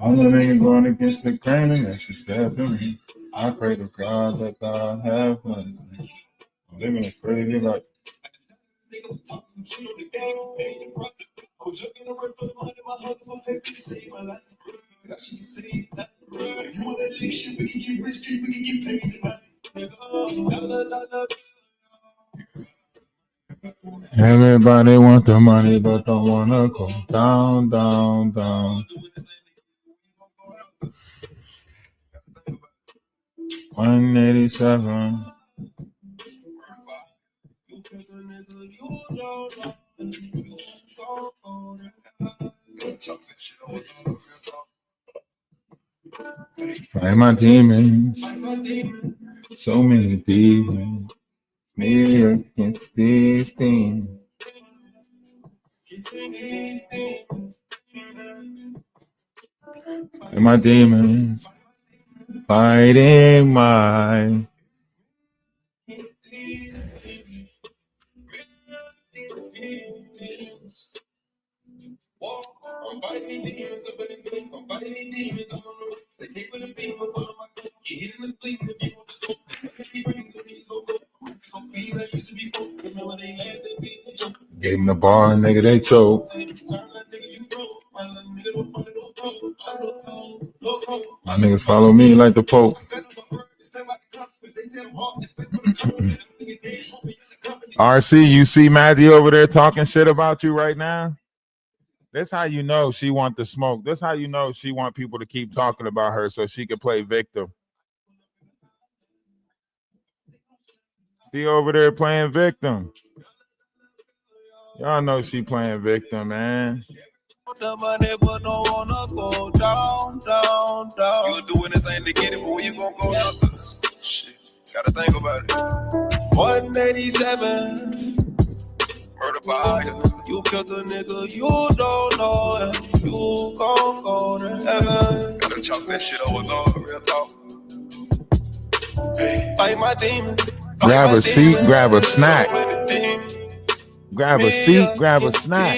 I'm the nigga going against the grain and that's just stepping me. I pray to God that God have money. I'm living a crazy life. Everybody want the money but don't wanna go down, down, down. 187. Fight my demons. So many demons. Me against these things. And my demons fighting my gave him the ball and nigga they choke. My niggas follow me like the Pope. RC, you see Maggie over there talking shit about you right now? That's how you know she want the smoke. That's how you know she want people to keep talking about her so she can play victim. She over there playing victim. Y'all know she playing victim, man. The money, but don't wanna go down, down, down. You'll do anything to get it, but where you gonna go down? Shit, gotta think about it. 187. Murder by you killed a nigga, you don't know it. You gon' go to heaven. Gotta chalk that shit over, God, real talk. Hey. Fight my demons. Grab a seat, grab a snack. Grab a seat, grab a snack.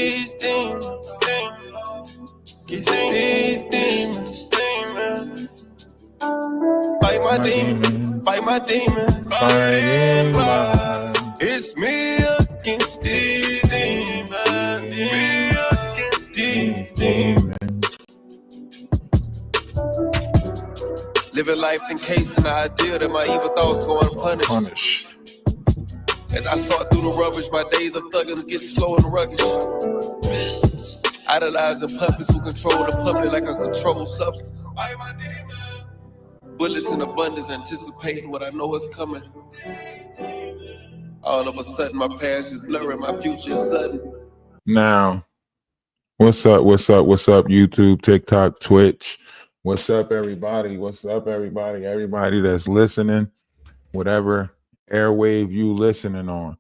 It's these demons. Fight my demons. Fight my demons. Fighting my. It's me against these demons. Me against these demons. Living life encased in the idea that my evil thoughts go unpunished. As I sort through the rubbish, my days of thugging get slow and ruggish. Idolizing puppets who control the public like a controlled substance. Bullets in abundance, anticipating what I know is coming. All of a sudden, my past is blurring, my future is sudden. Now, what's up, YouTube, TikTok, Twitch? What's up, everybody? What's up, everybody? Everybody that's listening, whatever airwave you listening on.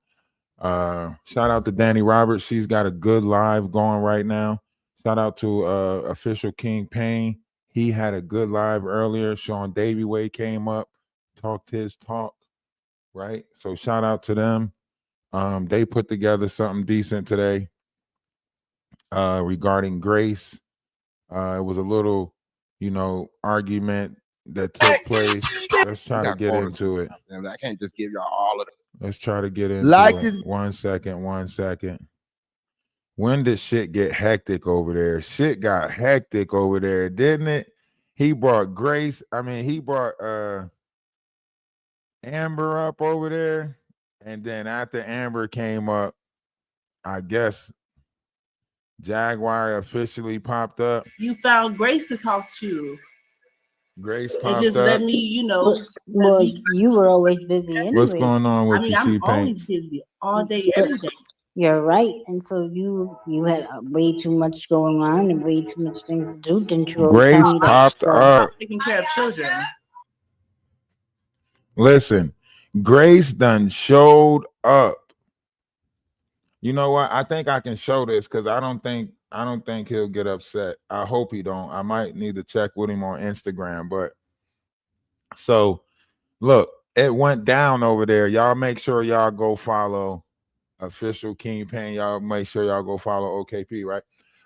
Shout out to Danny Roberts. She's got a good live going right now. Shout out to Official King Payne. He had a good live earlier. Sean Davyway came up, talked his talk, right? So shout out to them. They put together something decent today regarding grace. It was a little, argument that took place. Let's try to get into it. I can't just give y'all all of it. Let's try to get into it. 1 second. When did shit get hectic over there? Shit got hectic over there, didn't it? He brought Grace. He brought Amber up over there. And then after Amber came up, I guess Jaguar officially popped up. You found Grace to talk to. Grace popped just up. let me, Well, you were always busy anyway. What's going on with you, I'm C-Paint? always busy all day, every day. You're right. And so you had way too much going on and way too much things to do. Didn't you always tell Grace me that? popped up. Taking care of children. Listen, Grace done showed up. You know what? I think I can show this because I don't think he'll get upset. I hope he don't. I might need to check with him on Instagram. But so look, it went down over there. Y'all make sure y'all go follow official Kingpin. Y'all make sure y'all go follow OKP, right?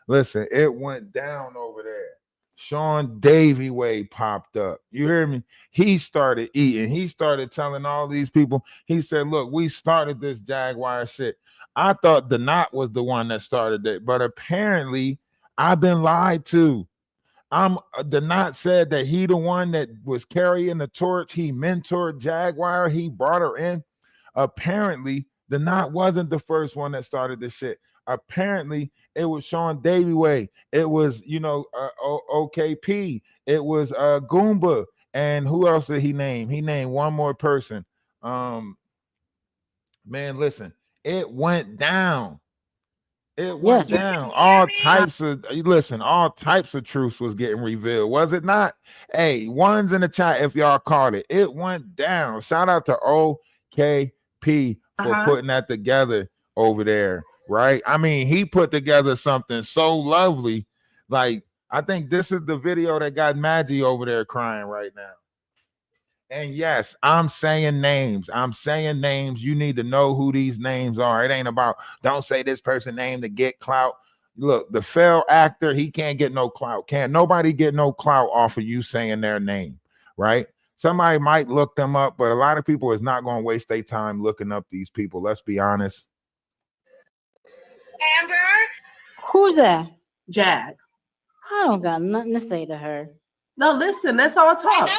Listen, it went down over there. Sean Davy Way popped up. You hear me? He started eating. He started telling all these people. He said, look, we started this Jaguar shit. I thought the knot was the one that started it, but apparently I've been lied to. The knot said that he the one that was carrying the torch. He mentored Jaguar. He brought her in. Apparently, the knot wasn't the first one that started this shit. Apparently, it was Sean Davy Way. It was, OKP. It was Goomba. And who else did he name? He named one more person. Man, listen, it went down. It went down. All types of truths was getting revealed, was it not? Hey, ones in the chat if y'all caught it. It went down. Shout out to OKP for putting that together over there, right? I mean, he put together something so lovely. Like, I think this is the video that got Maggie over there crying right now. And yes, I'm saying names. You need to know who these names are. It ain't about don't say this person name to get clout. Look, the failed actor, he can't get no clout. Can't nobody get no clout off of you saying their name, right? Somebody might look them up, but a lot of people is not going to waste their time looking up these people. Let's be honest. Amber? Who's that? Jag. I don't got nothing to say to her. No, listen, let's all Why talk. not?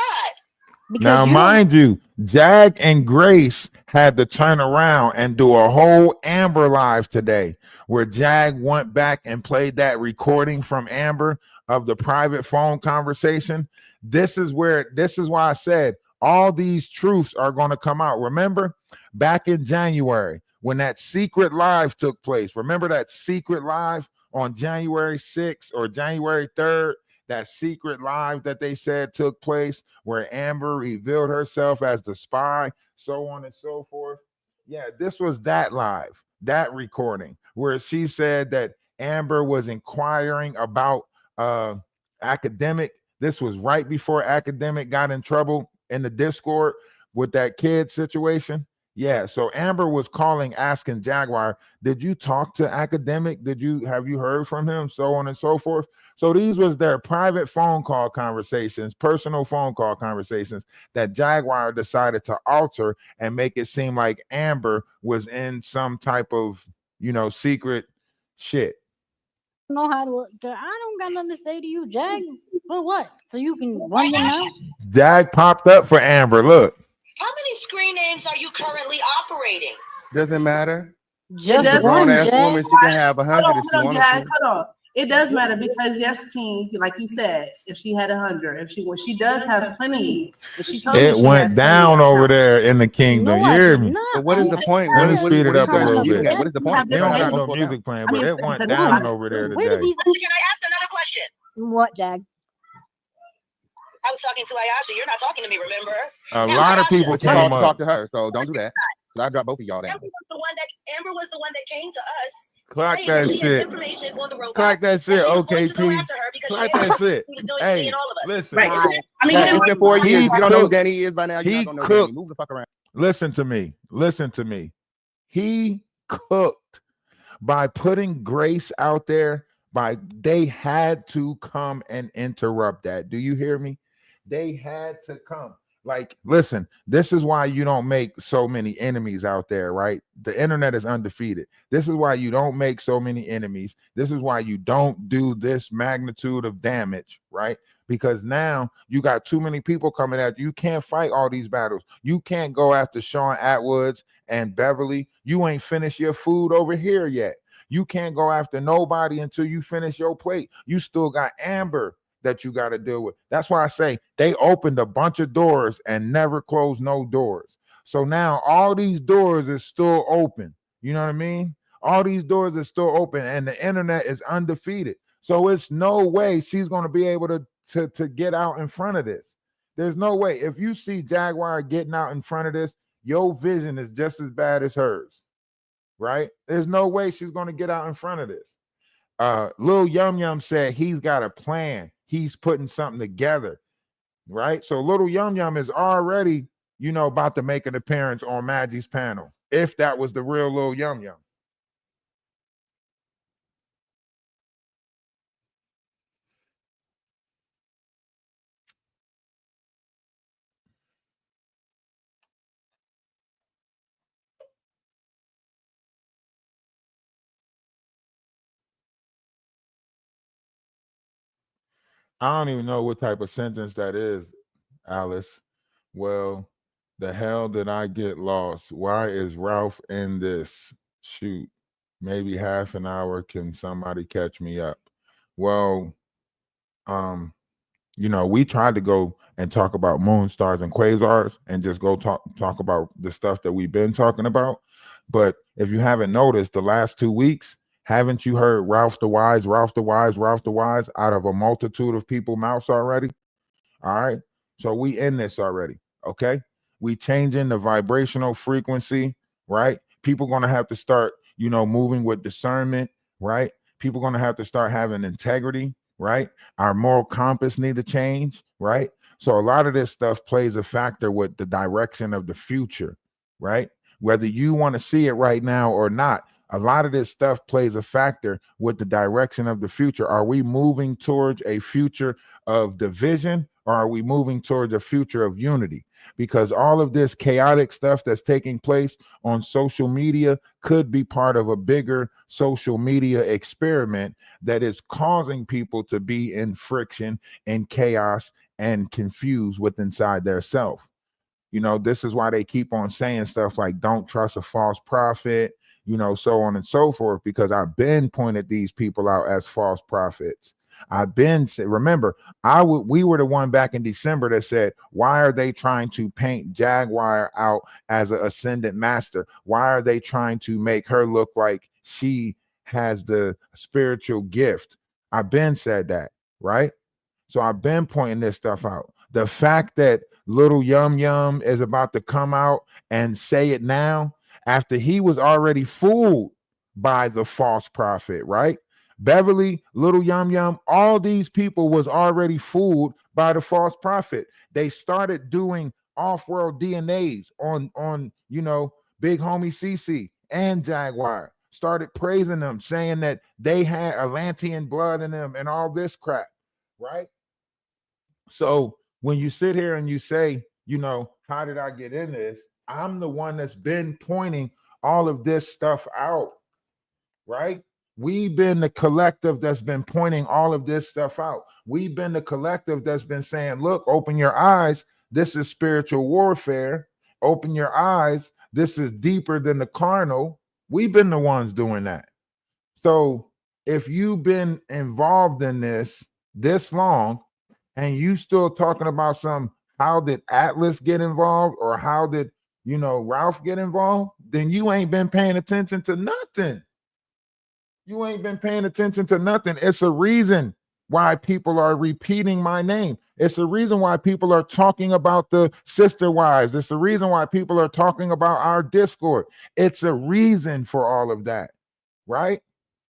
Because Now, mind you, Jag and Grace had to turn around and do a whole Amber live today where Jag went back and played that recording from Amber of the private phone conversation. This is why I said all these truths are going to come out. Remember back in January when that secret live took place? Remember that secret live on January 6th or January 3rd? That secret live that they said took place where Amber revealed herself as the spy, so on and so forth. Yeah, this was that live, that recording where she said that Amber was inquiring about Academic. This was right before Academic got in trouble in the Discord with that kid situation. Yeah, so Amber was calling, asking Jaguar, did you talk to Academic? Have you heard from him? So on and so forth. So these was their private phone call conversations, personal phone call conversations that Jaguar decided to alter and make it seem like Amber was in some type of, secret shit. Know how to. I don't got nothing to say to you, Jag. For what? So you can run your mouth? Jag popped up for Amber. Look. How many screen names are you currently operating? Doesn't matter. Just A one, grown-ass Jag. woman, she can have 100 if she wants Jag, to. hold on. It does matter because yes, King, like you said, if she had 100, when she does have plenty, if she told It went down over there in the kingdom. No, you I hear did me? not. But what is the point? Let me What speed it are up you a guys little shooting bit. at? What is the point? They don't got no Multiple music playing, but I mean, it went it's- down over there Where did today. these? Can I ask another question? What, Jag? I was talking to Ayasha. You're not talking to me, remember? A lot of people But you came called to talk up. to her, so don't do that. I dropped both of y'all down. Amber was the one that came to us. Clack saying that he had shit. information on the robot, Clack that shit, and he was going to go OKP. after her because Clack she that shit. was doing to me Hey, and all of us. listen. Right. I mean, Yeah, it's been 4 years. He You don't know who cooked. Danny is by now. You He don't know cooked. Danny. Move the fuck around. Listen to me. Listen to me. He cooked by putting Grace out there. They had to come and interrupt that. Do you hear me? They had to come. Like, listen, this is why you don't make so many enemies out there, right? The internet is undefeated. This is why you don't make so many enemies. This is why you don't do this magnitude of damage, right? Because now you got too many people coming at you. You can't fight all these battles. You can't go after Sean Atwoods and Beverly. You ain't finished your food over here yet. You can't go after nobody until you finish your plate. You still got Amber that you got to deal with. That's why I say they opened a bunch of doors and never closed no doors. So now all these doors is still open. You know what I mean? All these doors are still open and the internet is undefeated. So it's no way she's going to be able to get out in front of this. There's no way. If you see Jaguar getting out in front of this, your vision is just as bad as hers, right? There's no way she's going to get out in front of this. Lil Yum Yum said he's got a plan. He's putting something together, right? So Little Yum Yum is already, about to make an appearance on Maggie's panel, if that was the real Lil Yum Yum. I don't even know what type of sentence that is, Alice. Well, the hell did I get lost? Why is Ralph in this? Shoot, maybe half an hour. Can somebody catch me up? Well, we tried to go and talk about moon stars and quasars and just go talk about the stuff that we've been talking about. But if you haven't noticed, the last 2 weeks, haven't you heard Ralph DaWise out of a multitude of people's mouths already? All right. So we in this already. Okay. We changing the vibrational frequency, right? People going to have to start, moving with discernment, right? People going to have to start having integrity, right? Our moral compass need to change, right? So a lot of this stuff plays a factor with the direction of the future, right? Whether you want to see it right now or not, a lot of this stuff plays a factor with the direction of the future. Are we moving towards a future of division, or are we moving towards a future of unity? Because all of this chaotic stuff that's taking place on social media could be part of a bigger social media experiment that is causing people to be in friction and chaos and confused with inside their self. This is why they keep on saying stuff like, don't trust a false prophet, so on and so forth, because I've been pointed these people out as false prophets. Remember, we were the one back in December that said, why are they trying to paint Jaguar out as an ascendant master? Why are they trying to make her look like she has the spiritual gift? I've been said that, right? So I've been pointing this stuff out. The fact that Little Yum Yum is about to come out and say it now, after he was already fooled by the false prophet, right? Beverly, Little Yum Yum, all these people was already fooled by the false prophet. They started doing off-world DNAs on Big Homie CC and Jaguar. Started praising them, saying that they had Atlantean blood in them and all this crap, right? So when you sit here and you say, how did I get in this? I'm the one that's been pointing all of this stuff out, right? We've been the collective that's been pointing all of this stuff out. We've been the collective that's been saying, look, open your eyes. This is spiritual warfare. Open your eyes. This is deeper than the carnal. We've been the ones doing that. So if you've been involved in this long and you still talking about how did Atlas get involved or how did, Ralph get involved, then you ain't been paying attention to nothing. You ain't been paying attention to nothing. It's a reason why people are repeating my name. It's a reason why people are talking about the sister wives. It's the reason why people are talking about our Discord. It's a reason for all of that, right?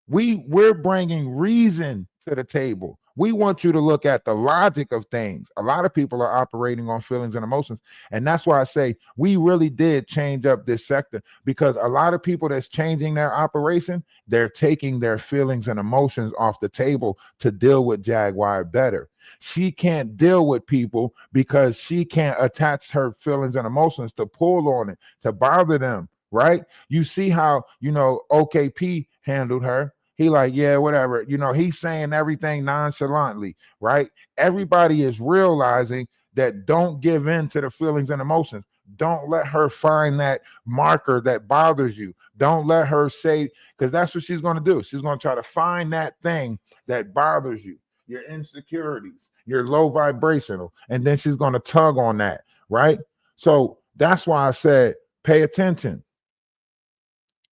We're bringing reason to the table. We want you to look at the logic of things. A lot of people are operating on feelings and emotions. And that's why I say we really did change up this sector, because a lot of people that's changing their operation, they're taking their feelings and emotions off the table to deal with Jaguar better. She can't deal with people because she can't attach her feelings and emotions to pull on it, to bother them, right? You see how, OKP handled her. He like, yeah, whatever. He's saying everything nonchalantly, right? Everybody is realizing that don't give in to the feelings and emotions. Don't let her find that marker that bothers you. Don't let her say, because that's what she's going to do. She's going to try to find that thing that bothers you, your insecurities, your low vibrational, and then she's going to tug on that, right? So that's why I said, pay attention.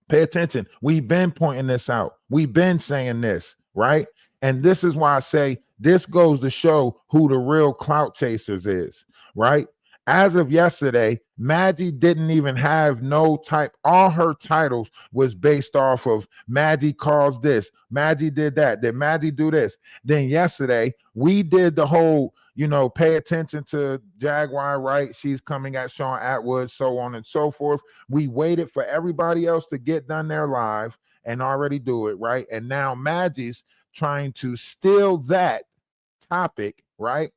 Pay attention. We've been pointing this out. We've been saying this, right? And this is why I say this goes to show who the real clout chasers is, right? As of yesterday, Maggie didn't even have no type. All her titles was based off of Maggie calls this, Maggie did that, did Maggie do this? Then yesterday, we did the whole, pay attention to Jaguar, right? She's coming at Sean Atwood, so on and so forth. We waited for everybody else to get done their live and already do it, right? And now Maggie's trying to steal that topic, right?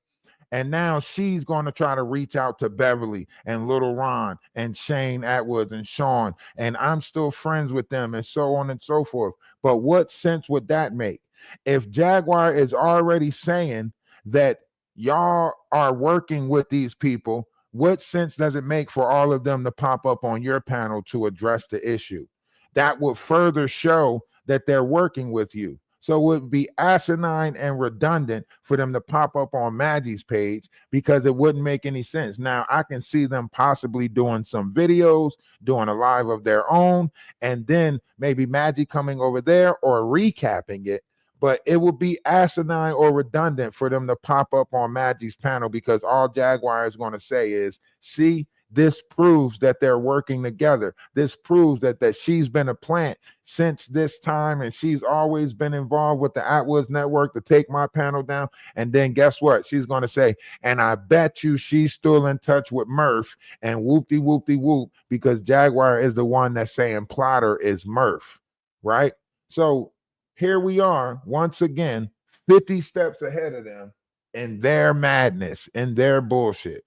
And now she's going to try to reach out to Beverly and Little Ron and Shane Atwoods and Sean, and I'm still friends with them and so on and so forth. But what sense would that make? If Jaguar is already saying that y'all are working with these people, what sense does it make for all of them to pop up on your panel to address the issue? That would further show that they're working with you. So it would be asinine and redundant for them to pop up on Maggie's page because it wouldn't make any sense. Now, I can see them possibly doing some videos, doing a live of their own, and then maybe Maggie coming over there or recapping it. But it would be asinine or redundant for them to pop up on Maggie's panel because all Jaguar is going to say is, see, this proves that they're working together. This proves that she's been a plant since this time, and she's always been involved with the Atwoods Network to take my panel down. And then guess what? She's going to say, and I bet you she's still in touch with Murph and whoop-de-whoop-de-whoop because Jaguar is the one that's saying Plotter is Murph, right? So here we are, once again, 50 steps ahead of them in their madness, in their bullshit.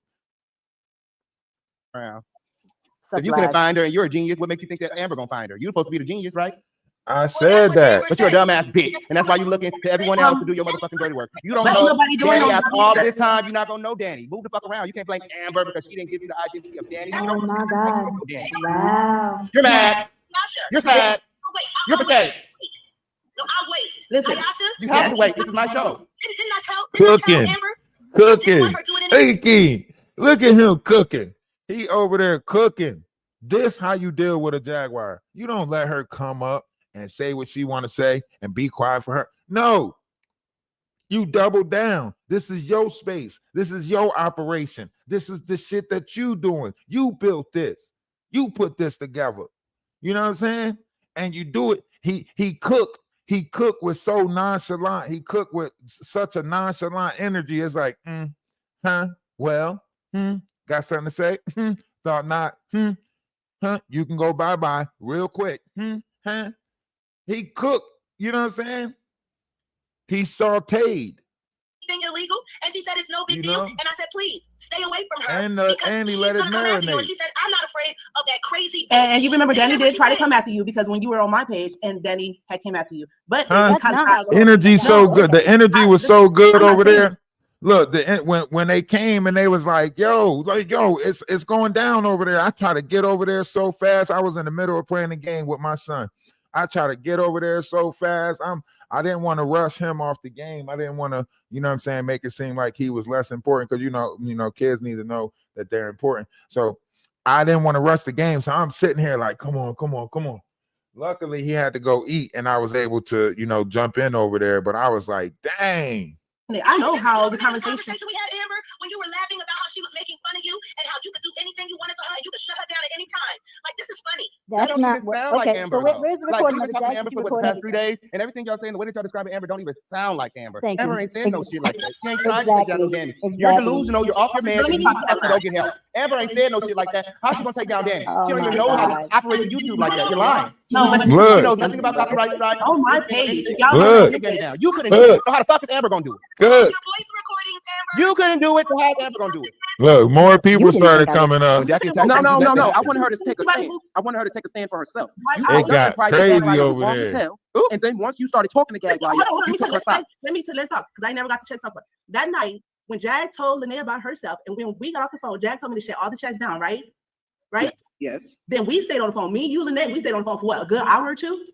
If you can find her and you're a genius, what makes you think that Amber gonna find her? You're supposed to be the genius, right? I said that. But you're a dumbass bitch, and that's why you're looking to everyone else to do your motherfucking dirty work. You don't But know nobody doing Danny no after all research. this time. You're not gonna know Danny. Move the fuck around. You can't blame Amber because she didn't give you the identity of Danny. You Oh don't my know God. Danny. Wow. You're mad. You're sad. You're pathetic. No, I'll wait. Listen. Ayasha, You have to wait. This is my show. didn't I tell Cooking. Amber? Cooking. Cooking. Look at him cooking. He over there cooking. This how you deal with a Jaguar. You don't let her come up and say what she want to say and be quiet for her. No. You double down. This is your space. This is your operation. This is the shit that you doing. You built this. You put this together. You know what I'm saying? And you do it. He cooked with so nonchalant. He cooked with such a nonchalant energy. It's like, well, got something to say? Thought not. You can go bye-bye real quick. He cooked. You know what I'm saying? He sauteed. Thing illegal, and she said it's no big You deal. know? And I said, please stay away from her. And because he she's let it gonna come after you. marinate. And she said, I'm not afraid of that crazy. And you remember Danny Remember did she try to said- come after you because when you were on my page and Danny had came after you. But Huh? it kind of That's not- Energy so No, good. The energy was so good I'm not over saying- there. Look, when they came and they was like, yo, it's going down over there. I try to get over there so fast. I was in the middle of playing the game with my son. I try to get over there so fast. I didn't want to rush him off the game. I didn't want to, you know what I'm saying, make it seem like he was less important because you know, kids need to know that they're important. So I didn't want to rush the game. So I'm sitting here like, come on. Luckily, he had to go eat, and I was able to, jump in over there. But I was like, dang. I know how the Remember conversation. we had, Amber, when you were laughing about how she was making fun of you and how you could do anything you wanted to her and you could shut her down at any time. Like, this is funny. That That's don't not even what. sound like Okay, Amber. so though. where's the Like, recording we've of been the talking to Amber Jack? for the past 3 days, and everything y'all saying, the way that y'all describing Amber don't even sound like Amber. Thank Amber you. ain't saying no shit like that. She ain't trying to take down no Danny. Exactly. You're delusional. You're off your man. Let me You talk have to about go get help. Amber ain't saying no shit like that. How she gonna take down Danny? Oh She don't even my know how God. to operate YouTube like that. You're lying. No, but She Look. knows nothing about copyright strikes. on my page, y'all Look. Take Danny down. You couldn't do it. So how the fuck is Amber gonna do it? Good. Your voice recordings, Amber. You couldn't do it. So how's Amber gonna do it? Look, more people You didn't started think I coming up. When Jackie attacked No, her, no, you no, let no. that I shit. wanted her to take a stand. I wanted her to take a stand for herself. You It told got us right crazy Gagwire was over wrong there. as hell, and then once you started talking to Gagwire, you took her side. let's talk because I never got to check something. That night when Jag told Lene about herself, and when we got off the phone, Jag told me to shut all the chats down, right? Right? Yes. Then we stayed on the phone. Me, you, Lene, we stayed on the phone for what, a good hour or two?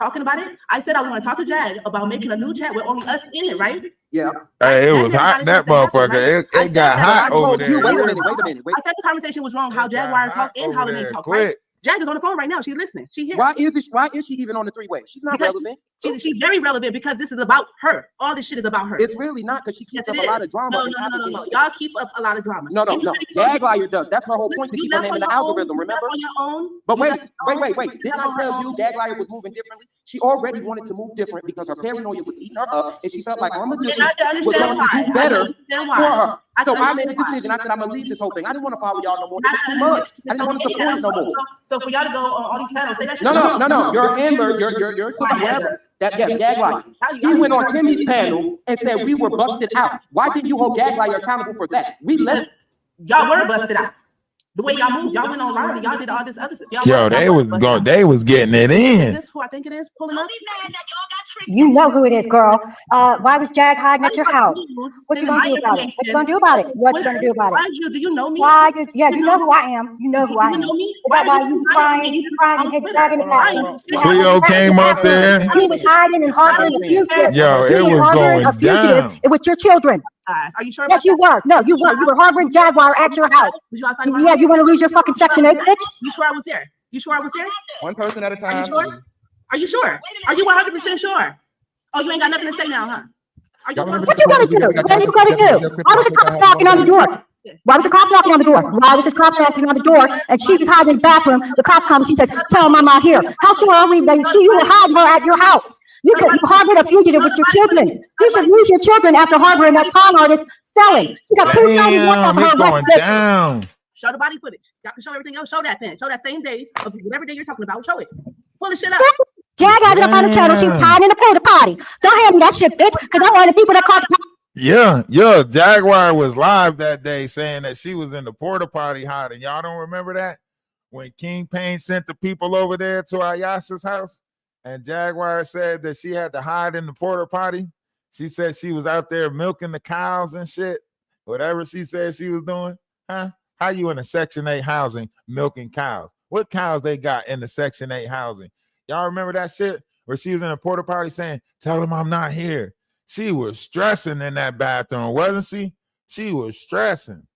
Talking about it. I said I was going to talk to Jag about making a new chat with only us in it, right? Yeah. Hey, it That was never hot. got a That chance to happen, motherfucker. right? It got I said that hot I over told there. you, wait a Wait. minute. I said the conversation was wrong. How It got Jaguar hot talked and over how Lene there talked, right? quick. Jag is on the phone right now. She's listening. She here. Why is she even on the three-way? She's not relevant. She's very relevant because this is about her. All this shit is about her. It's really not because she keeps up a lot of drama. No. Y'all keep up a lot of drama. No. Jag Liar does. That's her whole point to keep her name in the algorithm, remember? On your own. But wait. Didn't I tell you Jag Liar was moving differently? She already wanted to move different because her paranoia was eating her up and she felt like armadillo was going to do better for her. So I made a decision. I said, I'm going to leave this whole thing. I didn't want to follow y'all no more. It was too much. I didn't want to support it no more. So for y'all to go on all these panels, say that shit. No. Your handler, your whatever. Jag Liar. She went on Timmy's panel and said we were busted out. Why didn't you hold Jag Liar accountable for that? We left. Y'all were busted out. The way y'all moved, y'all went online, y'all did all this other stuff. Yo, they was getting it in. Is this who I think it is pulling up? You know who it is, girl. Why was Jag hiding at your house? What you gonna do about it? What you gonna do about it? What you gonna do about it? Do you know me? Yeah, you know who I am. You know who I am. You know me? Is that why you crying? You crying and dragging it back? Cleo came up there. He was hiding and harboring a fugitive. Yo, it was going down. It was your children. Are you sure? Yes, you were. No, you were. You were harboring Jaguar at your house. Yeah, you want to lose your fucking Section 8, bitch? You sure I was there? You sure I was there? One person at a time. Are you sure? Are you 100% sure? Oh, you ain't got nothing to say now, huh? What you gonna do? What are you gonna do? Why was the cops knocking on the door? Why was the cops knocking on the door? Why was the cops knocking on the door? And she was hiding in the bathroom. The cops come and she says, "Tell them I'm out here." How sure are we that you were hiding her at your house? You harbored a fugitive with your children. You should lose your children after harboring that con artist selling. She got 2 Damn, it's going down. Show the body footage. Y'all can show everything else. Show that then. Show that same day of whatever day you're talking about. Show it. Pull the shit up. Jag had it up on the channel. She was hiding in the porta potty. Don't hand me that shit, bitch, because I'm one of the people that caught the Yeah, Jaguar was live that day saying that she was in the porta potty hiding. Y'all don't remember that? When King Payne sent the people over there to Ayasa's house and Jaguar said that she had to hide in the porta potty. She said she was out there milking the cows and shit. Whatever she said she was doing. Huh? How you in a Section 8 housing milking cows? What cows they got in the Section 8 housing? Y'all remember that shit? Where she was in a porta potty saying, "Tell them I'm not here." She was stressing in that bathroom, wasn't she? She was stressing.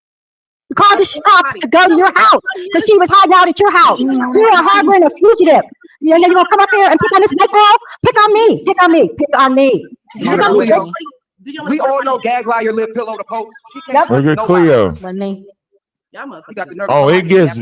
Called the cops to go to your house because she was hiding out at your house. You are harboring a fugitive. You're gonna come up here and pick on this white girl? Pick on me. Pick on me. Pick on me. Pick on me. We all know Jag Liar live pillow to post. Look at Cleo. Let me. Oh, it gets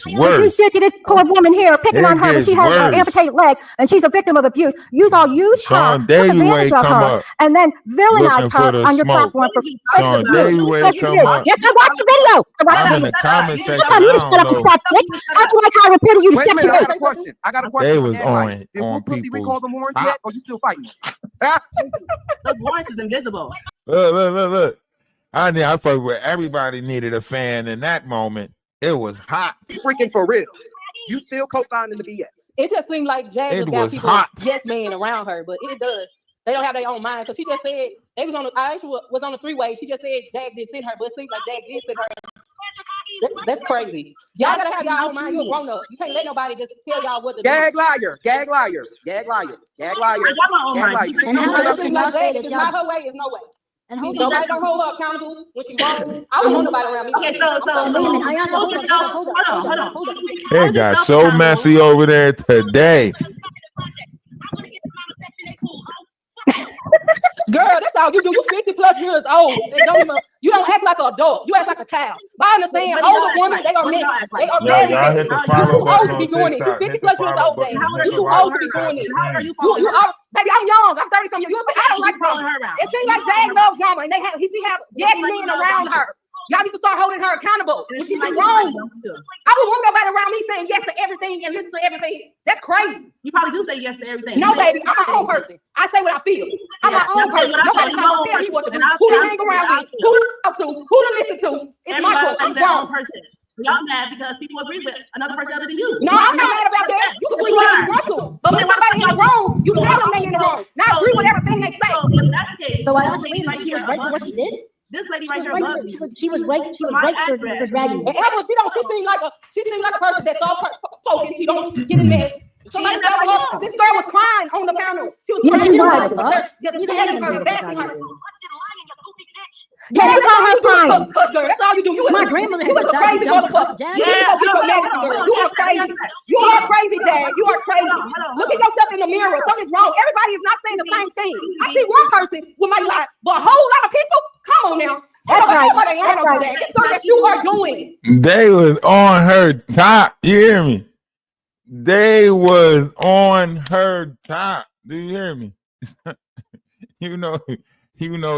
worse. You said to this poor woman here picking on her when she has an amputated leg and she's a victim of abuse. You all use her, took advantage of her, and then villainize her on your platform for Sean Dayway come up. Yes, I watched the video. I'm in the comment section. I don't know. That's why I repeated you to Wait a minute, Section 8. I got a question. They was on Pussy people. recall the warrants yet, or you still fighting? The warrants is invisible. Look. I thought where everybody needed a fan in that moment. It was hot. Freaking for real. You still co-signing the BS. It just seemed like Jag just got people yes man around her, but it does. They don't have their own mind because she just said they was on. I actually was on the three-way. She just said Jag did send her, but it seems like Jag did send her. That's crazy. Y'all gotta have y'all own mind. You're grown up. You can't let nobody just tell y'all what to do. Jag Liar. Jag Liar. Jag Liar. Jag Liar. Jag Liar. And how does like that? If it's not her way, it's no way. And nobody don't hold her accountable when she wrong. I don't want nobody around me. Okay, so hold on. It got so messy over there today. Girl, that's all you do. You 50 plus years old. You don't act like an adult. You act like a child. But I understand older women, they are mixed. They are very hit the follow too old to be doing it. You 50 plus years old, baby. You too old to be doing this. Baby, I'm young. I'm 30-something. I don't like drama. It seems like Jag loves drama, and he have yes men around her. Y'all need to start holding her accountable. When she's wrong, I don't want nobody around me saying yes to everything and listen to everything. That's crazy. You probably do say yes to everything. No, baby, I'm my own person. I say what I feel. I'm my own person. Nobody's not gonna tell me what to do. Who to hang around with, who to talk to, who to listen to. It's my choice. I'm grown. Y'all mad because people agree with another person other than you. No, I'm not mad about that. You can believe what you want to. But when somebody in the wrong, you tell them they're in the wrong. Not agree with everything they say. So if that's the case, So I also mean like she was right for what she did. this lady right here loves you. She was right for dragging. And she seemed like a person that's all focused. She don't get in there. Somebody said, "Oh, this girl was crying on the panel. She was crying. Just bashing her. Yeah, that's all her crying. Cuss, girl. That's all you do. My grandmother you had was a to crazy dumb motherfucker. Jack. You are crazy. You are crazy, Dad. You are crazy. Look at yourself in the mirror. Something's wrong. Everybody is not saying the same thing. I see one person with my lie, but a whole lot of people. Come on now. That's right. That's right. It's something that you are doing. They was on her top. You hear me? They was on her top. Do you hear me? you know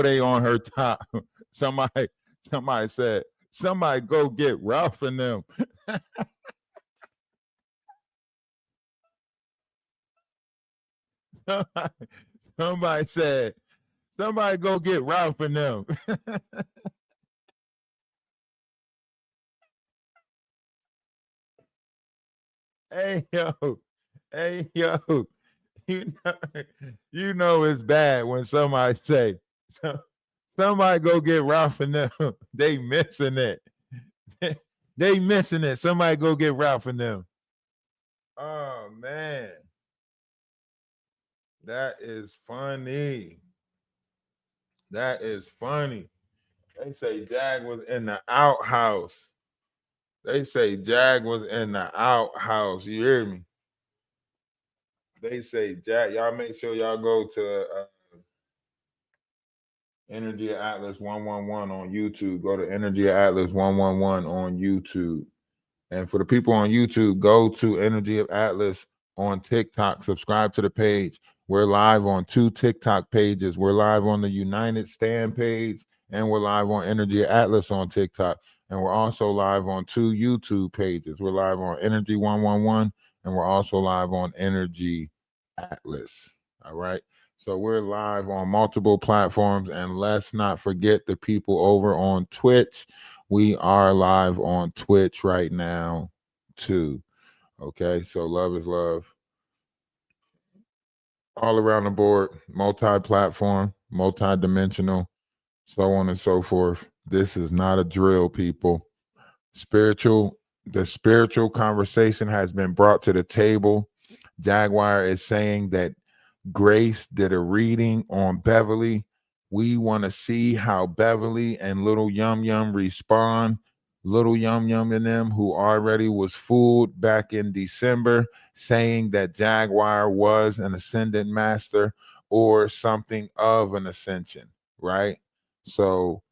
they on her top. Somebody said, somebody go get Ralph and them. somebody said, somebody go get Ralph and them. Hey yo, you know it's bad when somebody say, somebody go get Ralph and them. They missing it. They missing it. Somebody go get Ralph and them. Oh man, that is funny. That is funny. They say Jag was in the outhouse. They say Jag was in the outhouse. You hear me? They say Jag. Y'all make sure y'all go to Energy Atlas 111 on YouTube. Go to Energy Atlas 111 on YouTube. And for the people on YouTube, go to Energy of Atlas on TikTok. Subscribe to the page. We're live on 2 TikTok pages. We're live on the United Stand page, and we're live on Energy Atlas on TikTok. And we're also live on 2 YouTube pages. We're live on Energy 111, and we're also live on Energy Atlas. All right. So we're live on multiple platforms. And let's not forget the people over on Twitch. We are live on Twitch right now, too. Okay. So love is love. All around the board, multi-platform, multi-dimensional, so on and so forth. This is not a drill, people. The spiritual conversation has been brought to the table. Jaguar is saying that Grace did a reading on Beverly. We want to see how Beverly and Little Yum Yum respond. Little Yum Yum and them, who already was fooled back in December, saying that Jaguar was an ascendant master or something of an ascension, right? So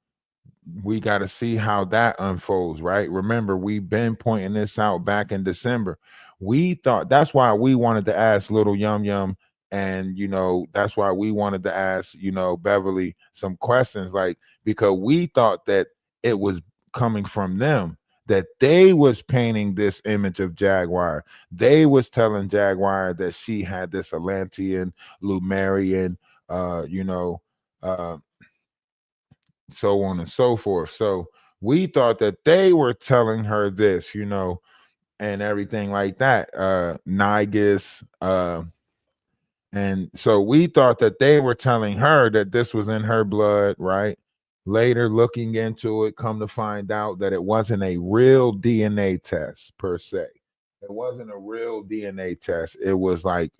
we got to see how that unfolds, right? Remember, we've been pointing this out back in December. We thought that's why we wanted to ask Little Yum Yum, and that's why we wanted to ask Beverly some questions, like, because we thought that it was coming from them, that they was painting this image of Jaguar. They was telling Jaguar that she had this Atlantean, Lumerian, so on and so forth. So we thought that they were telling her this, and everything like that. Nigus, and so we thought that they were telling her that this was in her blood, right? Later, looking into it, come to find out that it wasn't a real DNA test per se. It wasn't a real DNA test. It was like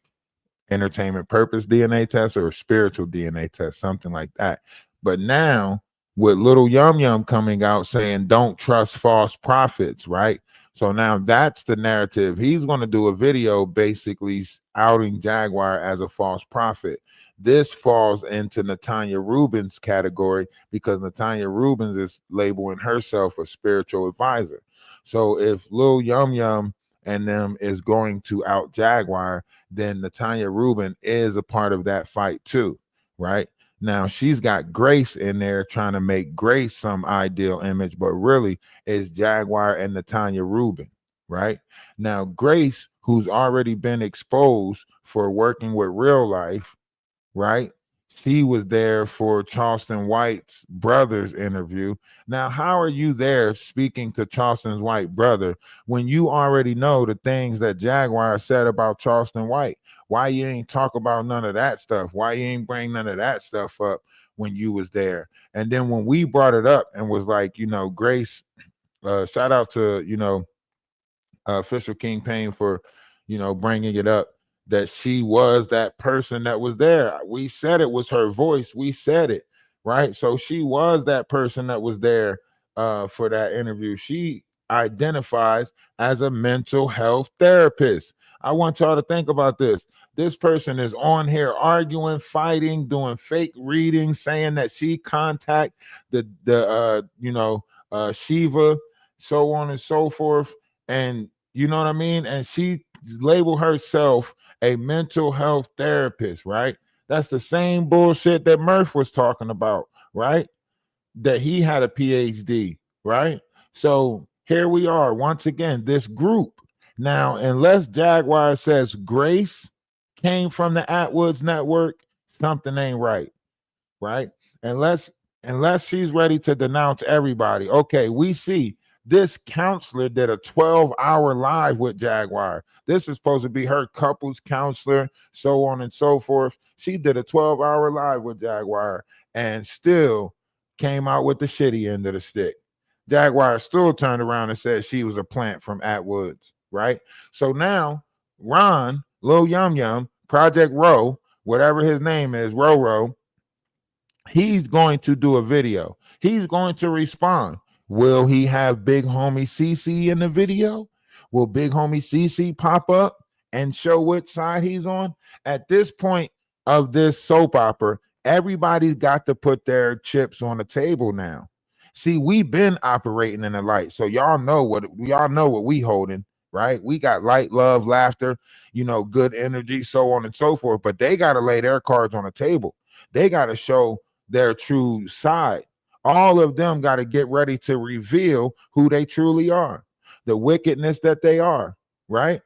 entertainment purpose DNA test or a spiritual DNA test, something like that. But now, with Little Yum Yum coming out saying, don't trust false prophets, right? So now that's the narrative. He's going to do a video basically outing Jaguar as a false prophet. This falls into Natanya Rubin's category because Natanya Rubin is labeling herself a spiritual advisor. So if Lil Yum Yum and them is going to out Jaguar, then Natanya Rubin is a part of that fight too, right? Now she's got Grace in there trying to make Grace some ideal image, but really it's Jaguar and Natanya Rubin, right? Now Grace, who's already been exposed for working with real life, right? She was there for Charleston White's brother's interview. Now, how are you there speaking to Charleston White's brother when you already know the things that Jaguar said about Charleston White? Why you ain't talk about none of that stuff? Why you ain't bring none of that stuff up when you was there? And then when we brought it up and was like, Grace, shout out to, Official King Payne for, bringing it up, that she was that person that was there. We said it was her voice. We said it, right? So she was that person that was there for that interview. She identifies as a mental health therapist. I want y'all to think about this. This person is on here arguing, fighting, doing fake readings, saying that she contact the Shiva, so on and so forth. And you know what I mean? And she labeled herself a mental health therapist, right? That's the same bullshit that Murph was talking about, right? That he had a PhD, right? So here we are once again, this group. Now, unless Jaguar says Grace came from the Atwoods Network, something ain't right, right? Unless she's ready to denounce everybody. Okay, we see this counselor did a 12-hour live with Jaguar. This is supposed to be her couples counselor, so on and so forth. She did a 12-hour live with Jaguar and still came out with the shitty end of the stick. Jaguar still turned around and said she was a plant from Atwoods, right? So now Ron, Lil Yum Yum, Project Row, whatever his name is, Roro, he's going to do a video. He's going to respond. Will he have big homie CC in the video? Will big homie CC pop up and show which side he's on? At this point of this soap opera, everybody's got to put their chips on the table now. See, we've been operating in the light, so y'all know what we holding, right? We got light, love, laughter, good energy, so on and so forth. But they got to lay their cards on the table. They got to show their true side. All of them got to get ready to reveal who they truly are, the wickedness that they are, right?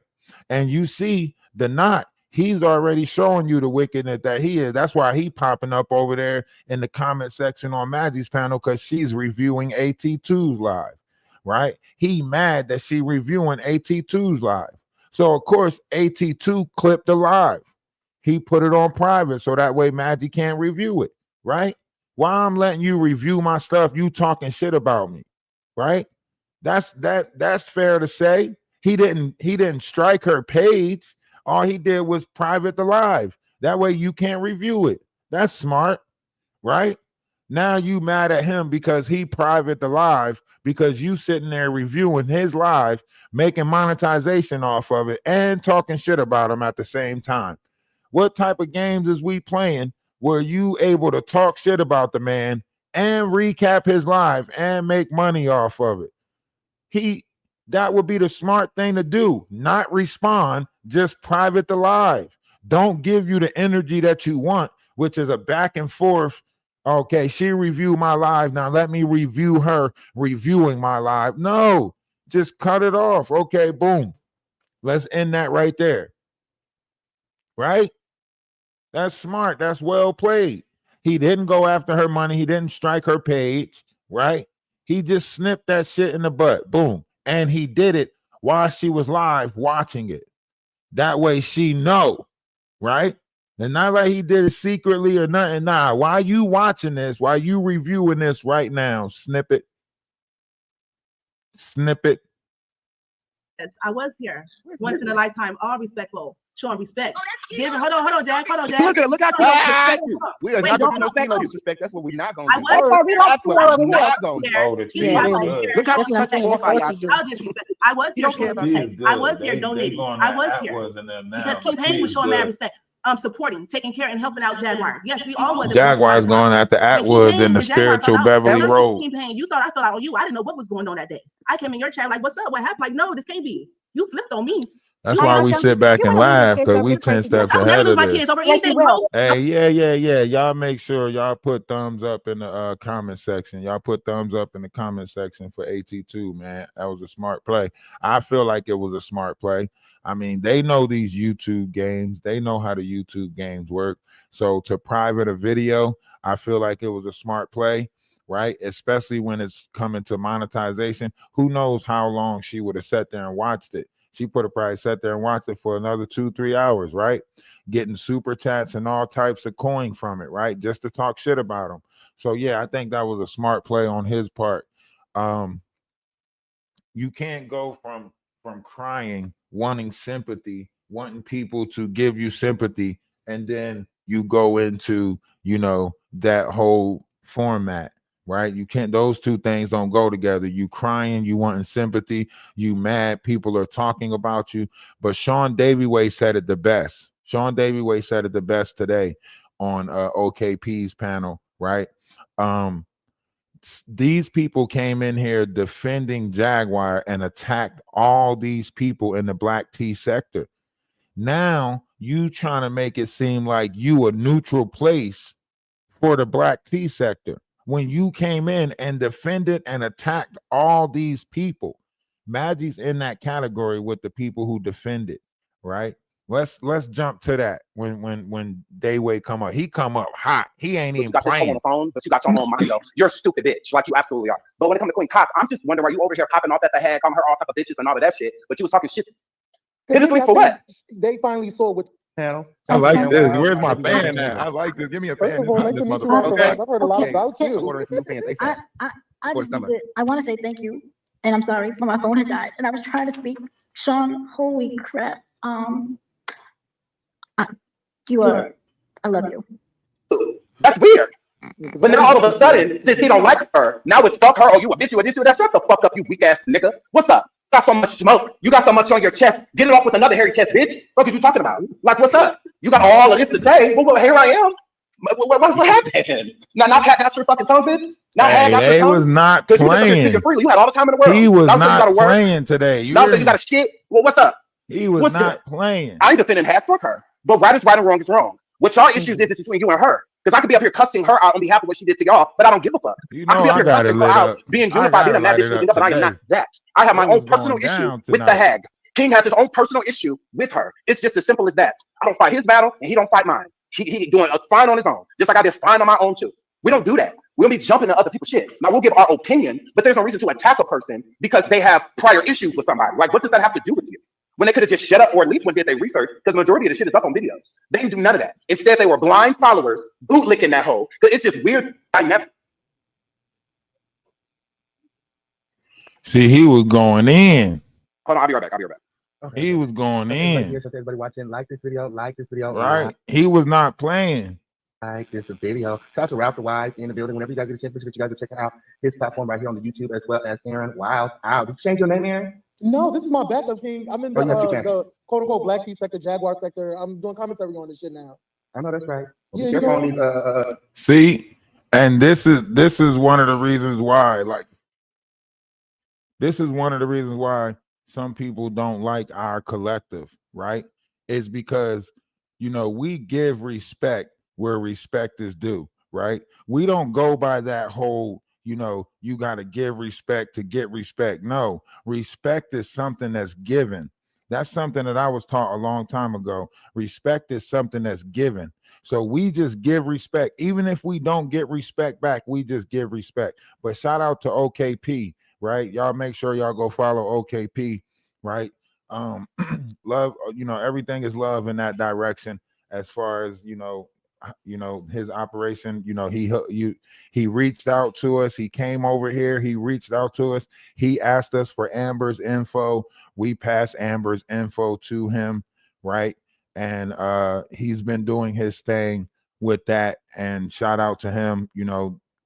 And you see the knot. He's already showing you the wickedness that he is. That's why he popping up over there in the comment section on Maggie's panel, because she's reviewing AT2's live, right? He mad that she reviewing AT2's live. So, of course, AT2 clipped the live. He put it on private so that way Maggie can't review it, right? Why I'm letting you review my stuff, you talking shit about me, right? That's fair to say. He didn't strike her page. All he did was private the live. That way you can't review it. That's smart, right? Now you mad at him because he private the live, because you sitting there reviewing his live, making monetization off of it and talking shit about him at the same time. What type of games is we playing where you able to talk shit about the man and recap his live and make money off of it? That would be the smart thing to do. Not respond, just private the live. Don't give you the energy that you want, which is a back and forth. Okay, she reviewed my live. Now let me review her reviewing my live. No, just cut it off. Okay, boom. Let's end that right there. Right? That's smart. That's well played. He didn't go after her money. He didn't strike her page. Right? He just snipped that shit in the butt. Boom. And he did it while she was live watching it. That way she know, right? And not like he did it secretly or nothing. Nah, why you watching this? Why you reviewing this right now? Snip it. Yes, I was here. Once in a lifetime, all respectful. Showing respect. Hold on, Jack. Look how disrespect you. We are not going to no disrespect. That's what we're not going to do. I was here. That's what we're not going to do. Look how much I was here. I was here donating. I was here. Because King Payne was showing mad respect. Supporting, taking care, and helping out Jaguar. Yes, we all was. Jaguar's going after Atwoods in the spiritual Beverly Road. King Payne, you thought I felt out on you. I didn't know what was going on that day. I came in your chat like, what's up? What happened? Like, no, this can't be. You flipped on me. That's why we sit back and laugh, because we 10 steps ahead of this. Hey, yeah. Y'all make sure y'all put thumbs up in the comment section. Y'all put thumbs up in the comment section for AT2, man. That was a smart play. I feel like it was a smart play. I mean, they know these YouTube games. They know how the YouTube games work. So to private a video, I feel like it was a smart play, right? Especially when it's coming to monetization. Who knows how long she would have sat there and watched it. She probably sat there and watched it for another 2-3 hours, right? Getting super chats and all types of coin from it, right? Just to talk shit about them. So yeah, I think that was a smart play on his part. You can't go from crying, wanting sympathy, wanting people to give you sympathy, and then you go into, that whole format, right? You can't, those two things don't go together. You crying, you wanting sympathy, you mad, people are talking about you. But Sean Davieway said it the best. Sean Davieway said it the best today on OKP's panel, right? These people came in here defending Jaguar and attacked all these people in the black tea sector. Now you trying to make it seem like you a neutral place for the black tea sector when you came in and defended and attacked all these people. Maggie's in that category with the people who defended, right? Let's jump to that. When Dayway come up, he come up hot. He ain't even playing. On the phone, but you got your own mind though. You're a stupid bitch, like you absolutely are. But when it comes to Queen Cock, I'm just wondering why you over here popping off at the head, calling her all type of bitches and all of that shit. But you was talking shit. Innocently for what? They finally saw what panel. I like this. Where's my fan at? I like this. Give me a fan. First of all, nice to meet you. I've heard a lot about you. I want to say thank you, and I'm sorry, but my phone had died, and I was trying to speak. Sean, holy crap! I love you. That's weird. But now all of a sudden, since he don't like her, now it's fuck her. Oh, you a bitch, you a this, you that. Shut the fuck up, you weak ass nigga. What's up? You got so much smoke. You got so much on your chest. Get it off with another hairy chest, bitch. What are you talking about? Like, what's up? You got all of this to say. Well, here I am. What happened? Now got your fucking tongue, bitch. Now got your tongue. He was not playing. You had all the time in the world. He was not playing today. Now you got a shit. Well, what's up? He was not playing. I ain't defending half for her. But right is right and wrong is wrong. What y'all issues is between you and her. Because I could be up here cussing her out on behalf of what she did to y'all, but I don't give a fuck. You know, I could be up here cussing her out, being unified, being a mad bitch, but I am not that. I have my own personal issue with the hag. King has his own personal issue with her. It's just as simple as that. I don't fight his battle, and he don't fight mine. He doing fine on his own, just like I did fine on my own too. We don't do that. We don't be jumping to other people's shit. Now we'll give our opinion, but there's no reason to attack a person because they have prior issues with somebody. Like, what does that have to do with you? When they could have just shut up or at least went did their research, because the majority of the shit is up on videos. They didn't do none of that. Instead, they were blind followers, bootlicking that hole. Because it's just weird. I never. See, he was going in. Hold on, I'll be right back. Okay. He was going in. Everybody watching, like this video. Right. He was not playing. Like this video. Shout out to Ralph DaWise in the building. Whenever you guys get a chance, make sure you guys are checking out his platform right here on the YouTube, as well as Aaron Wiles out. Did you change your name, Aaron? No, this is my backup king. I'm in the quote unquote black tea sector, Jaguar sector. I'm doing commentary on this shit now. I know that's right. Well, yeah, you know. See, and this is one of the reasons why, some people don't like our collective, right? It's because, we give respect where respect is due, right? We don't go by that whole, you got to give respect to get respect. No, respect is something that's given. That's something that I was taught a long time ago. Respect is something that's given. So we just give respect. Even if we don't get respect back, we just give respect. But shout out to OKP, right? Y'all make sure y'all go follow OKP, right? Love, everything is love in that direction as far as, his operation. He reached out to us. He came over here. He reached out to us. He asked us for Amber's info. We passed Amber's info to him, right? And he's been doing his thing with that. And shout out to him,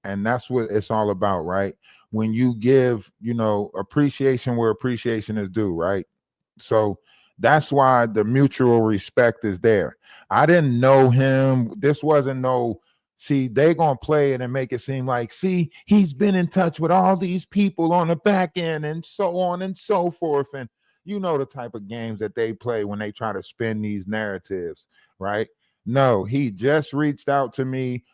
and that's what it's all about, right? When you give, appreciation where appreciation is due, right? So that's why the mutual respect is there. I didn't know him. This wasn't they gonna play it and make it seem like, see, he's been in touch with all these people on the back end and so on and so forth. And the type of games that they play when they try to spin these narratives, right? No, he just reached out to me.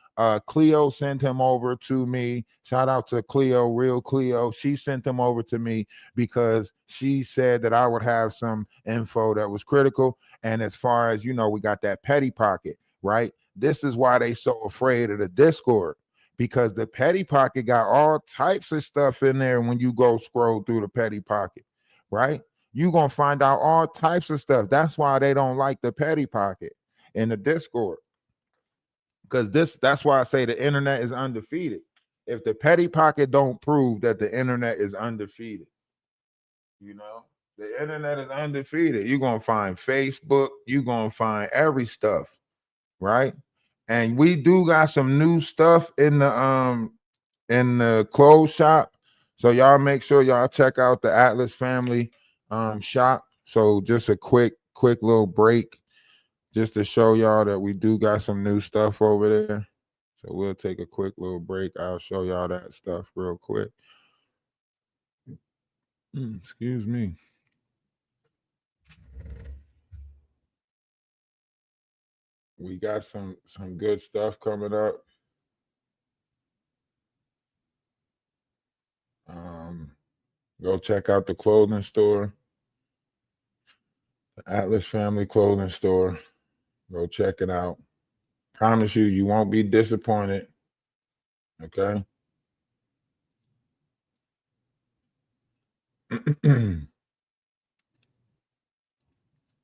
Cleo sent him over to me. Shout out to Cleo, real Cleo. She sent him over to me because she said that I would have some info that was critical. And as far as, we got that petty pocket, right? This is why they so afraid of the Discord, because the petty pocket got all types of stuff in there. When you go scroll through the petty pocket, right? You're going to find out all types of stuff. That's why they don't like the petty pocket in the Discord. Because that's why I say the internet is undefeated. If the petty pocket don't prove that the internet is undefeated, the internet is undefeated. You're going to find Facebook. You're going to find every stuff, right? And we do got some new stuff in the clothes shop. So y'all make sure y'all check out the Atlas Family shop. So just a quick little break just to show y'all that we do got some new stuff over there. So we'll take a quick little break. I'll show y'all that stuff real quick. Excuse me. We got some good stuff coming up. Go check out the clothing store, the Atlas Family Clothing Store. Go check it out. Promise you won't be disappointed. Okay.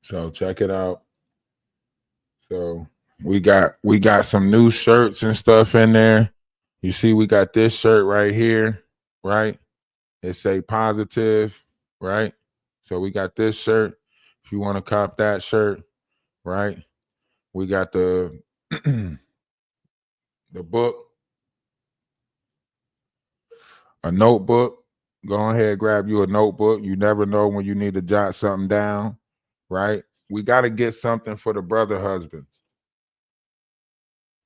So check it out. So we got some new shirts and stuff in there. You see, we got this shirt right here, right? It say positive, right? So we got this shirt. If you want to cop that shirt, right? We got the the book, a notebook. Go ahead, grab you a notebook. You never know when you need to jot something down, right? We got to get something for the brother husbands.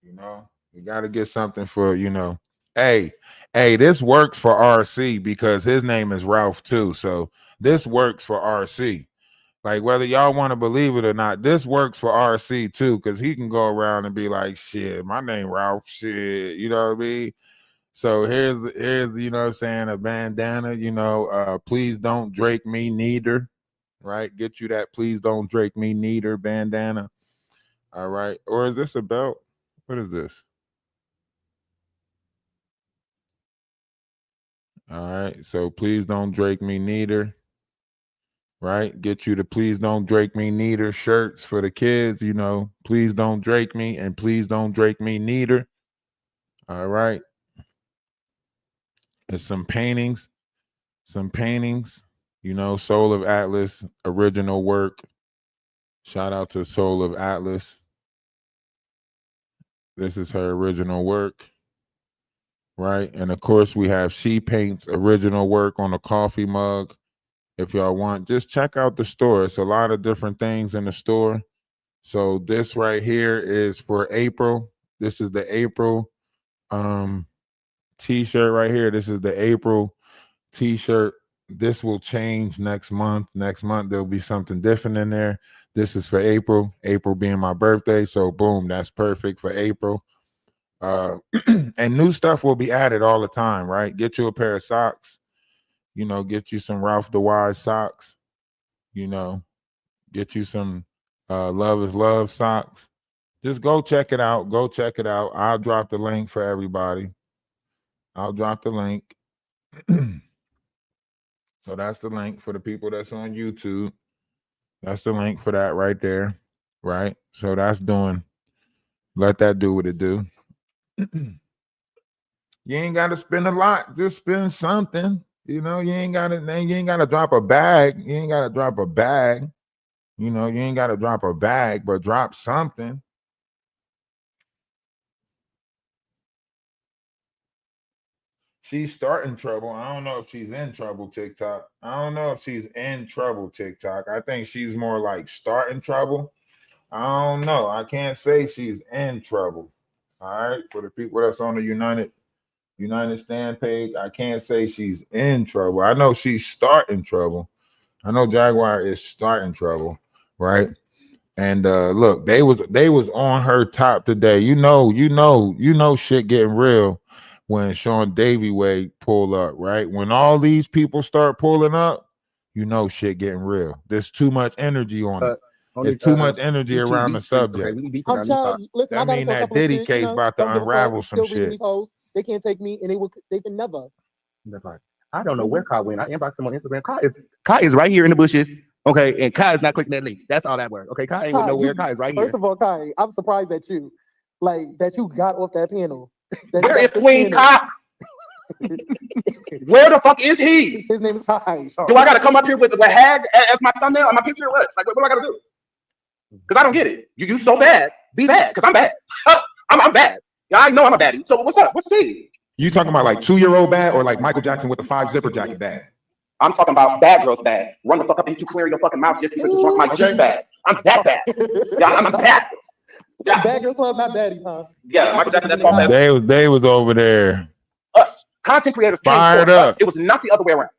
You know, we got to get something for, hey, this works for RC because his name is Ralph too. So this works for RC. Like, whether y'all want to believe it or not, this works for RC too, because he can go around and be like, shit, my name Ralph, shit, you know what I mean? So here's you know what I'm saying, a bandana, please don't Drake me neither, right? Get you that please don't Drake me neither bandana. All right. Or is this a belt? What is this? All right. So please don't Drake me neither. Right? Get you the please don't Drake me neither shirts for the kids, please don't Drake me and please don't Drake me neither. All right. And some paintings, Soul of Atlas, original work. Shout out to Soul of Atlas. This is her original work. Right? And of course we have She Paints original work on a coffee mug. If y'all want, just check out the store. It's a lot of different things in the store. So this right here is for April. This is the April t-shirt right here. This is the April t-shirt. This will change next month. Next month, there'll be something different in there. This is for April. April being my birthday. So boom, that's perfect for April. And new stuff will be added all the time, right? Get you a pair of socks. Get you some Ralph DaWise socks, get you some Love is Love socks. Just go check it out. Go check it out. I'll drop the link for everybody. I'll drop the link. So that's the link for the people that's on YouTube. That's the link for that right there, right? So that's let that do what it do. You ain't got to spend a lot. Just spend something. You ain't gotta drop a bag. You ain't gotta drop a bag. You ain't gotta drop a bag, but drop something. She's starting trouble. I don't know if she's in trouble, TikTok. I don't know if she's in trouble, TikTok. I think she's more like starting trouble. I don't know. I can't say she's in trouble. All right. For the people that's on the United Stand page, I can't say she's in trouble. I know she's starting trouble. I know Jaguar is starting trouble, right? And look, they was on her top today. You know shit getting real when Sean Davy Way pull up, right? When all these people start pulling up, shit getting real. There's too much energy on it. There's too much energy around the subject. I'm trying. Listen, That mean that Diddy case about to unravel some shit. They can't take me, and they can never. That's right. I don't know where Kai went. I inboxed him on Instagram. Kai is right here in the bushes. Okay, and Kai is not clicking that link. That's all that works. Okay, Kai ain't went nowhere. Kai is right here. First of all, Kai, I'm surprised that you got off that panel. Where is Queen Kai? Where the fuck is he? His name is Kai. Do I gotta come up here with Hag as my thumbnail or my picture or what? Like, what do I gotta do? Because I don't get it. You so bad, be bad, because I'm bad. I'm bad. I know I'm a baddie. So what's up? What's the tea? You talking about like 2-year-old bad or like Michael Jackson with the 5 zipper jacket bad? I'm talking about bad girls bad. Run the fuck up and you clear your fucking mouth just because you drunk my cheek bad. I'm that bad. Yeah, I'm bad. Yeah. Bad girl club, not baddies, huh? Yeah, Michael Jackson, that's all bad. They was over there. Us, content creators came Fired for up. us. It was not the other way around.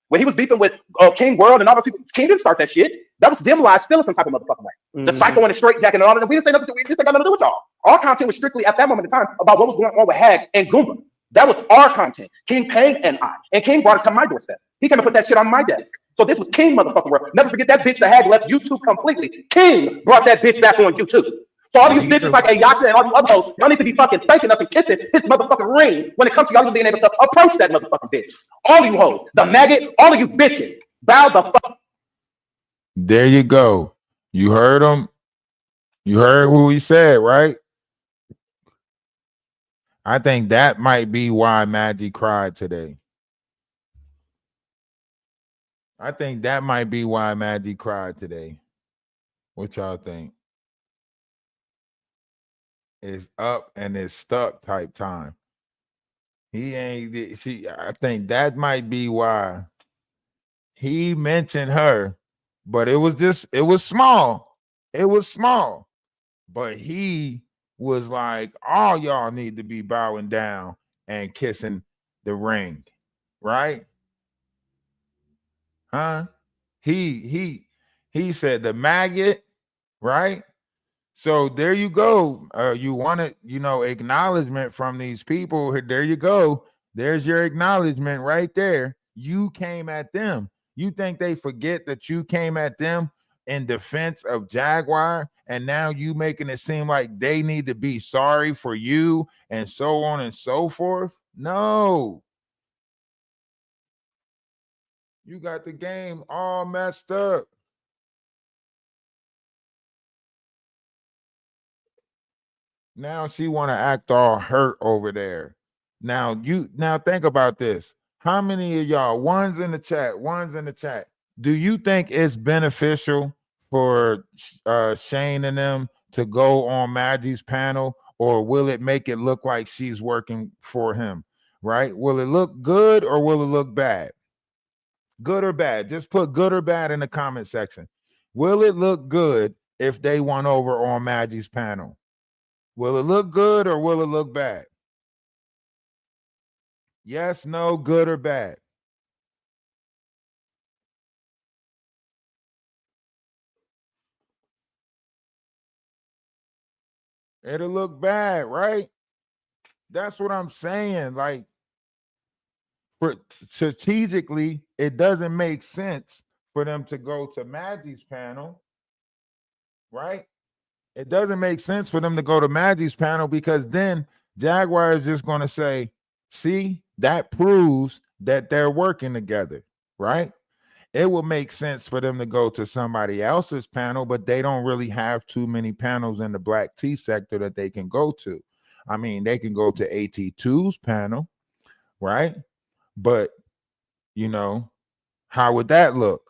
When he was beefing with King World and all those people, King didn't start that shit. That was DaWise feeling some type of motherfucking way. The Psycho and the straight jacket and all of that. We didn't say nothing. This ain't got nothing to do with y'all. Our content was strictly at that moment in time about what was going on with Hag and Goomba. That was our content. King Payne and I. And King brought it to my doorstep. He came and put that shit on my desk. So this was King motherfucking world. Never forget that bitch that Hag left YouTube completely. King brought that bitch back on YouTube. So all you bitches like Ayasha and all you other hoes, y'all need to be fucking thanking us and kissing his motherfucking ring when it comes to y'all being able to approach that motherfucking bitch. All you hoes, the maggot, all of you bitches, bow the fuck. There you go. You heard him. You heard who he said, right? I think that might be why Maggie cried today. I think that might be why Maggie cried today. What y'all think? It's up and it's stuck type time. He ain't. I think that might be why he mentioned her, but it was small. It was small, but he was like, all y'all need to be bowing down and kissing the ring, right? Huh? He said the maggot, right? So there you go. You wanted, acknowledgement from these people. There you go. There's your acknowledgement right there. You came at them. You think they forget that you came at them in defense of Jaguar, and now you making it seem like they need to be sorry for you and so on and so forth? No. You got the game all messed up. Now she want to act all hurt over there. Now think about this. How many of y'all, one's in the chat, do you think it's beneficial for Shane and them to go on Maggie's panel, or will it make it look like she's working for him, right? Will it look good or will it look bad? Good or bad? Just put good or bad in the comment section. Will it look good if they won over on Maggie's panel? Will it look good or will it look bad? Yes, no, good or bad? It'll look bad, right? That's what I'm saying. Like, strategically, it doesn't make sense for them to go to Maggie's panel, right? It doesn't make sense for them to go to Maggie's panel because then Jaguar is just going to say, see, that proves that they're working together, right? It will make sense for them to go to somebody else's panel, but they don't really have too many panels in the black tea sector that they can go to. I mean, they can go to AT2's panel, right? But, how would that look?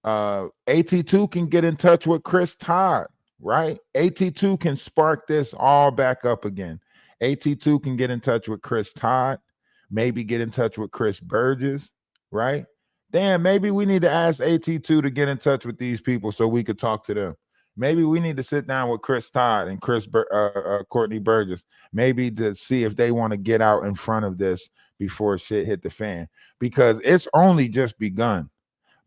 AT2 can get in touch with Chris Todd, right? AT2 can spark this all back up again. AT2 can get in touch with Chris Todd, maybe get in touch with Chris Burgess, right? Damn, maybe we need to ask AT2 to get in touch with these people so we could talk to them. Maybe we need to sit down with Chris Todd and Courtney Burgess, maybe to see if they want to get out in front of this before shit hit the fan, because it's only just begun.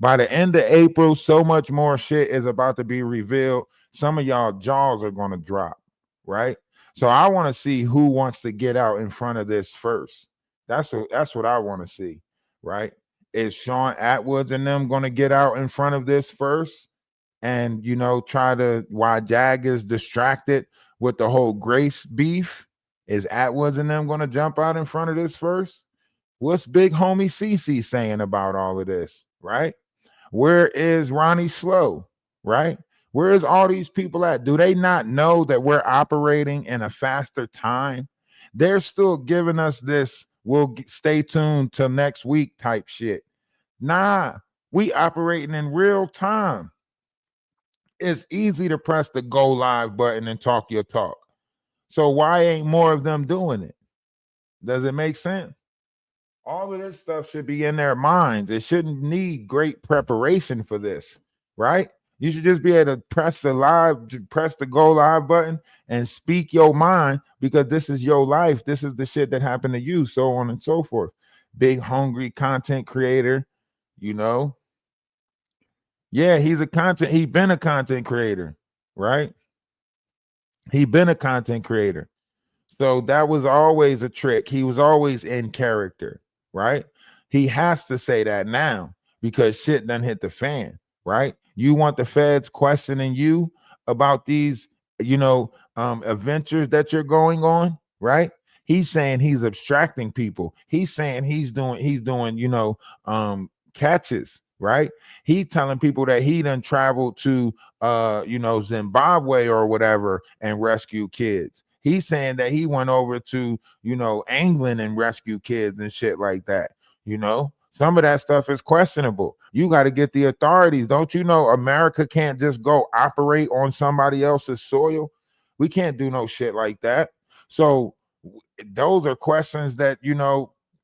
By the end of April, so much more shit is about to be revealed. Some of y'all jaws are going to drop, right? So I want to see who wants to get out in front of this first. That's what I want to see, right? Is Sean Atwoods and them going to get out in front of this first? And, try to, while Jag is distracted with the whole Grace beef, is Atwoods and them going to jump out in front of this first? What's big homie CC saying about all of this, right? Where is Ronnie Slow, right? Where is all these people at? Do they not know that we're operating in a faster time? They're still giving us this, we'll stay tuned till next week type shit. Nah, we operating in real time. It's easy to press the go live button and talk your talk. So why ain't more of them doing it? Does it make sense? All of this stuff should be in their minds. It shouldn't need great preparation for this, right? You should just be able to press the go live button and speak your mind, because this is your life. This is the shit that happened to you, so on and so forth. Big hungry content creator, you know. Yeah, he's been a content creator, right? He been a content creator. So that was always a trick. He was always in character, right? He has to say that now because shit done hit the fan, right? You want the feds questioning you about these, adventures that you're going on, right? He's saying he's abstracting people. He's saying he's doing, catches, right? He telling people that he done traveled to Zimbabwe or whatever and rescue kids. He's saying that he went over to, England and rescued kids and shit like that. Some of that stuff is questionable. You got to get the authorities. Don't you know America can't just go operate on somebody else's soil? We can't do no shit like that. So those are questions that,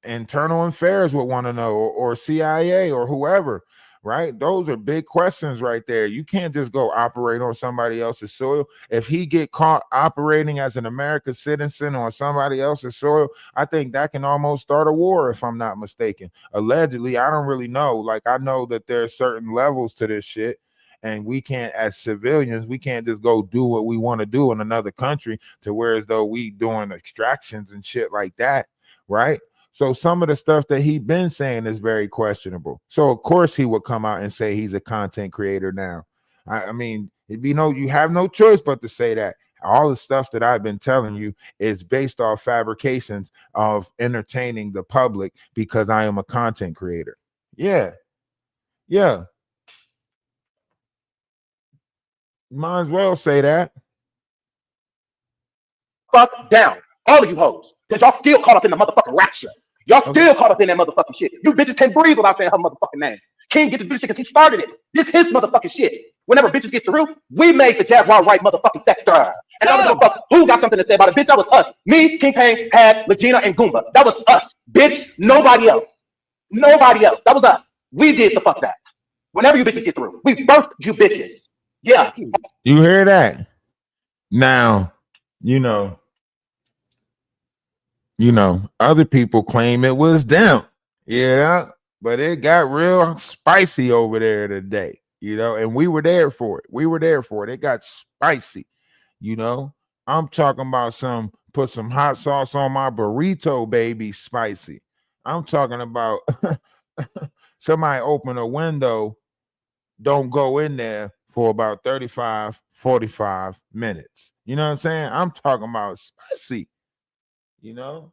internal affairs would want to know, or CIA or whoever. Right? Those are big questions right there. You can't just go operate on somebody else's soil. If he get caught operating as an American citizen on somebody else's soil, I think that can almost start a war, if I'm not mistaken. Allegedly, I don't really know. Like, I know that there's certain levels to this shit, and we can't, as civilians, we can't just go do what we want to do in another country to where as though we doing extractions and shit like that, right? So some of the stuff that he been saying is very questionable. So of course he would come out and say he's a content creator now. I mean, you have no choice but to say that. All the stuff that I've been telling you is based off fabrications of entertaining the public because I am a content creator. Yeah. Might as well say that. Fuck down. All of you hoes. Because y'all still caught up in the motherfucking rapture. Y'all still caught up in that motherfucking shit. You bitches can't breathe without saying her motherfucking name. King get to do this shit because he started it. This is his motherfucking shit. Whenever bitches get through, we made the Jaguar Wright motherfucking sector. And I don't give a fuck who got something to say about it. Bitch, that was us. Me, King Payne, Had, Legina, and Goomba. That was us. Bitch, nobody else. Nobody else. That was us. We did the fuck that. Whenever you bitches get through, we birthed you bitches. Yeah. You hear that? Now, other people claim it was them, but it got real spicy over there today, and we were there for it. It got spicy, I'm talking about put some hot sauce on my burrito, baby, spicy. I'm talking about somebody open a window, don't go in there for about 35, 45 minutes. You know what I'm saying? I'm talking about spicy. And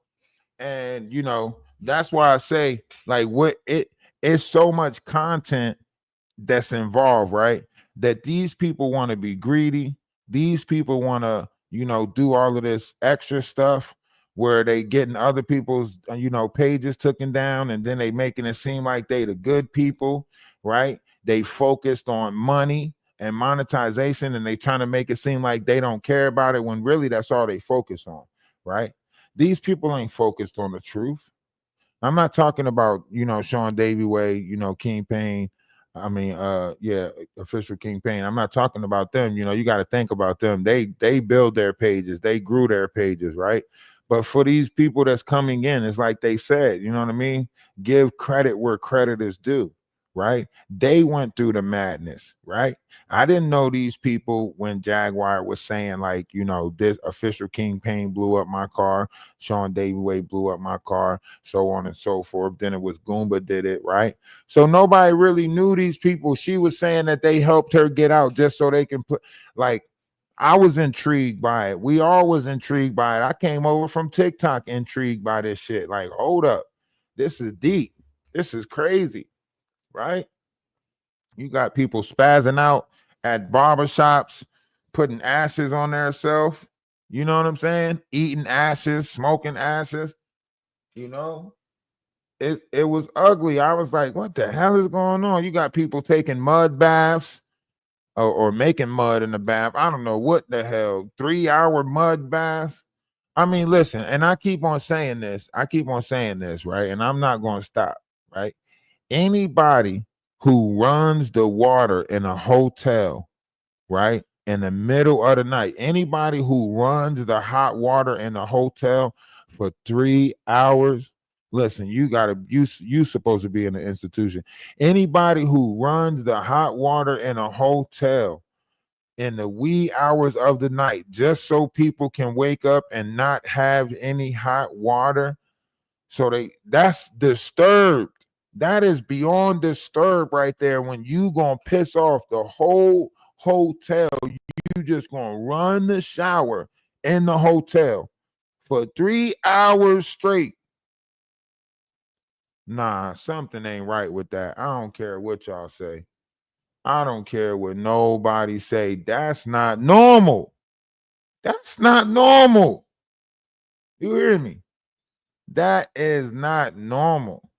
that's why I say, like, it's so much content that's involved, right? That these people want to be greedy. These people want to, do all of this extra stuff where they getting other people's, pages taken down, and then they making it seem like they the good people, right? They focused on money and monetization, and they trying to make it seem like they don't care about it when really that's all they focus on, right? These people ain't focused on the truth. I'm not talking about, Sean Davy Way, King Payne. Official King Payne. I'm not talking about them. You got to think about them. They build their pages. They grew their pages, right? But for these people that's coming in, it's like they said, you know what I mean? Give credit where credit is due, right? They went through the madness, right? I didn't know these people when Jaguar was saying, like, this official King Payne blew up my car, Sean Davy Way blew up my car, so on and so forth. Then it was Goomba did it, right? So nobody really knew these people. She was saying that they helped her get out just so they can put, like, I was intrigued by it. We all was intrigued by it. I came over from TikTok intrigued by this shit. Like, hold up. This is deep. This is crazy, right? You got people spazzing out at barbershops, putting ashes on themselves. You know what I'm saying? Eating ashes, smoking ashes. It was ugly. I was like, what the hell is going on? You got people taking mud baths or making mud in the bath. I don't know what the hell. 3-hour mud baths. I mean, listen, and I keep on saying this, right? And I'm not going to stop, right? Anybody who runs the water in a hotel, right, in the middle of the night, anybody who runs the hot water in a hotel for 3 hours, listen, you supposed to be in the institution. Anybody who runs the hot water in a hotel in the wee hours of the night, just so people can wake up and not have any hot water. So that's disturbed. That is beyond disturbed right there. When you gonna piss off the whole hotel, you just gonna run the shower in the hotel for 3 hours straight. Nah, something ain't right with that. I don't care what y'all say. I don't care what nobody say. That's not normal. That's not normal. You hear me? That is not normal.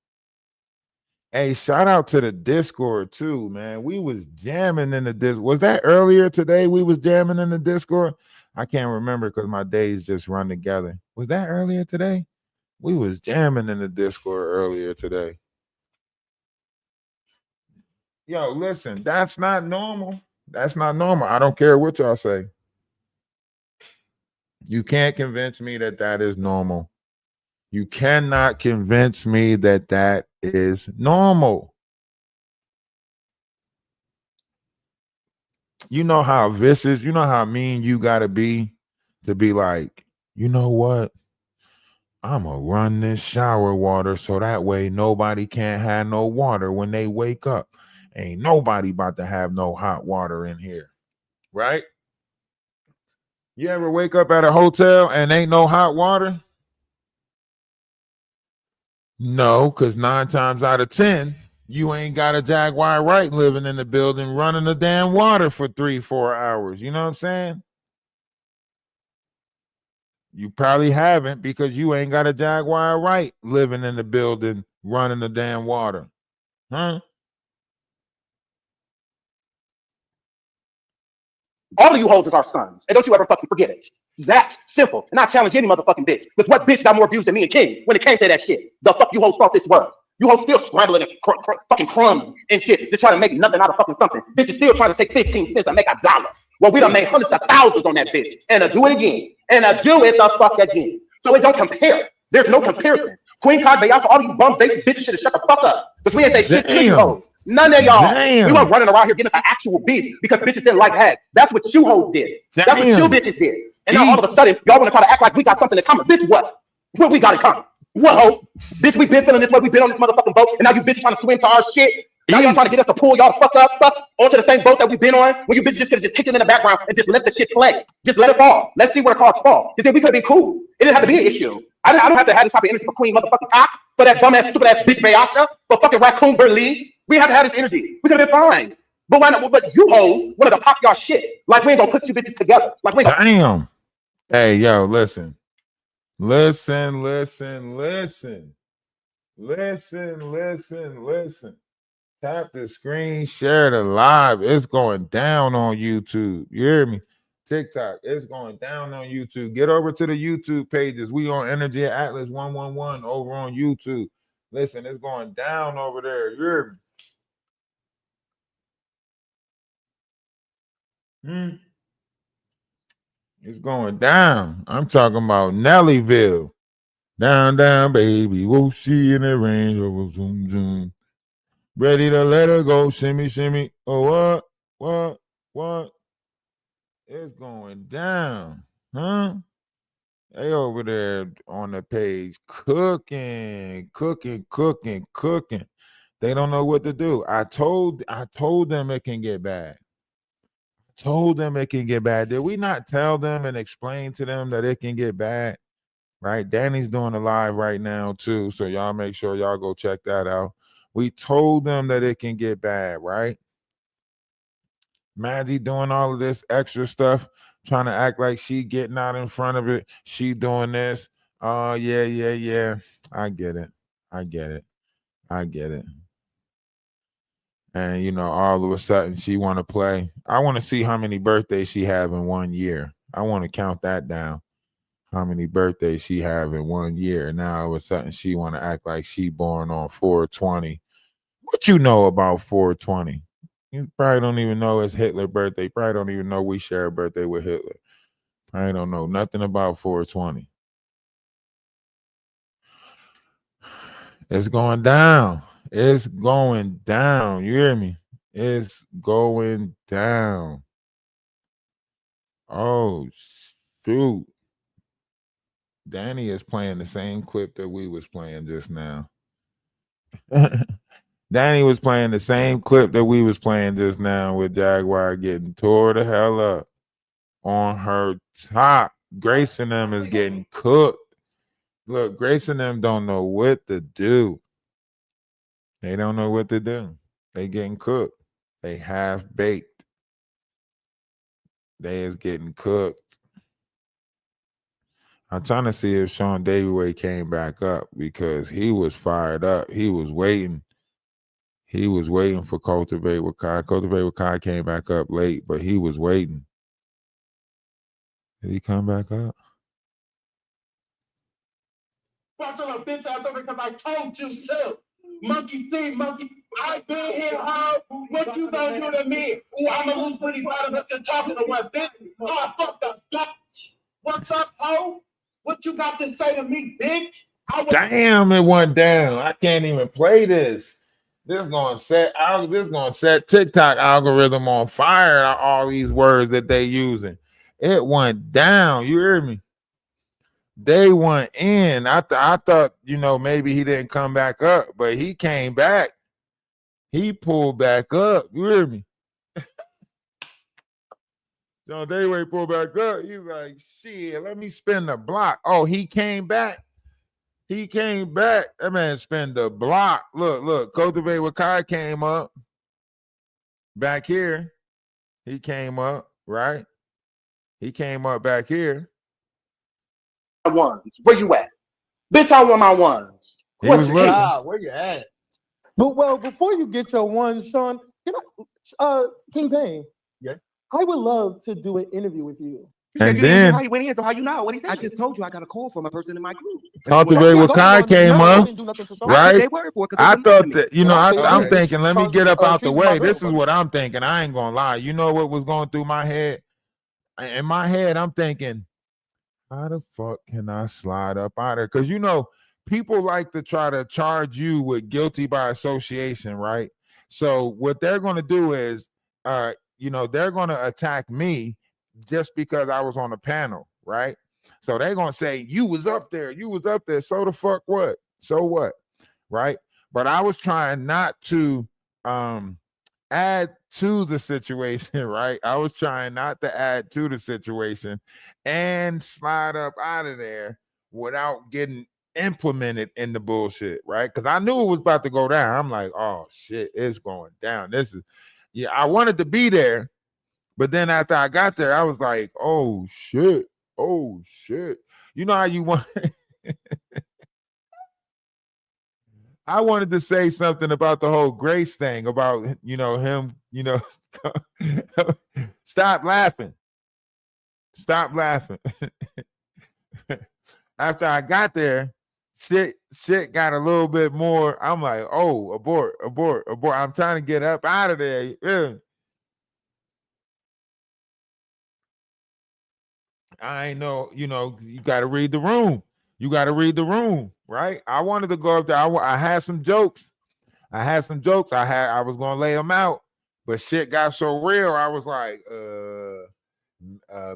Hey, shout out to the Discord too, man. We was jamming in the Discord. Was that earlier today? We was jamming in the Discord. I can't remember because my days just run together. Was that earlier today? We was jamming in the Discord earlier today. Yo, listen, that's not normal. That's not normal. I don't care what y'all say. You can't convince me that that is normal. You cannot convince me that that is normal. You know how vicious, you know how mean you got to be like, you know what? I'm going to run this shower water so that way nobody can't have no water when they wake up. Ain't nobody about to have no hot water in here, right? You ever wake up at a hotel and ain't no hot water? No, because 9 times out of 10, you ain't got a Jaguar Wright living in the building running the damn water for 3-4 hours. You know what I'm saying? You probably haven't because you ain't got a Jaguar Wright living in the building running the damn water. Huh? All of you hoes is our sons. And don't you ever fucking forget it. That's simple. And I challenge any motherfucking bitch. Because what bitch got more views than me and King when it came to that shit? The fuck you hoes thought this was? You hoes still scrambling and fucking crumbs and shit. Just trying to make nothing out of fucking something. Bitch is still trying to take 15 cents and make $1. Well, we done made hundreds of thousands on that bitch. And I do it again. And I do it the fuck again. So it don't compare. There's no comparison. Queen Card, Bayasa, all you bum basic bitches should have shut the fuck up. Because we ain't say shit to you hoes. None of y'all. We weren't running around here getting an actual bitch because bitches didn't like that. That's what you hoes did. That's what you bitches did. And now all of a sudden, y'all want to try to act like we got something in common. Bitch, what? What we got in common? What, ho? Bitch, we been feeling this way. We been on this motherfucking boat. And now you bitches trying to swim to our shit. Now y'all trying to get us to pull y'all the fuck up onto the same boat that we've been on. When you bitches just could have just kicked it in the background and just let the shit play. Just let it fall. Let's see where the cards fall. You think we could have been cool. It didn't have to be an issue. I don't have to have this type of energy for Queen motherfucking cock. For that bum ass, stupid ass bitch Bayasha. For fucking Raccoon Burley. We had to have this energy. We could have been fine. But why not? But you hoes wanted to pop y'all shit. Like we ain't gonna put you bitches together. Like we ain't gonna. Damn. Hey, yo, listen. Tap the screen, share the live. It's going down on YouTube. You hear me? TikTok, it's going down on YouTube. Get over to the YouTube pages. We on Energy Atlas 111 over on YouTube. Listen, it's going down over there. You hear me? It's going down. I'm talking about Nellyville. Down, down, baby. We'll see in the rain. Zoom, zoom. Ready to let her go. Shimmy, shimmy. Oh, what? It's going down. Huh? They over there on the page cooking. They don't know what to do. I told them it can get bad. Did we not tell them and explain to them that it can get bad? Right? Danny's doing a live right now too. So y'all make sure y'all go check that out. We told them that it can get bad, right? Maggie doing all of this extra stuff, trying to act like she getting out in front of it. She doing this. Oh, yeah. I get it. And, you know, all of a sudden she want to play. I want to see how many birthdays she have in 1 year. I want to count that down. how many birthdays she have in 1 year. Now all of a sudden she want to act like she born on 420. What you know about 420? You probably don't even know it's Hitler's birthday. You probably don't even know we share a birthday with Hitler. I don't know nothing about 420. It's going down. It's going down. You hear me? It's going down. Oh, shoot. Danny is playing the same clip that we was playing just now. Danny was playing the same clip that we was playing just now with Jaguar getting tore the hell up on her top. Grace and them is getting cooked. Look, Grace and them don't know what to do. They don't know what to do. They getting cooked. They half baked. They is getting cooked. I'm trying to see if Sean Davidway came back up because he was fired up. He was waiting. He was waiting for Cultivate with Kai. Cultivate with Kai came back up late, but he was waiting. Did he come back up? Bitch out there because I told you to. Monkey see, monkey. I been here hard. What you gonna do to me? Ooh, I'm a little pretty bottom, but you're talking to what, bitch? Oh, fuck the bitch. What's up, ho? What you got to say to me, bitch? Damn, it went down. I can't even play this. This is gonna set TikTok algorithm on fire. All these words that they using. It went down. You hear me? They went in. I thought, maybe he didn't come back up, but he came back. He pulled back up. You hear me? John Dayway pulled back up. He's like, shit, let me spin the block. Oh, he came back. He came back. That man spin the block. Look. Cultivate with Kai came up. Back here. He came up, right? He came up back here. Ones. Where you at? Bitch, I want my ones. Where you at? But before you get your ones, Sean, King Payne. Yeah. I would love to do an interview with you. And then how he went in, so how you know? What he said? I just told you I got a call from a person in my group. Cultivate with Kai came up, right? I thought that, I'm thinking, let me get up out the way. This is what I'm thinking. I ain't gonna lie. You know what was going through my head? In my head, I'm thinking, how the fuck can I slide up out of here? Because, people like to try to charge you with guilty by association, right? So what they're going to do is, they're going to attack me just because I was on the panel, right? So they're going to say, you was up there. So the fuck what? So what? Right? But I was trying not to add to the situation, right? I was trying not to add to the situation and slide up out of there without getting implemented in the bullshit, right? Because I knew it was about to go down. I'm like, oh shit, it's going down. I wanted to be there, but then after I got there, I was like, oh shit. You know how you want I wanted to say something about the whole Grace thing, about him, stop laughing. After I got there, shit got a little bit more. I'm like, oh, abort. I'm trying to get up out of there. Yeah. I ain't know, you got to read the room. Right? I wanted to go up there. I had some jokes. I was going to lay them out, but shit got so real. I was like,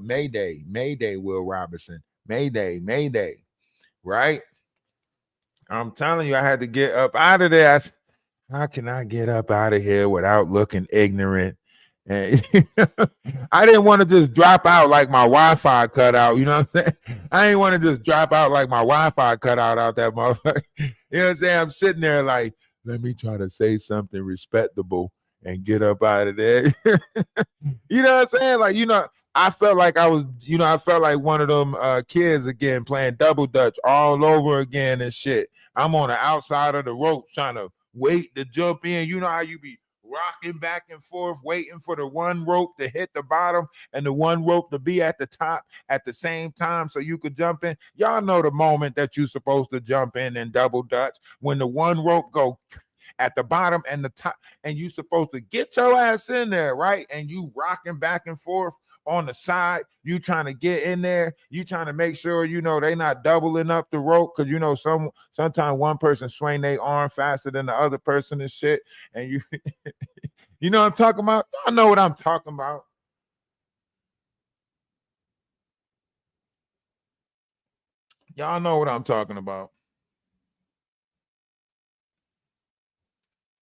Mayday, Will Robinson. Mayday. Right? I'm telling you, I had to get up out of there. How can I get up out of here without looking ignorant? And I didn't want to just drop out like my Wi-Fi cut out. You know what I'm saying? I didn't want to just drop out like my Wi-Fi cut out that motherfucker. You know what I'm saying? I'm sitting there like, let me try to say something respectable and get up out of there. You know what I'm saying? Like, I felt like I was, I felt like one of them kids again playing double dutch all over again and shit. I'm on the outside of the rope trying to wait to jump in. You know how you be rocking back and forth, waiting for the one rope to hit the bottom and the one rope to be at the top at the same time so you could jump in. Y'all know the moment that you're supposed to jump in and double dutch when the one rope go at the bottom and the top, and you supposed to get your ass in there, right? And you rocking back and forth on the side, you trying to get in there, you trying to make sure they not doubling up the rope, because sometimes one person swing their arm faster than the other person and shit, and you you know what I'm talking about? I know what I'm talking about. Y'all know what I'm talking about.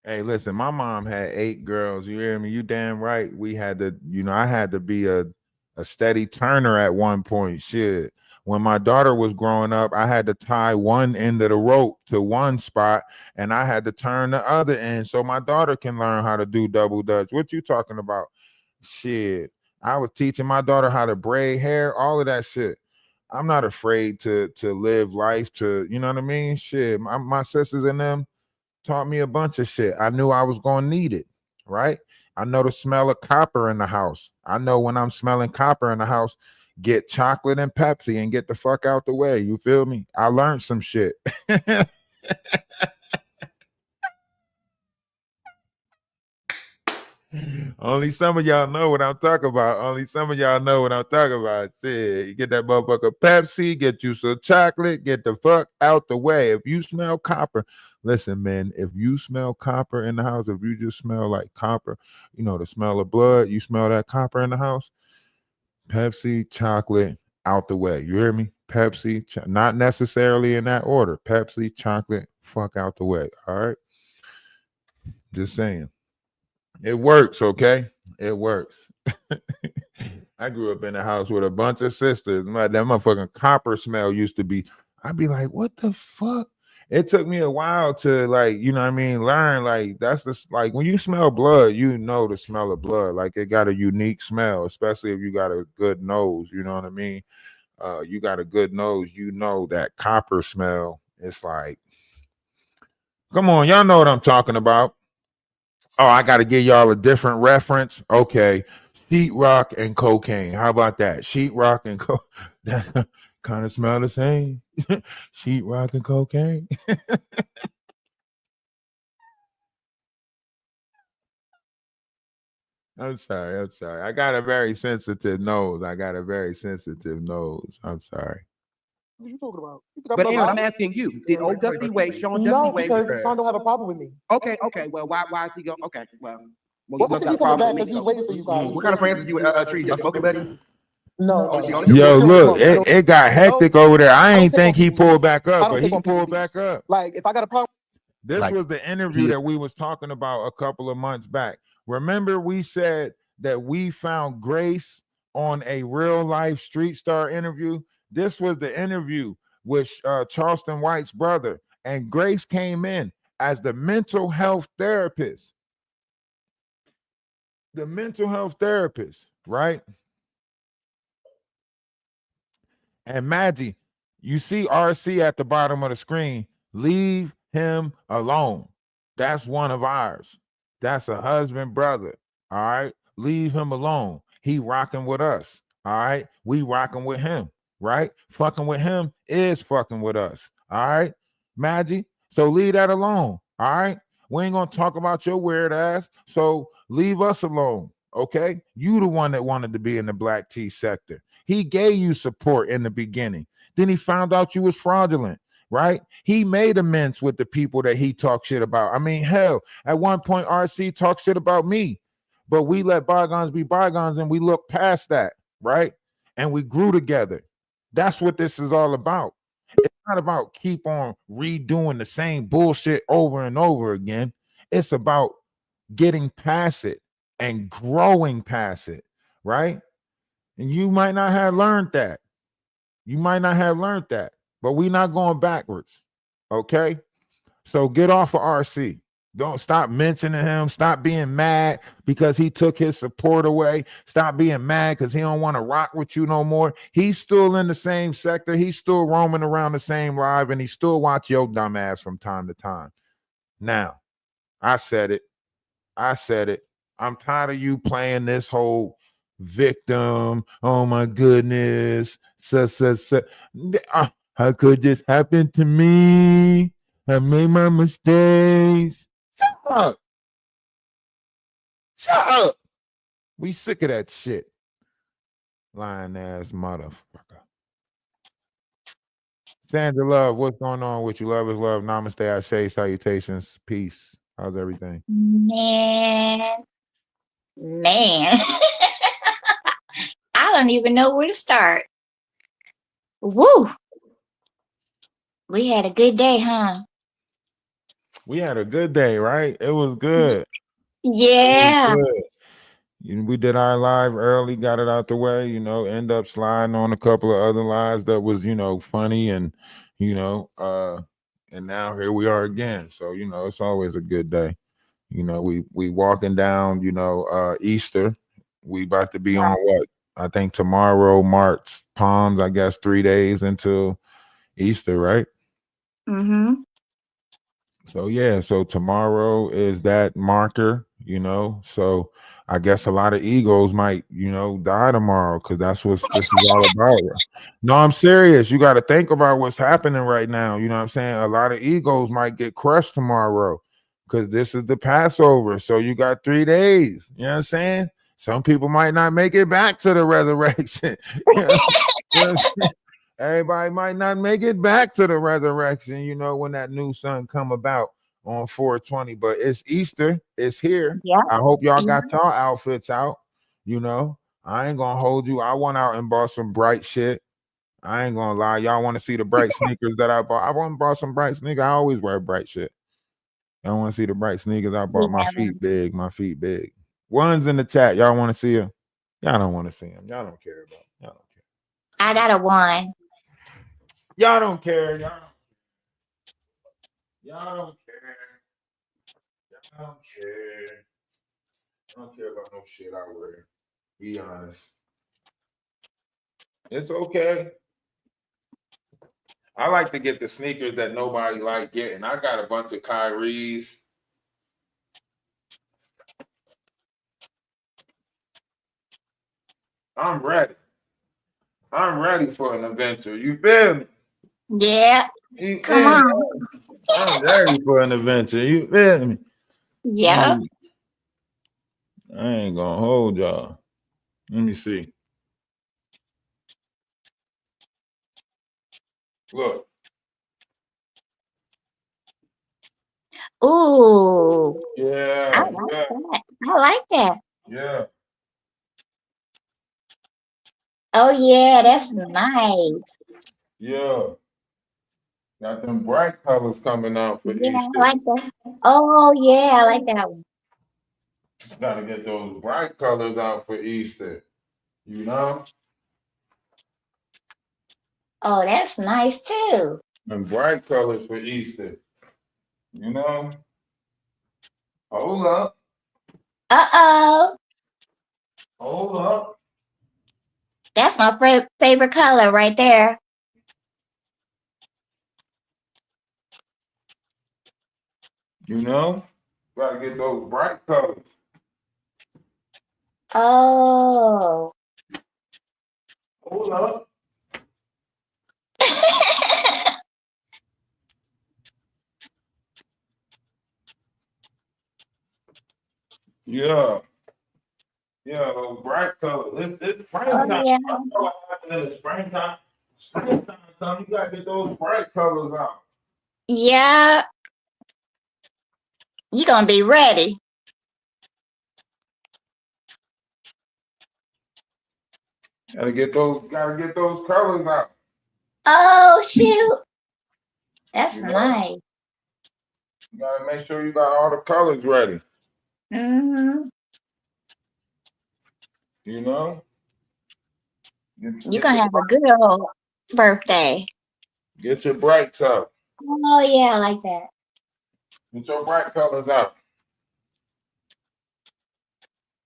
Hey, listen, my mom had 8 girls. You hear me? You damn right. We had to, I had to be a steady turner at one point. Shit. When my daughter was growing up, I had to tie one end of the rope to one spot and I had to turn the other end so my daughter can learn how to do double dutch. What you talking about? Shit. I was teaching my daughter how to braid hair, all of that shit. I'm not afraid to live life to, you know what I mean? Shit. My sisters and them taught me a bunch of shit. I knew I was going to need it, right? I know the smell of copper in the house. I know when I'm smelling copper in the house, get chocolate and Pepsi and get the fuck out the way. You feel me? I learned some shit. Only some of y'all know what I'm talking about. Only some of y'all know what I'm talking about. See, you get that motherfucker Pepsi, get you some chocolate, get the fuck out the way. If you smell copper, listen, man, if you smell copper in the house, if you just smell like copper, the smell of blood, you smell that copper in the house, Pepsi, chocolate, out the way. You hear me? Pepsi, not necessarily in that order. Pepsi, chocolate, fuck out the way. All right? Just saying. It works, okay? It works. I grew up in a house with a bunch of sisters. That motherfucking copper smell used to be, I'd be like, what the fuck? It took me a while to learn, that's when you smell blood, the smell of blood. Like it got a unique smell, especially if you got a good nose, you know what I mean? You got a good nose, that copper smell. It's like, come on, y'all know what I'm talking about. Oh, I got to give y'all a different reference. Okay. Sheetrock and cocaine. How about that? Sheetrock and that kind of smell the same. Sheetrock and cocaine. I'm sorry. I got a very sensitive nose. I'm sorry. What are you talking about? But Aaron, I'm asking you, did old Dusty Wade, Sean Dusty Wade? No, because Sean don't have a problem with me. Okay. Well, why is he going? Okay, well, you must have a problem with me. He's waiting for you guys. What kind of friends did you trees? Y'all smoking, buddy? No. Yo, look, it got hectic over there. I ain't think he pulled back up, but he pulled back up. Like, if I got a problem. This was the interview that we was talking about a couple of months back. Remember, we said that we found Grace on a real life Street Star interview. This was the interview with Charleston White's brother, and Grace came in as the mental health therapist. The mental health therapist, right? And Maggie, you see RC at the bottom of the screen. Leave him alone. That's one of ours. That's a husband, brother. All right. Leave him alone. He rocking with us. All right. We rocking with him. Right? Fucking with him is fucking with us. All right. Maggie. So leave that alone. All right. We ain't gonna talk about your weird ass. So leave us alone. Okay. You the one that wanted to be in the black tea sector. He gave you support in the beginning. Then he found out you was fraudulent. Right? He made amends with the people that he talked shit about. I mean, hell, at one point, RC talked shit about me, but we let bygones be bygones and we looked past that, right? And we grew together. That's what this is all about. It's not about keep on redoing the same bullshit over and over again. It's about getting past it and growing past it, right? And you might not have learned that. But we're not going backwards, okay? So get off of RC. Don't stop mentioning him. Stop being mad because he took his support away. Stop being mad because he don't want to rock with you no more. He's still in the same sector. He's still roaming around the same live, and he still watch your dumb ass from time to time. Now, I said it. I said it. I'm tired of you playing this whole victim. Oh my goodness. How could this happen to me? I made my mistakes. Shut up. Shut up. We sick of that shit. Lying ass motherfucker. Sandra Love, what's going on with you? Love is love. Namaste. I say salutations. Peace. How's everything? Man. I don't even know where to start. Woo! We had a good day, huh? We had a good day, right? It was good. Yeah. It was good. We did our live early, got it out the way, end up sliding on a couple of other lives that was, funny and, and now here we are again. So, it's always a good day. We walking down, Easter. We about to be on what? I think tomorrow marks Palms, I guess 3 days until Easter, right? Mm-hmm. So yeah, so tomorrow is that marker, so I guess a lot of egos might, die tomorrow because that's what this is all about. No, I'm serious. You got to think about what's happening right now. You know what I'm saying? A lot of egos might get crushed tomorrow because this is the Passover. So you got 3 days. You know what I'm saying? Some people might not make it back to the resurrection. Everybody might not make it back to the resurrection, when that new sun come about on 420. But it's Easter. It's here. Yeah. I hope y'all got y'all outfits out. I ain't gonna hold you. I went out and bought some bright shit. I ain't gonna lie. Y'all want to see the bright sneakers that I bought? I want to buy some bright sneakers. I always wear bright shit. I want to see the bright sneakers I bought. My feet big. My feet big. One's in the chat. Y'all want to see them? Y'all don't want to see them. Y'all don't care about them. Y'all don't care. I got a one. Y'all don't care. Y'all don't care. Y'all don't care. I don't care about no shit I wear. Be honest. It's okay. I like to get the sneakers that nobody like getting. I got a bunch of Kyries. I'm ready. I'm ready for an adventure. You feel me? Yeah. Come on. I'm ready for an adventure. You feel me? Yeah. I ain't gonna hold y'all. Let me see. Look. Ooh. Yeah. I like that. I like that. Yeah. Oh yeah, that's nice. Yeah. Got them bright colors coming out for Yeah, Easter. I like that. Oh yeah, I like that one. Gotta get those bright colors out for Easter. Oh, that's nice too. And bright colors for Easter. Hold up. Uh-oh. Hold up. That's my favorite color right there. Gotta get those bright colors. Oh. Hold up. Yeah. Yeah, those bright colors. It's springtime. Oh, yeah. Springtime. Springtime come, you gotta get those bright colors out. Yeah. You're gonna be ready. Gotta get those colors out. Oh shoot. That's nice. You gotta make sure you got all the colors ready. Mm-hmm. You're gonna have a good old birthday. Get your brights out. Oh yeah, I like that. Get your bright colors out.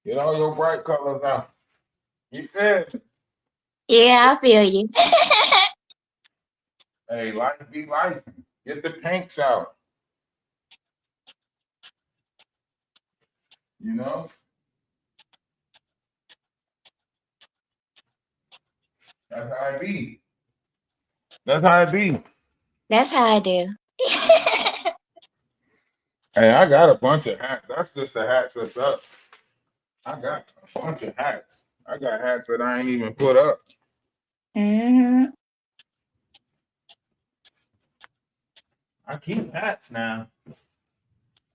Get all your bright colors out. You feel me? Yeah, I feel you. Hey, life be life. Get the pinks out. You know? That's how I be. That's how I be. That's how I do. Hey, I got a bunch of hats. That's just the hats that's up. I got a bunch of hats. I got hats that I ain't even put up. Mm-hmm. I keep hats now.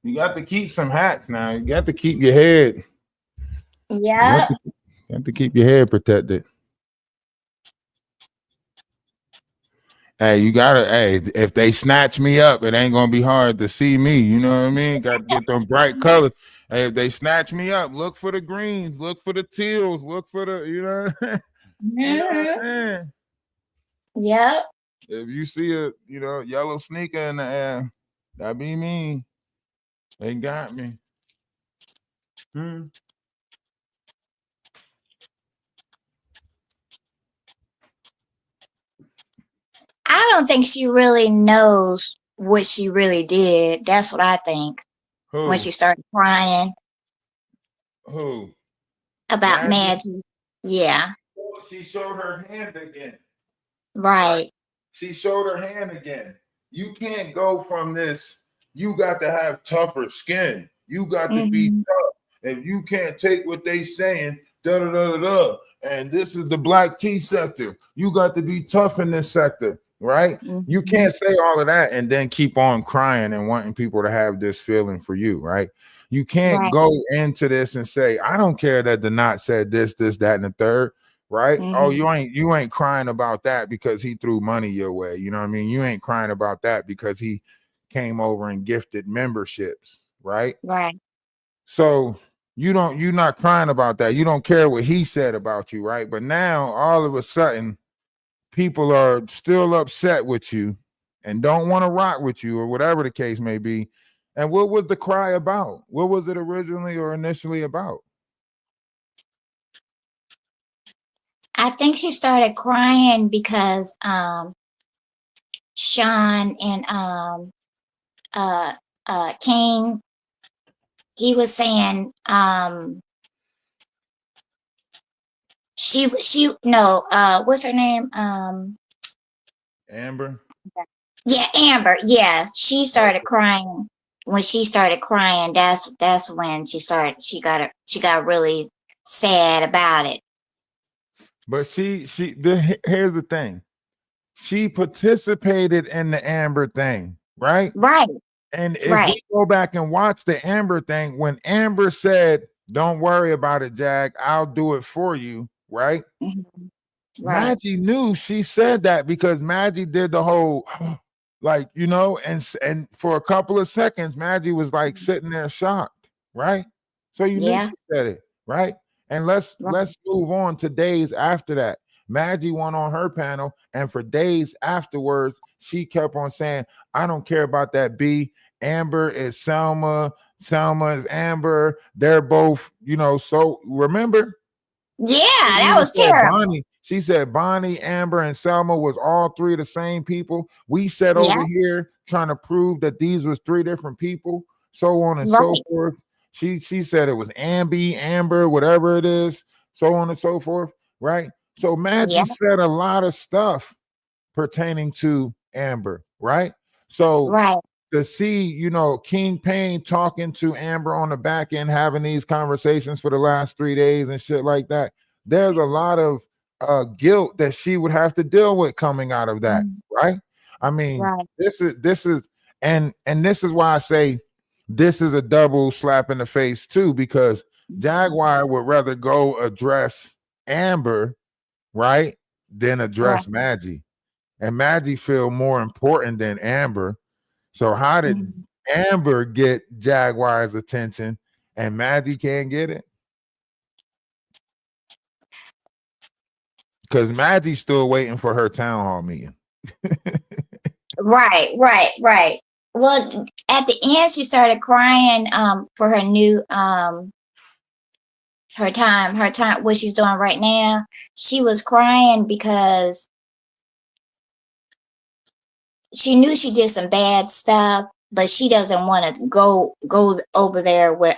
You got to keep some hats now. You got to keep your head. Yeah. You have to keep your head protected. Hey, you gotta, hey, if they snatch me up, it ain't gonna be hard to see me. You know what I mean? Got to get them bright colors. Hey, if they snatch me up, look for the greens, look for the teals, look for the, you know what I'm saying? Yep. If you see a, you know, yellow sneaker in the air, that be me. They got me. I don't think she really knows what she really did. That's what I think. Who? When she started crying Who? about Maggie. Yeah. She showed her hand again. Right. She showed her hand again. You can't go from this. You got to have tougher skin. You got to be tough. If you can't take what they saying, da da da da da. And this is the black tea sector. You got to be tough in this sector, right? You can't say all of that and then keep on crying and wanting people to have this feeling for you, right? You can't go into this and say, I don't care that the knot said this, that, and the third. Right? Oh, you ain't crying about that because he threw money your way. You know what I mean? You ain't crying about that because he came over and gifted memberships, right? Right. So you're not crying about that. You don't care what he said about you, right? But now all of a sudden, people are still upset with you and don't want to rock with you or whatever the case may be. And what was the cry about? What was it originally or initially about? I think she started crying because Sean and King, he was saying she no what's her name? Amber. Yeah, Amber. Yeah, she started crying. When she started crying, that's when she got really sad about it. But here's the thing. She participated in the Amber thing, right? Right. And if we go back and watch the Amber thing, when Amber said, "Don't worry about it, Jag, I'll do it for you," right? Right. Maggie knew she said that because Maggie did the whole like, you know, and for a couple of seconds, Maggie was like sitting there shocked, right? So you knew she said it, right? And let's move on to days after that. Maggie went on her panel, and for days afterwards, she kept on saying, I don't care about that B. Amber is Selma, Selma is Amber. They're both, you know, so remember? Yeah, that was terrible. She said Bonnie, Amber, and Selma was all three the same people. We sat over here trying to prove that these was three different people, so on and so forth. She said it was Amber, whatever it is, so on and so forth, right? So Maggie said a lot of stuff pertaining to Amber, right? So to see, you know, King Payne talking to Amber on the back end, having these conversations for the last 3 days and shit like that, there's a lot of guilt that she would have to deal with coming out of that, right? I mean, this is and this is why I say this is a double slap in the face too, because Jaguar would rather go address Amber, right, than address Maggie. And Maggie feel more important than Amber. So how did Amber get Jaguar's attention and Maggie can't get it? Because Maggie's still waiting for her town hall meeting. Right. Well, at the end, she started crying for her new her time, what she's doing right now. She was crying because she knew she did some bad stuff, but she doesn't want to go over there with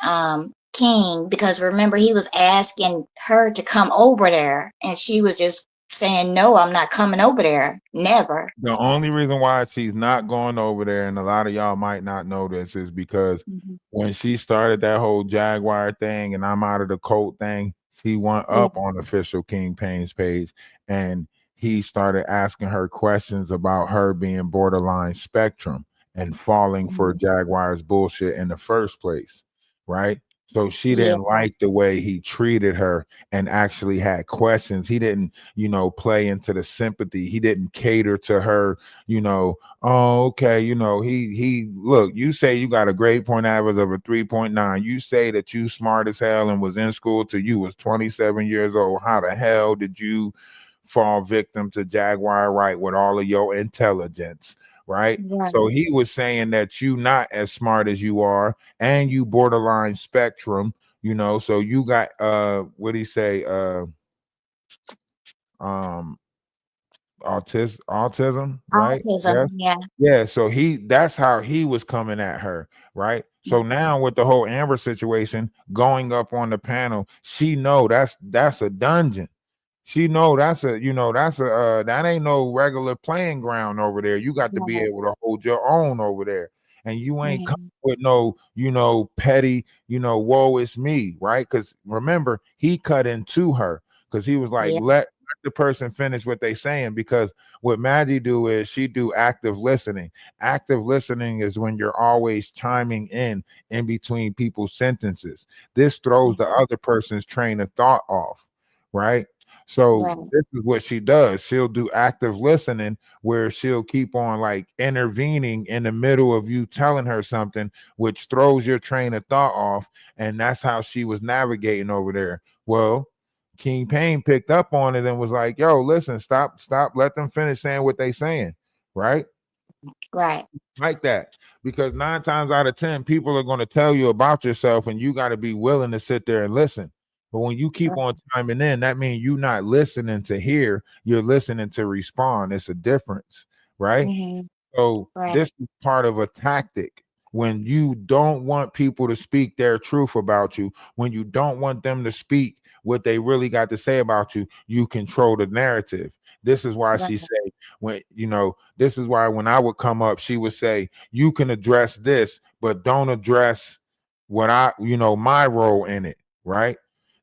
King, because remember he was asking her to come over there and she was just saying, no, I'm not coming over there. Never. The only reason why she's not going over there, and a lot of y'all might not know this, is because when she started that whole Jaguar thing and I'm out of the cult thing, she went up on official King Payne's page and he started asking her questions about her being borderline spectrum and falling for Jaguar's bullshit in the first place, right? So she didn't like the way he treated her and actually had questions. He didn't, play into the sympathy. He didn't cater to her, oh, okay, he look, you say you got a grade point average of a 3.9. You say that you smart as hell and was in school till you was 27 years old. How the hell did you fall victim to Jaguar Wright with all of your intelligence? Right? So he was saying that you not as smart as you are and you borderline spectrum, so you got what do you say, autism, right? Yeah, so that's how he was coming at her, right? So now with the whole Amber situation going up on the panel, she know that's a dungeon. She know that's a that ain't no regular playing ground over there. You got to be able to hold your own over there. And you ain't come with no, petty, woe is me, right? Because remember, he cut into her because he was like, let the person finish what they saying, because what Maggie do is she do active listening. Active listening is when you're always chiming in between people's sentences. This throws the other person's train of thought off, right? So this is what she does. She'll do active listening where she'll keep on like intervening in the middle of you telling her something, which throws your train of thought off. And that's how she was navigating over there. Well, King Payne picked up on it and was like, yo, listen, stop, let them finish saying what they saying. Right? Right. Like that. Because 9 times out of 10, people are going to tell you about yourself and you got to be willing to sit there and listen. But when you keep on chiming in, that means you're not listening to hear, you're listening to respond. It's a difference, right? So this is part of a tactic. When you don't want people to speak their truth about you, when you don't want them to speak what they really got to say about you, you control the narrative. This is why she say, this is why when I would come up, she would say, you can address this, but don't address what my role in it, right?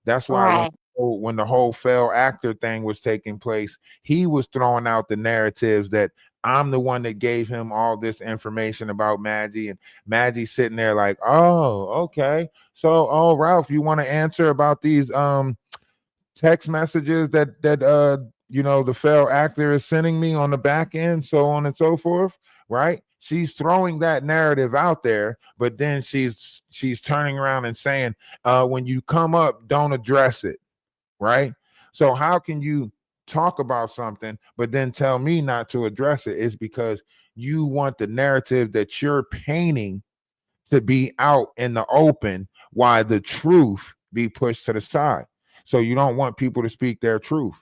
That's why when the whole failed actor thing was taking place, he was throwing out the narratives that I'm the one that gave him all this information about Maggie, and Maggie's sitting there like, oh, okay. So, Ralph, you want to answer about these text messages that the failed actor is sending me on the back end, so on and so forth, right? She's throwing that narrative out there, but then she's turning around and saying, when you come up, don't address it, right? So how can you talk about something but then tell me not to address it? It's because you want the narrative that you're painting to be out in the open while the truth be pushed to the side. So you don't want people to speak their truth.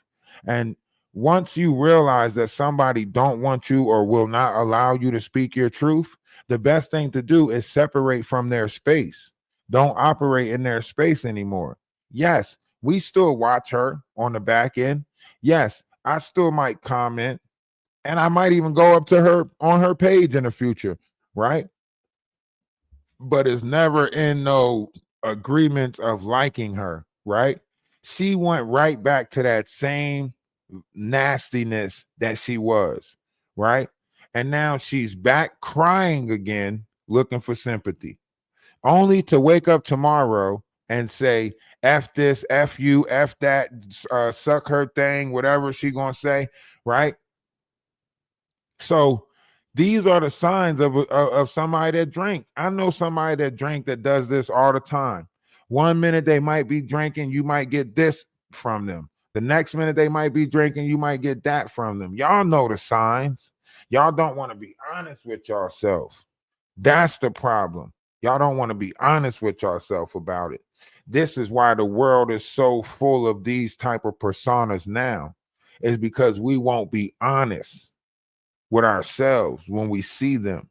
And once you realize that somebody don't want you or will not allow you to speak your truth, the best thing to do is separate from their space. Don't operate in their space anymore. Yes, we still watch her on the back end. Yes, I still might comment, and I might even go up to her on her page in the future, right? But it's never in no agreement of liking her, right? She went right back to that same nastiness that she was, right? And now she's back crying again, looking for sympathy, only to wake up tomorrow and say, F this, F you, F that, suck her thing, whatever she gonna say, right? So these are the signs of somebody that drink. I know somebody that drink that does this all the time. 1 minute they might be drinking, you might get this from them. The next minute they might be drinking, you might get that from them. Y'all know the signs. Y'all don't want to be honest with yourself. That's the problem. Y'all don't want to be honest with yourself about it. This is why the world is so full of these type of personas now, is because we won't be honest with ourselves when we see them.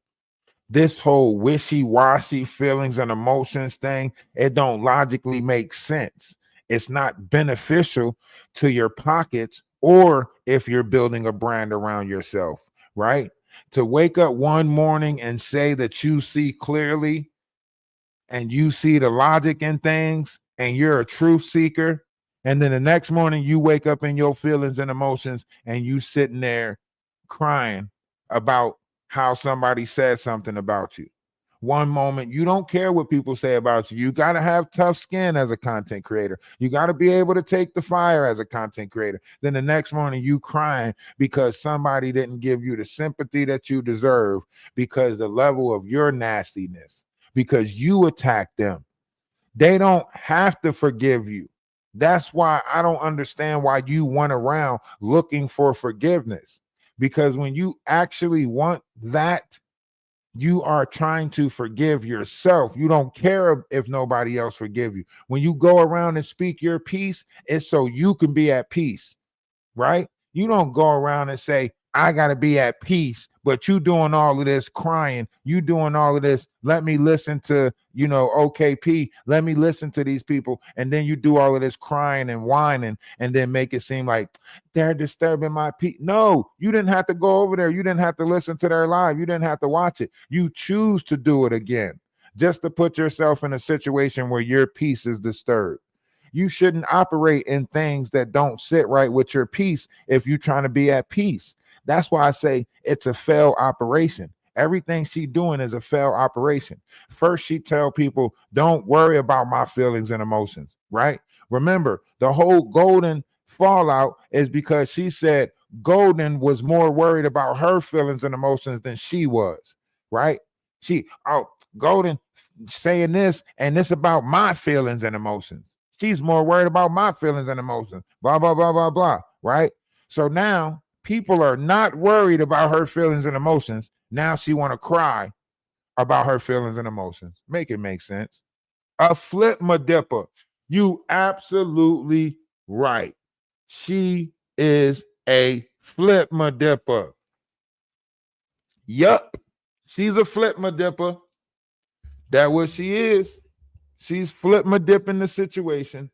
This whole wishy-washy feelings and emotions thing, it don't logically make sense. It's not beneficial to your pockets or if you're building a brand around yourself, right? To wake up one morning and say that you see clearly and you see the logic in things and you're a truth seeker, and then the next morning you wake up in your feelings and emotions and you sitting there crying about how somebody said something about you. One moment you don't care what people say about you. You got to have tough skin as a content creator. You got to be able to take the fire as a content creator. Then the next morning you crying because somebody didn't give you the sympathy that you deserve because the level of your nastiness, because you attacked them. They don't have to forgive you. That's why I don't understand why you went around looking for forgiveness. Because when you actually want that, you are trying to forgive yourself. You don't care if nobody else forgive you. When you go around and speak your peace, it's so you can be at peace, right? You don't go around and say, I got to be at peace, but you doing all of this crying, you doing all of this, let me listen to, OKP, let me listen to these people, and then you do all of this crying and whining and then make it seem like they're disturbing my peace. No, you didn't have to go over there. You didn't have to listen to their live. You didn't have to watch it. You choose to do it again just to put yourself in a situation where your peace is disturbed. You shouldn't operate in things that don't sit right with your peace if you're trying to be at peace. That's why I say it's a failed operation. Everything she doing is a failed operation. First, she tell people, don't worry about my feelings and emotions, right? Remember, the whole Golden fallout is because she said Golden was more worried about her feelings and emotions than she was, right? Golden saying this and this about my feelings and emotions. She's more worried about my feelings and emotions, blah, blah, blah, blah, blah, right? So now people are not worried about her feelings and emotions. Now she want to cry about her feelings and emotions. Make it make sense. A flip Madippa. You absolutely right. She is a flip Madippa. Yup. She's a flip Madippa. That's what she is. She's flip Madipping the situation.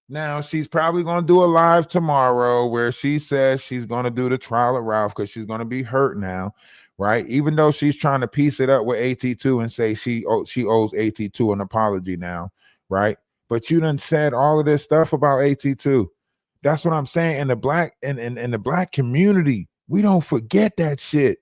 Now, she's probably going to do a live tomorrow where she says she's going to do the trial of Ralph because she's going to be hurt now, right? Even though she's trying to piece it up with AT2 and say she owes AT2 an apology now, right? But you done said all of this stuff about AT2. That's what I'm saying. In the black community, we don't forget that shit,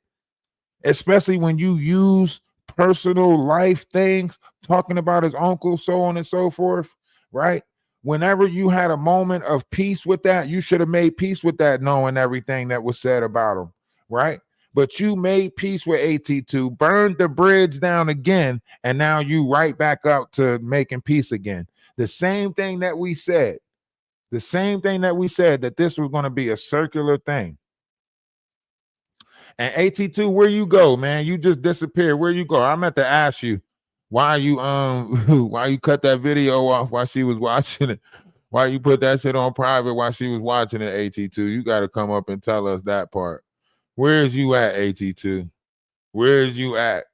especially when you use personal life things, talking about his uncle, so on and so forth, right? Whenever you had a moment of peace with that, you should have made peace with that, knowing everything that was said about him, right? But you made peace with AT2, burned the bridge down again, and now you right back up to making peace again. The same thing that we said, that this was going to be a circular thing. And AT2, where you go, man? You just disappeared. Where you go? I meant to ask you why you cut that video off while she was watching it. Why you put that shit on private while she was watching it, AT2? You got to come up and tell us that part. Where's you at, AT2? Where's you at?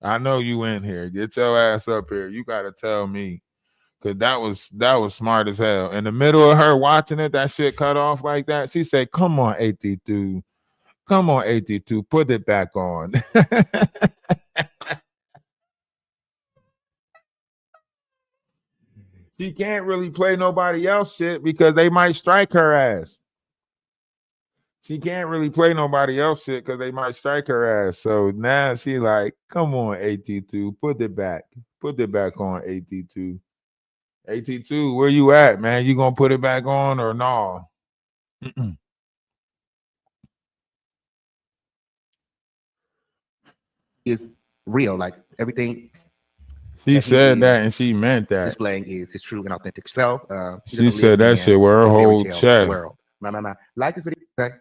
I know you in here. Get your ass up here. You got to tell me. Because that was smart as hell. In the middle of her watching it, that shit cut off like that. She said, come on, AT2. Come on, AT2. Put it back on. She can't really play nobody else shit because they might strike her ass. She can't really play nobody else shit because they might strike her ass. So now she like, come on, AT2, put it back. Put it back on, AT2. AT2, where you at, man? You gonna put it back on or no? Is real, like everything. She said that and she meant that. Displaying is his true and authentic self. She said that shit with her whole chest. World. Like this video. Okay.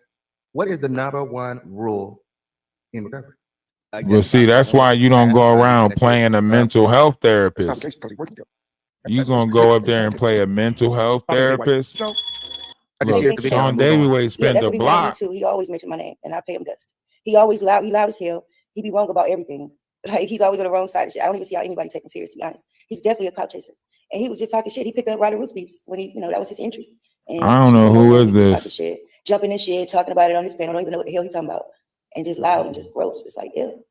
What is the number one rule in recovery? Well, see, that's why you don't go around playing a mental health therapist. You gonna go up there and play a mental health therapist? Look, Sean Davey spent a block. He always mentioned my name, and I pay him dust. He always loud. He loud as hell. he be wrong about everything. Like he's always on the wrong side of shit. I don't even see how anybody take him serious, to be honest. He's definitely a clout chaser. And he was just talking shit. He picked up Ryder Roots beats when he, that was his entry. And I don't know who is this. Talking shit, jumping in shit, talking about it on his panel. Don't even know what the hell he's talking about. And just loud and just gross. It's like, ew.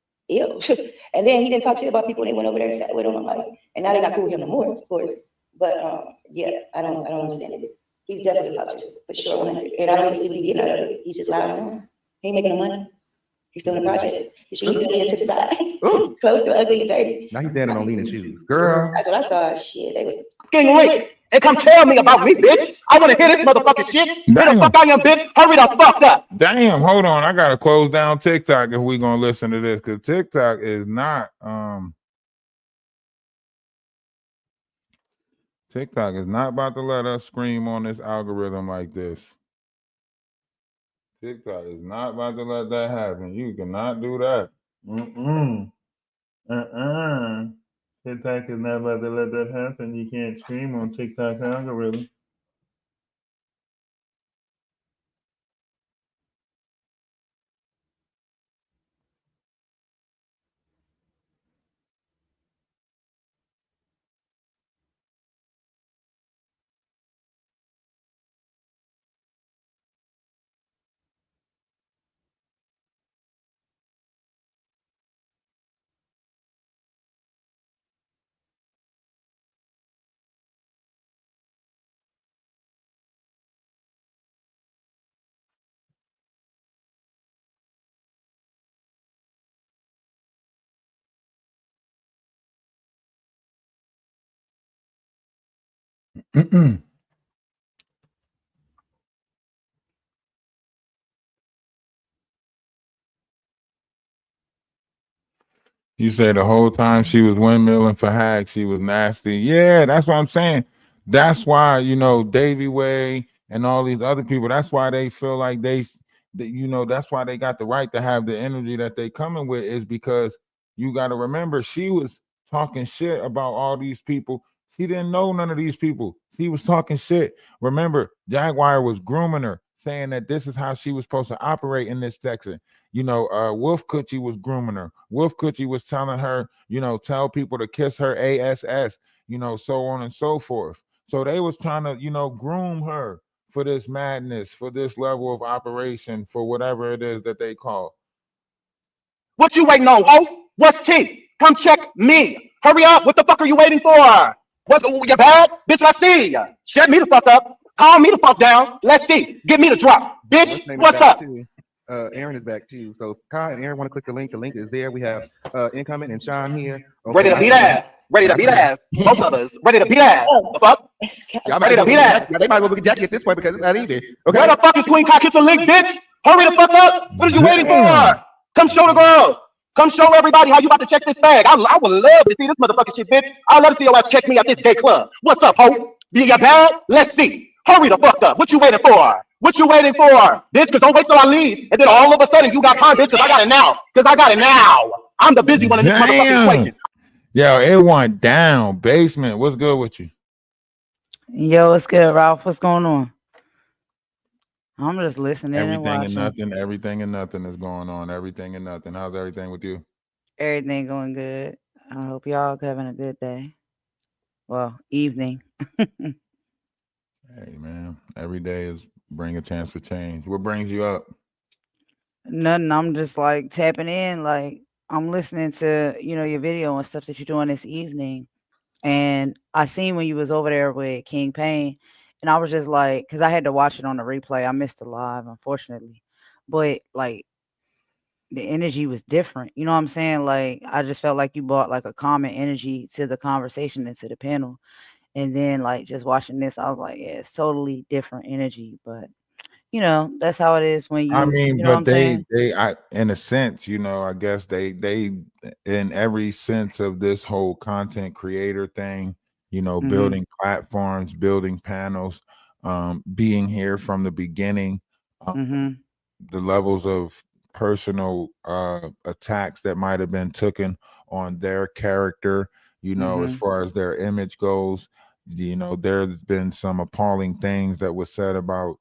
And then he didn't talk shit about people. And they went over there and sat with him. I'm like, and now they're not cool with him no more, of course. But yeah, I don't understand it. He's definitely a clout chaser, for sure, 100. And I don't even see what he's getting out of it. He's just loud. He ain't making no money. He's still in the projects. His shoes still leaning to the side. Close to ugly and dirty. Now he's standing on leaning shoes. Girl. That's what I saw. Shit, they was Fucking Rick, and come tell me about me, bitch. I want to hear this motherfucking shit. Where the fuck I am, bitch? Hurry the fuck up. Damn, hold on. I gotta close down TikTok if we gonna listen to this, because TikTok is not TikTok is not about to let us scream on this algorithm like this. TikTok is not about to let that happen. You cannot do that. TikTok is not about to let that happen. You can't scream on TikTok algorithm. You say the whole time she was windmilling for hacks, she was nasty. Yeah, that's what I'm saying. That's why, Davy Way and all these other people, that's why they feel like that's why they got the right to have the energy that they coming with, is because you got to remember, she was talking shit about all these people. She didn't know none of these people. She was talking shit. Remember, Jaguar was grooming her, saying that this is how she was supposed to operate in this section. Wolf Coochie was grooming her. Wolf Coochie was telling her, tell people to kiss her ASS, so on and so forth. So they was trying to, groom her for this madness, for this level of operation, for whatever it is that they call. What you waiting on, ho? What's T? Come check me. Hurry up. What the fuck are you waiting for? What's you bad? Bitch, let's see. Shut me the fuck up. Calm me the fuck down. Let's see. Give me the drop. Bitch, what's up? Aaron is back too. So Kai and Aaron want to click the link. The link is there. We have incoming and Sean here. Ready to beat ass. Ready to beat ass. Both of us. Ready to beat ass. The fuck? Ready to beat ass. They might as well get Jackie at this point because it's not easy. Okay. Where the fuck is Queen Cock? Hit the link, bitch. Hurry the fuck up. What are you waiting for? Come show the girls. Come show everybody how you about to check this bag. I would love to see this motherfucking shit, bitch. I'd love to see your ass check me at this gay club. What's up, ho? Be your bag? Let's see. Hurry the fuck up. What you waiting for? What you waiting for? Bitch, because don't wait till I leave. And then all of a sudden you got time, bitch, because I got it now. Because I got it now. I'm the busy one in this motherfucking equation. Yo, it went down. Basement, what's good with you? Yo, what's good, Ralph? What's going on? I'm just listening and watching. Everything and nothing is going on. Everything and nothing. How's everything with you? Everything going good. I hope y'all having a good day. Well, evening. Hey, man. Every day is bring a chance for change. What brings you up? Nothing. I'm just like tapping in. Like I'm listening to, your video and stuff that you're doing this evening. And I seen when you was over there with King Payne. And I was just like, because I had to watch it on the replay. I missed the live, unfortunately. But like the energy was different. You know what I'm saying? Like I just felt like you brought like a common energy to the conversation and to the panel. And then like just watching this, I was like, yeah, it's totally different energy. But that's how it is when you. I mean, you know but they in a sense, I guess they in every sense of this whole content creator thing, building platforms, building panels, being here from the beginning, the levels of personal attacks that might have been taken on their character, as far as their image goes. There's been some appalling things that was said about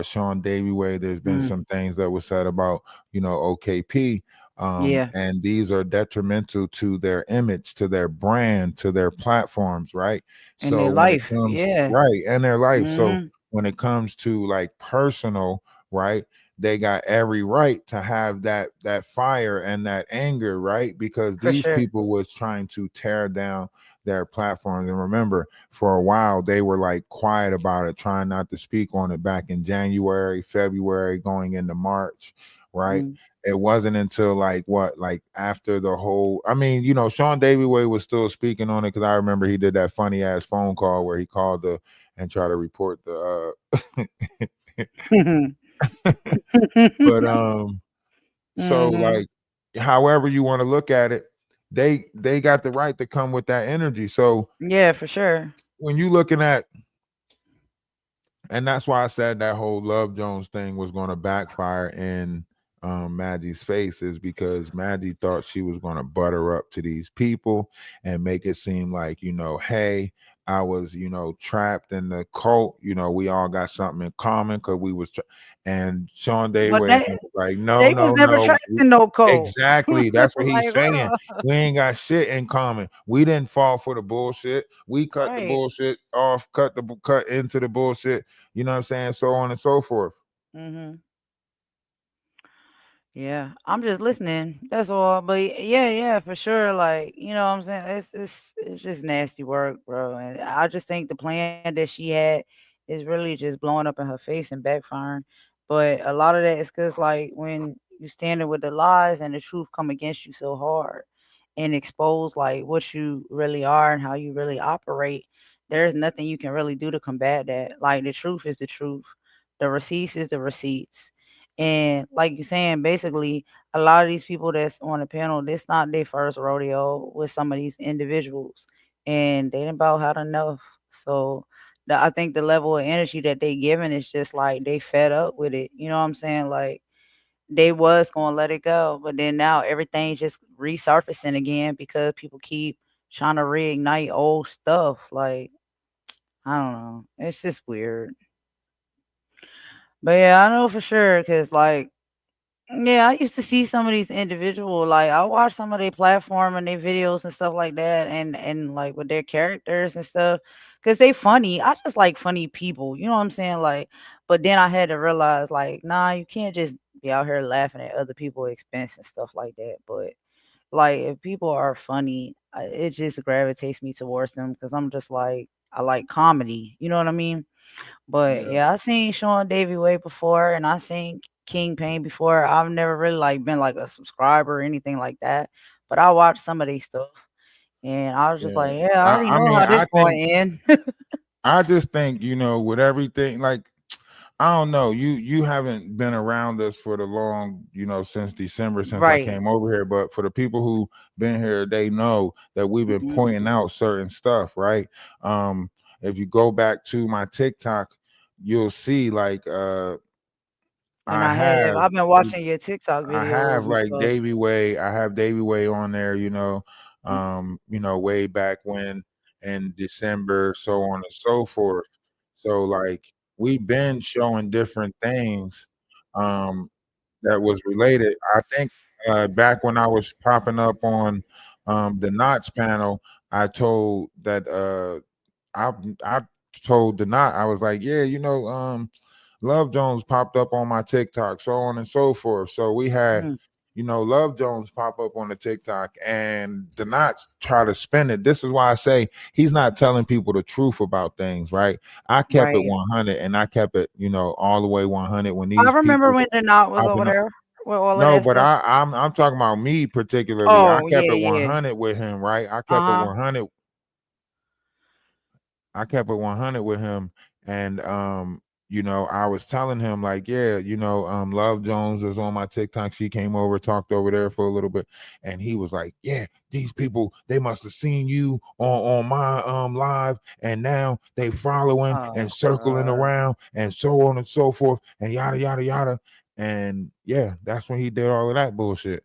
Sean Davy Way. There's been some things that was said about OKP. Yeah. And these are detrimental to their image, to their brand, to their platforms, right? In their So when it life. comes Yeah. right in their life, so Mhm. when it comes to like personal, right, they got every right to have that fire and that anger, right? Because For these sure. people was trying to tear down their platforms. And remember, for a while they were like quiet about it, trying not to speak on it back in January, February, going into March, right? Mm. It wasn't until like what, like after the whole, I mean, you know, Sean Davy Way was still speaking on it because I remember he did that funny ass phone call where he called the and tried to report the but so Mhm. like however you want to look at it, they got the right to come with that energy. So Yeah, for sure. when you looking at, and that's why I said that whole Love Jones thing was going to backfire in Maggie's face, is because Maggie thought she was going to butter up to these people and make it seem like, you know, hey, I was, you know, trapped in the cult. You know, we all got something in common because we was, and Sean But Dayway was like, no, they was no, never no. trapped in no cult. Exactly. That's what he's Like, saying. bro. We ain't got shit in common. We didn't fall for the bullshit. We cut the Right. bullshit off, cut into the bullshit. You know what I'm saying? So on and so forth. Mhm. Yeah, I'm just listening. That's all. But yeah, for sure. Like, you know what I'm saying? It's just nasty work, bro. And I just think the plan that she had is really just blowing up in her face and backfiring. But a lot of that is because like when you standing with the lies and the truth come against you so hard and expose like what you really are and how you really operate, there's nothing you can really do to combat that. Like the truth is the truth. The receipts is the receipts. And like you're saying, basically, a lot of these people that's on the panel, this not their first rodeo with some of these individuals, and they done about had enough. So I think the level of energy that they giving is just like they fed up with it. You know what I'm saying? Like they was gonna let it go, but then now everything's just resurfacing again because people keep trying to reignite old stuff. Like I don't know, it's just weird. But yeah, I know for sure because like yeah, I used to see some of these individual like I watch some of their platform and their videos and stuff like that and like with their characters and stuff because they funny. I just like funny people, you know what I'm saying? Like, but then I had to realize like, nah, you can't just be out here laughing at other people's expense and stuff like that. But like if people are funny, it just gravitates me towards them because I'm just like I like comedy, you know what I mean? But Yeah. yeah, I seen Sean Davy way before, and I seen King Payne before. I've never really like been like a subscriber or anything like that, but I watched some of their stuff, and I was just Yeah. like, yeah, I already I know mean, how this going to end. I just think, you know, with everything, like I don't know, you haven't been around us for the long, you know, since December, since I Right. came over here. But for the people who been here, they know that we've been Mhm. pointing out certain stuff, right? If you go back to my TikTok, you'll see like And I have I've been watching your TikTok I have videos and like stuff. Davy Way. I have Davy Way on there, you know, way back when in December, so on and so forth. So like we've been showing different things that was related. I think back when I was popping up on the Knots panel, I told that I told the Knot, I was like, yeah, you know, Love Jones popped up on my TikTok, so on and so forth. So we had, Mhm. you know, Love Jones pop up on the TikTok and the Knots try to spin it. This is why I say he's not telling people the truth about things, right? I kept it Right. 100 and I kept it, you know, all the way 100 when I these remember people when the knot was over popping up. there with all of No, that but stuff. I'm talking about me particularly. I Oh kept yeah, it yeah. 100 with him, right? Uh huh. I kept it 100 with him. And you know, I was telling him, like, yeah, you know, Love Jones was on my TikTok. She came over, talked over there for a little bit, and he was like, yeah, these people, they must have seen you on my live, and now they following Oh and circling god. around and so on and so forth, and yada yada yada. And yeah, that's when he did all of that bullshit,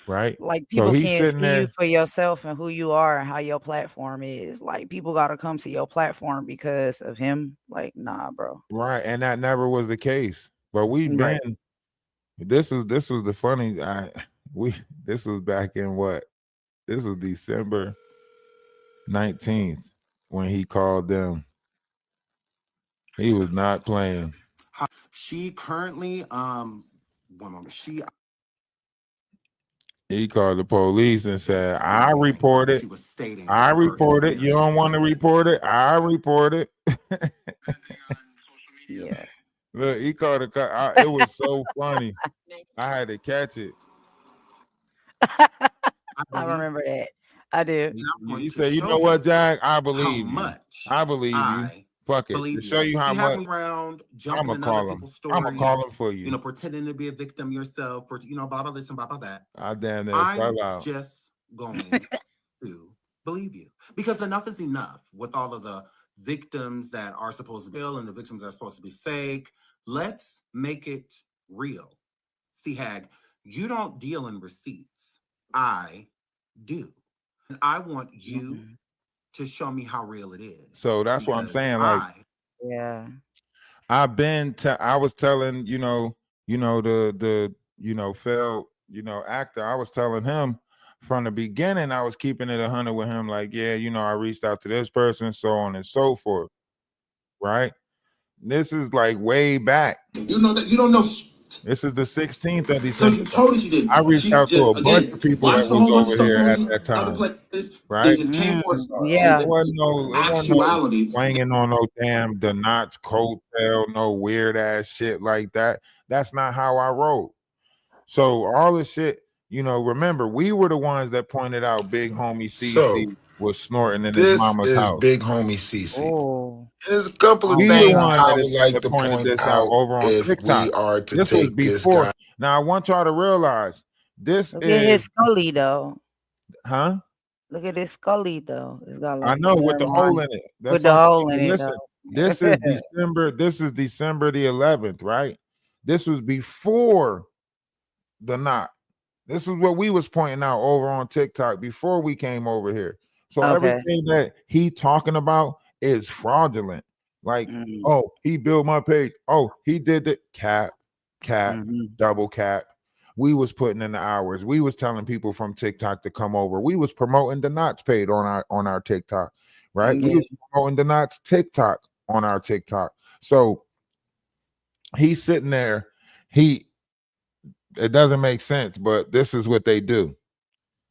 right? Like So people he's can't sitting see you there. for yourself and who you are and how your platform is. Like people gotta come to your platform because of him. Like, nah, bro. Right, and that never was the case. But we've Right. been this was the funny This was back in what? This was December 19th when he called them. He was not playing. She currently, one moment, He called the police and said, I report it. I report it. You don't want to report it? I report it. Yeah. Look, he called it. It was so funny. I had to catch it. I remember that. I do. He said, you know what, Jack? I believe you. I believe you. Fuck it. To show you how much. around, I'm jumping gonna in call other him. people's I'm gonna call him stories, for you. you know, pretending to be a victim yourself, or you know, blah blah this and blah blah that. I damn near I'm fell out. just going to believe you because enough is enough with all of the victims that are supposed to be real and the victims that are supposed to be fake. Let's make it real. See, Hag, you don't deal in receipts. I do. And I want you to show me how real it is. So that's what I'm saying. Like, yeah, I was telling, the failed, actor. I was telling him from the beginning, I was keeping it 100 with him. Like, yeah, I reached out to this person, so on and so forth. Right. This is like way back. You know that you don't know. This is the 16th of Because December. you told us you didn't. I reached out to a bunch of people that watched a was whole bunch of over stuff here on at the that other time. places. Right? They just came for It wasn't no actuality. swinging on no damn the Knots coattail, no weird ass shit like that. That's not how I roll. So all the shit, remember, we were the ones that pointed out Big Homie CC was snorting in his This mama's is house. Big Homie CC. Oh. There's a couple of We the things one I that, would like that to pointed point this out out over on if TikTok. we are to This was take this before. guy. Now I want y'all to realize this Look at his is, Scully though. huh? Look at this Scully though. It's got I like know with the hole in it. That's with the what I'm hole in saying. it. Listen, Though. this is December. This is December the 11th, right? This was before the knot. This is what we was pointing out over on TikTok before we came over here. So everything that he talking about is fraudulent. Like, oh, he built my page. Oh, he did the cap, double cap. We was putting in the hours. We was telling people from TikTok to come over. We was promoting the Knots page on our TikTok, right? We was promoting the Knots TikTok on our TikTok. So he's sitting there. It doesn't make sense, but this is what they do.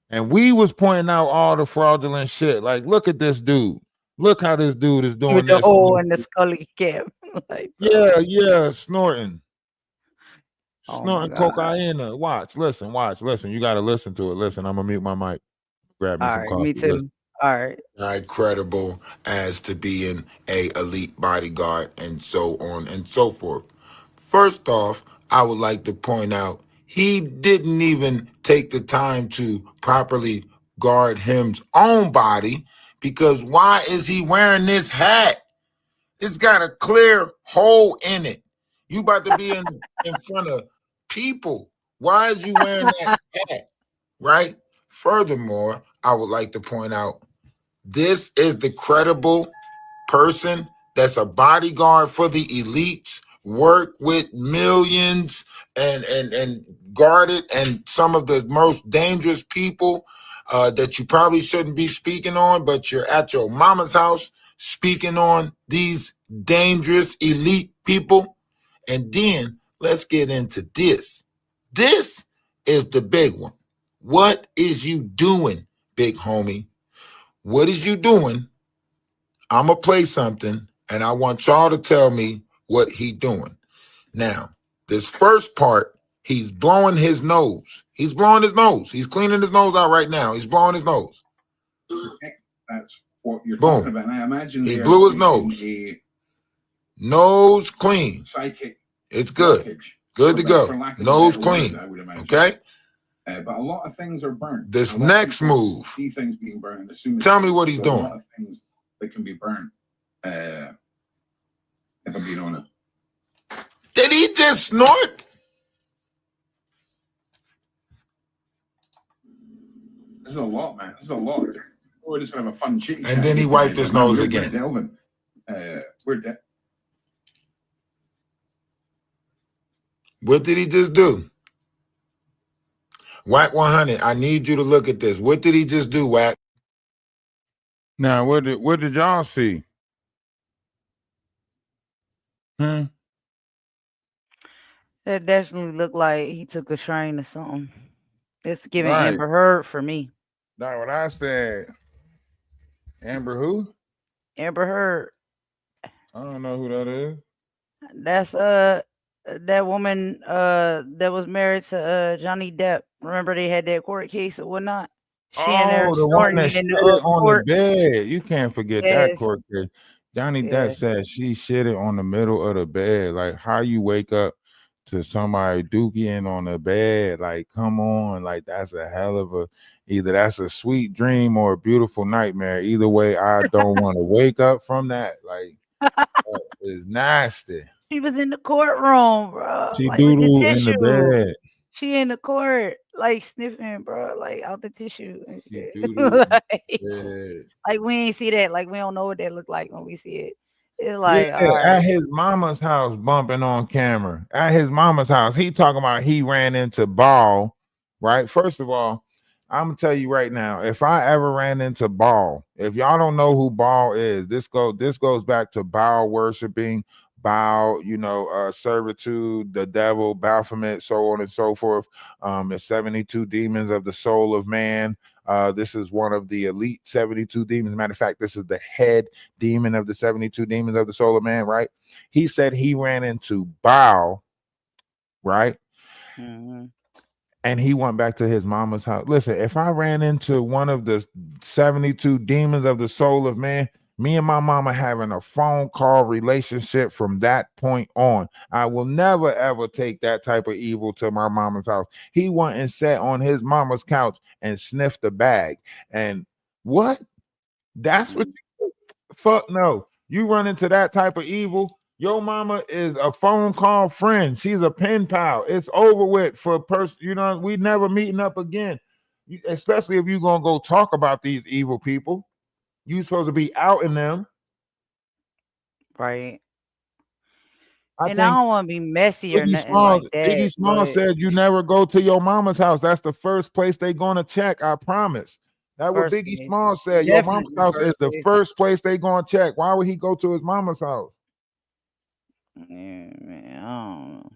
And we was pointing out all the fraudulent shit. Like, look at this dude. Look how this dude is doing with the this. hole in the Scully cap. Like, yeah, snorting. Oh Snorting cocaine. Watch, listen. You got to listen to it. Listen, I'm going to mute my mic. Grab me some coffee. Me too. Listen. All right. Not credible as to being a elite bodyguard and so on and so forth. First off, I would like to point out he didn't even take the time to properly guard his own body, because why is he wearing this hat? It's got a clear hole in it. You about to be in front of people. Why is you wearing that hat? Right? Furthermore, I would like to point out this is the credible person that's a bodyguard for the elites, work with millions and guarded and some of the most dangerous people that you probably shouldn't be speaking on, but you're at your mama's house speaking on these dangerous elite people. And then let's get into this. This is the big one. What is you doing, big homie? What is you doing? I'm going to play something, and I want y'all to tell me what he doing. Now, this first part, he's blowing his nose. He's blowing his nose. He's cleaning his nose out right now. He's blowing his nose. That's what you're Boom. talking about. Now, imagine He blew his nose. Nose clean. Psychic. It's good. blockage. Good to go. For lack of a Nose better word, clean. I would imagine. Okay? But a lot of things are burnt. This A lot of next people move. See things being burned. As soon as Tell me what he's there's a lot doing. of things that can be burnt. If I'm being honest. Did he just snort? This is a lot, man. This is a lot. We're just gonna have a fun chitty. And then he wiped his nose again. Delvin. What did he just do? Whack 100. I need you to look at this. What did he just do, Whack? Now, what did y'all see? Hmm? That definitely looked like he took a train or something. It's giving Right. Amber Heard for me. That's what I said. Amber who? Amber Heard. I don't know who that is. That's that woman that was married to Johnny Depp. Remember they had that court case or whatnot? She in there Oh, the one snorting that in shitted the on court. the bed. You can't forget that Yes. court case. Johnny Depp Yeah. said she shitted on the middle of the bed. Like, how you wake up to somebody dookieing on the bed? Like, come on. Like, that's a hell of a, either that's a sweet dream or a beautiful nightmare. Either way, I don't want to wake up from that. Like, that is nasty. She was in the courtroom, bro. She Like with the doodled in the tissue. bed. She in the court, like sniffing, bro, like out the tissue and She shit. doodled in like, the bed. like we ain't see that. Like we don't know what that look like when we see it. It's Yeah, like, all right. at his mama's house, bumping on camera. At his mama's house, he talking about he ran into Ball, right? First of all, I'm gonna tell you right now, if I ever ran into Ball, if y'all don't know who Ball is, this goes back to Baal worshiping, Baal, servitude, the devil, Baphomet, so on and so forth. The 72 demons of the soul of man. This is one of the elite 72 demons. Matter of fact, this is the head demon of the 72 demons of the soul of man, right? He said he ran into Baal, right? Mm-hmm. And he went back to his mama's house. Listen, if I ran into one of the 72 demons of the soul of man, me and my mama having a phone call relationship from that point on. I will never ever take that type of evil to my mama's house. He went and sat on his mama's couch and sniffed the bag. And what? That's what you, fuck no. You run into that type of evil. Your mama is a phone call friend. She's a pen pal. It's over with for a person. We never meeting up again. Especially if you're gonna go talk about these evil people. You supposed to be out in them. Right. I And I think don't want to be messy or Biggie nothing like that. Small But said you never go to your mama's house. That's the first place they gonna check. I promise. That's what first Biggie place. Small said. Your mama's Definitely house is first the place. first place they gonna check. Why would he go to his mama's house? Yeah, man, I don't know.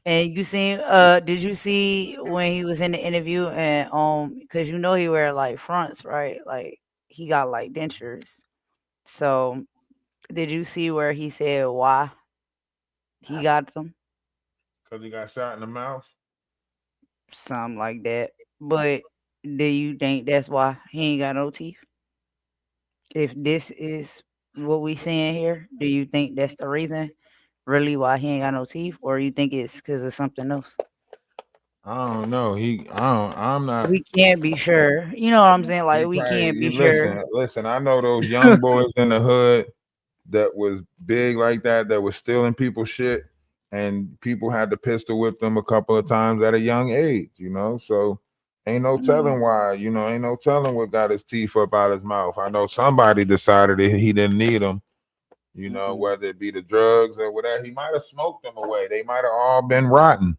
And you seen did you see when he was in the interview and because he wear like fronts, right? Like he got like dentures. So did you see where he said why he got them? Because he got shot in the mouth. Something like that. But do you think that's why he ain't got no teeth? If this is what we seeing here, do you think that's the reason really why he ain't got no teeth? Or you think it's because of something else? I don't know. I'm not. We can't be sure. You know what I'm saying? Like we Right, can't be sure. listen. I know those young boys in the hood that was big like that was stealing people's shit, and people had to pistol whip them a couple of times at a young age. So ain't no telling why. Ain't no telling what got his teeth up out his mouth. I know somebody decided that he didn't need them. Whether it be the drugs or whatever, he might have smoked them away. They might have all been rotten.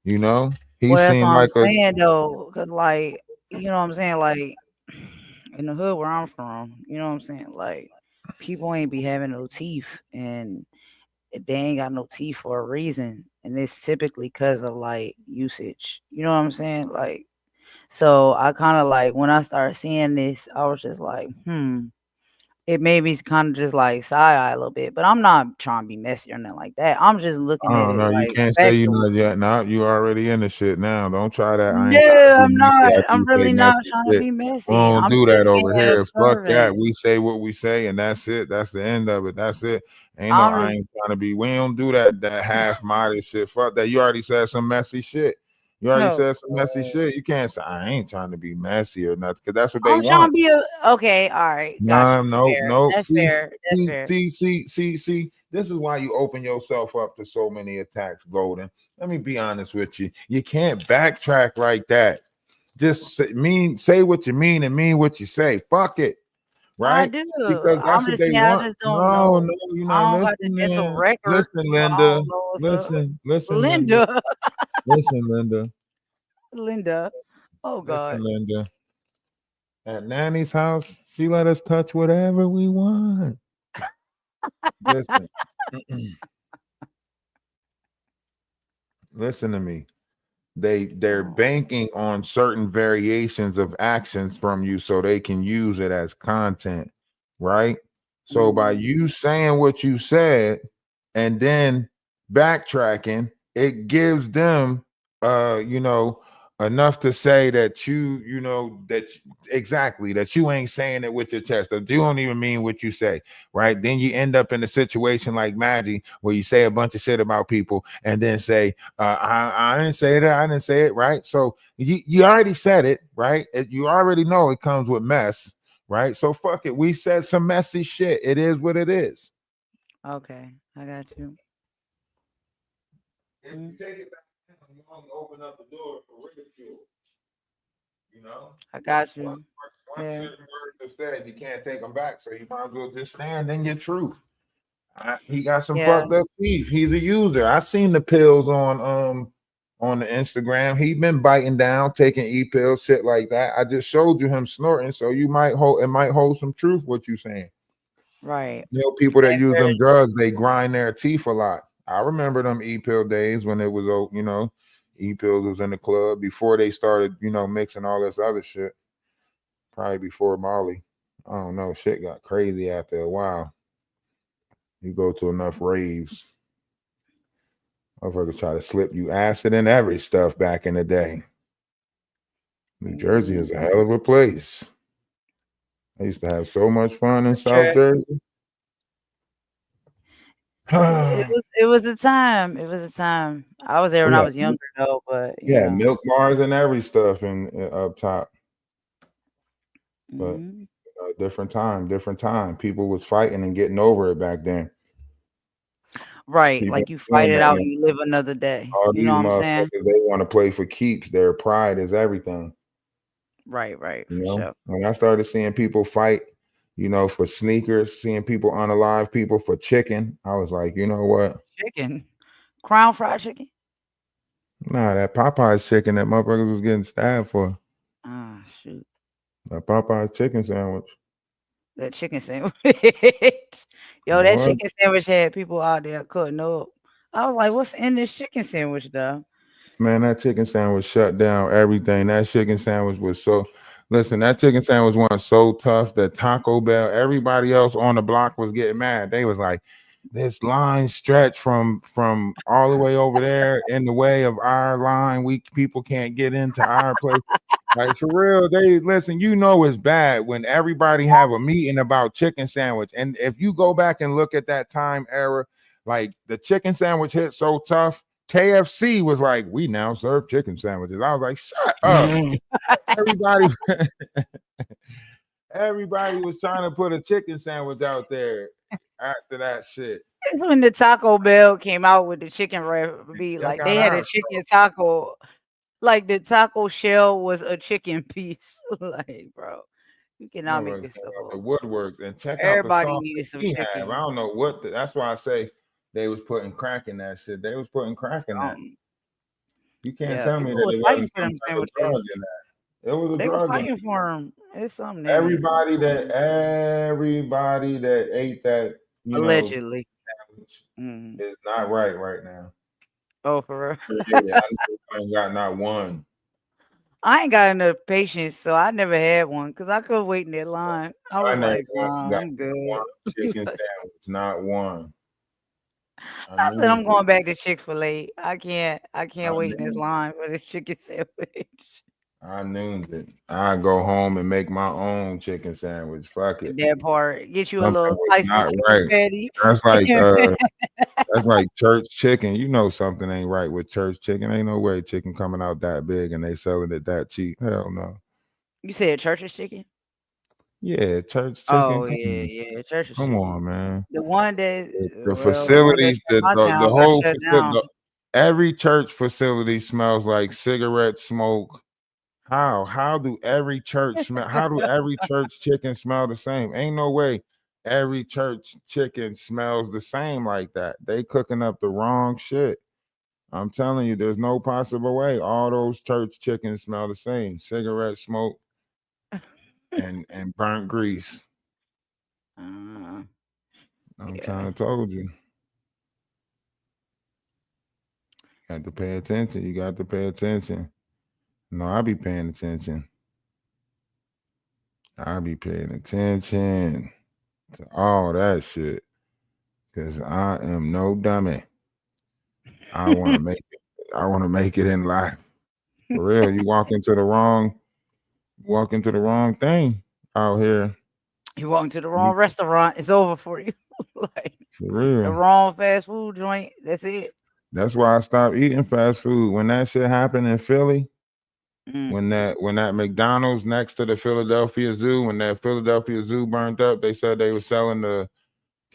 He Well, that's seemed what I'm like saying though, because like you know what I'm saying, like in the hood where I'm from, you know what I'm saying, like people ain't be having no teeth, and they ain't got no teeth for a reason, and it's typically because of like usage. You know what I'm saying, like. So I kind of like when I started seeing this, I was just like, It made me kind of just like side eye a little bit, but I'm not trying to be messy or nothing like that. I'm just looking I at don't it know. You like can't say you know factual. yet. Now you already in the shit now. Don't try that. I ain't trying No, to I'm be messy not. after I'm you say really not messy trying to shit. be We messy. don't I'm do just that over being here. Fuck that. observant. We say what we say, and that's it. That's the end of it. That's it. I'm I just ain't trying to be. We don't do that half modest shit. Fuck that. You already said some messy shit. You already no. said some messy shit. You can't say I ain't trying to be messy or nothing, because that's what they I'm trying to want. be okay. All right, got No, you. no, Fair. no. That's fair. That's fair. See. This is why you open yourself up to so many attacks, Golden. Let me be honest with you. You can't backtrack like that. Just say what you mean and mean what you say. Fuck it, I right? do. Because that's I'm what just they saying. I want. just don't No, know. no, I don't got the listen, dental man. record, Listen, so I Linda. don't know what's up. Listen, Linda. Linda. Listen, Linda. Linda. Oh God. Listen, Linda. At Nanny's house, she let us touch whatever we want. Listen. Listen to me. They're banking on certain variations of actions from you so they can use it as content, right? So by you saying what you said and then backtracking, it gives them enough to say that exactly that you ain't saying it with your chest, that you don't even mean what you say, right? Then you end up in a situation like Maggie where you say a bunch of shit about people and then say, I didn't say that, I didn't say it, right? So you already said it, right? You already know it comes with mess, right? So fuck it. We said some messy shit. It is what it is. Okay, I got you. If you take it back, you only open up the door for ridicule. You know? I got you. Once Yeah. certain words are said, you can't take them back. So you might as well just stand in your truth. He got some Yeah. fucked up teeth. He's a user. I seen the pills on the Instagram. He been biting down, taking e-pills, shit like that. I just showed you him snorting, so you might hold some truth what you saying. Right. You know, people that And use very them drugs, they grind their teeth a lot. I remember them e-pill days when it was, e-pills was in the club before they started, mixing all this other shit. Probably before Molly. I don't know. Shit got crazy after a while. You go to enough raves. Motherfuckers try to slip you acid and every stuff back in the day. New Jersey is a hell of a place. I used to have so much fun in South Jersey. It was the time. It was the time. I was there when I was younger though, but yeah, milk bars and every stuff in up top. But different time. People was fighting and getting over it back then. Right, like you fight it out and you live another day. All You know these what I'm saying? motherfuckers, they want to play for keeps. Their pride is everything. Right, You for know, sure. when I started seeing people fight, for sneakers, seeing people unalive people for chicken, I was like, you know what? Chicken, Crown fried chicken. Nah, that Popeye's chicken that motherfuckers was getting stabbed for. Ah, shoot. That Popeye's chicken sandwich. That chicken sandwich. Yo, that chicken sandwich had people out there cutting up. I was like, what's in this chicken sandwich, though? Man, that chicken sandwich shut down everything. That chicken sandwich was that chicken sandwich was so tough that Taco Bell, everybody else on the block was getting mad. They was like, this line stretch from all the way over there in the way of our line. People can't get into our place. Like for real, it's bad when everybody have a meeting about chicken sandwich. And if you go back and look at that time era, like the chicken sandwich hit so tough. KFC was like, we now serve chicken sandwiches. I was like, shut up. Everybody was trying to put a chicken sandwich out there after that shit. When the Taco Bell came out with the chicken recipe, like they had a chicken taco, like the taco shell was a chicken piece. Like, bro, you cannot make this stuff up. The woodworks and check Everybody out the needed some sauce chicken. I don't know what. That's why I say they was putting crack in that shit. They was putting crack in that. You can't tell me that it wasn't some type of drug in that. It was a They drug. were fighting for them. It's something. Everybody that ate that, Allegedly, is not right now. Oh, for real? I ain't got not one. I ain't got enough patience, so I never had one because I couldn't wait in that line. I was like, nah, I'm good. One chicken sandwich, not one. I said I'm going back to Chick-fil-A. I can't wait in this line for the chicken sandwich. I knew it. I go home and make my own chicken sandwich. Fuck it. That part. Get you a little slice of patty. That's like church chicken. You know something ain't right with church chicken. Ain't no way chicken coming out that big and they selling it that cheap. Hell no. You said church's chicken? Yeah, church chicken. Oh yeah, church's chicken. Come on, man. The one that the facilities, the whole down. Every church facility smells like cigarette smoke. How do every church smell? How do every church chicken smell the same? Ain't no way every church chicken smells the same like that. They cooking up the wrong shit. I'm telling you, there's no possible way. All those church chickens smell the same: cigarette smoke and burnt grease. I'm trying to told you. You got to pay attention. You got to pay attention. No, I be paying attention. I be paying attention to all that shit. Cause I am no dummy. I want to make it. I want to make it in life. For real. You walk into the wrong thing out here. You walk into the wrong restaurant, it's over for you. Like For real. the wrong fast food joint, that's it. That's why I stopped eating fast food. When that shit happened in Philly, when that McDonald's next to the Philadelphia Zoo, when that Philadelphia Zoo burned up, they said they were selling the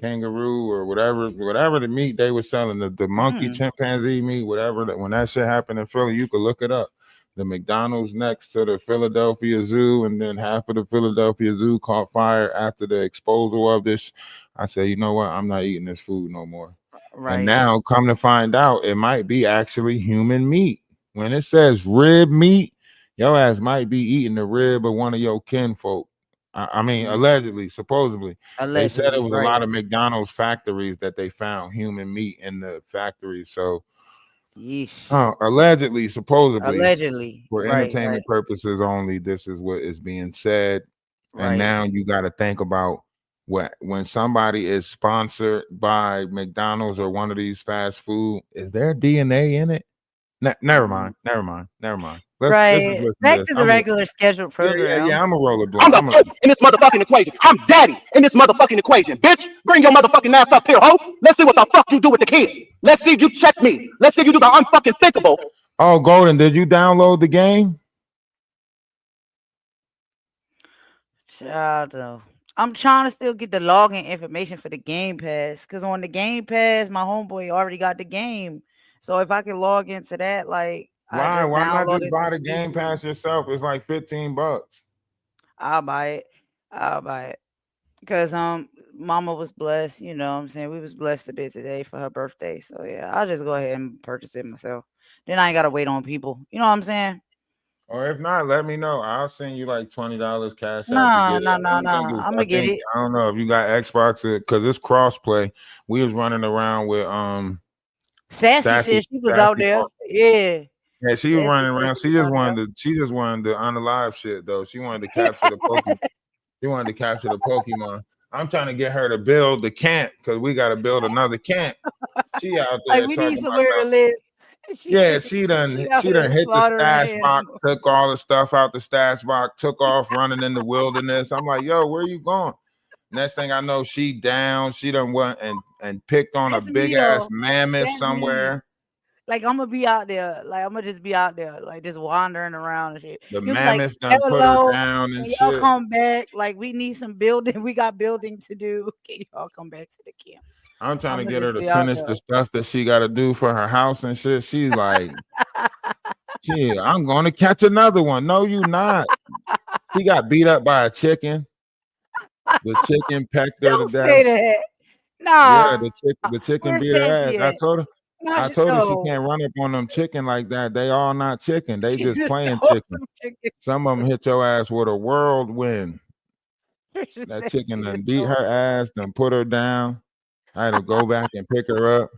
kangaroo or whatever the meat they were selling, the monkey chimpanzee meat, whatever. That when that shit happened in Philly, you could look it up. The McDonald's next to the Philadelphia Zoo, and then half of the Philadelphia Zoo caught fire after the exposure of this. I said, you know what? I'm not eating this food no more. Right. And now, come to find out, it might be actually human meat. When it says rib meat, your ass might be eating the rib of one of your kinfolk. I mean, allegedly, supposedly. They said it was a lot of McDonald's factories that they found human meat in the factories. So, allegedly, supposedly, for entertainment purposes only, this is what is being said. And now you got to think about when somebody is sponsored by McDonald's or one of these fast food, is there DNA in it? Never mind. Let's back to the regular scheduled program. Yeah, I'm a roller I'm the coach in this motherfucking equation. I'm daddy in this motherfucking equation. Bitch, bring your motherfucking ass up here, ho. Let's see what the fuck you do with the kid. Let's see if you check me. Let's see if you do the unfucking thinkable. Oh, Golden, did you download the game? Child, I'm trying to still get the login information for the Game Pass, because on the Game Pass, my homeboy already got the game. So if I can log into that, like, why not just buy the Game Pass yourself? It's like $15. I'll buy it. Because mama was blessed, you know what I'm saying? We was blessed a bit today for her birthday. So yeah, I'll just go ahead and purchase it myself. Then I ain't gotta wait on people. You know what I'm saying? Or if not, let me know. I'll send you like $20 cash No. out to get it. I'm gonna get it. I don't know if you got Xbox, because it's crossplay. We was running around with Sassy said she was out there. Yeah. Yeah, she was running around. She just wanted to unalive shit though. She wanted to capture the Pokemon. She wanted to capture the Pokemon. I'm trying to get her to build the camp, because we got to build another camp. She out there like we need somewhere to live. She done hit the stash box, took all the stuff out the stash box, took off running in the wilderness. I'm like, yo, where you going? Next thing I know, she done went and picked on a big ass mammoth somewhere. Like I'm gonna be out there, like I'm gonna just be out there, like just wandering around and shit. The mammoth done put her down and shit. Y'all come back, like we need some building. We got building to do. Can y'all come back to the camp? I'm trying to get her to finish the stuff that she got to do for her house and shit. She's like, "Gee, I'm going to catch another one." No, you not. She got beat up by a chicken. The chicken pecked her to death. Say that. Nah. Yeah, the chicken beat her ass. I told her she can't run up on them chicken like that. They all not chicken. They just playing chicken. Some of them hit your ass with a whirlwind. That chicken done beat her ass, done put her down. I had to go back and pick her up.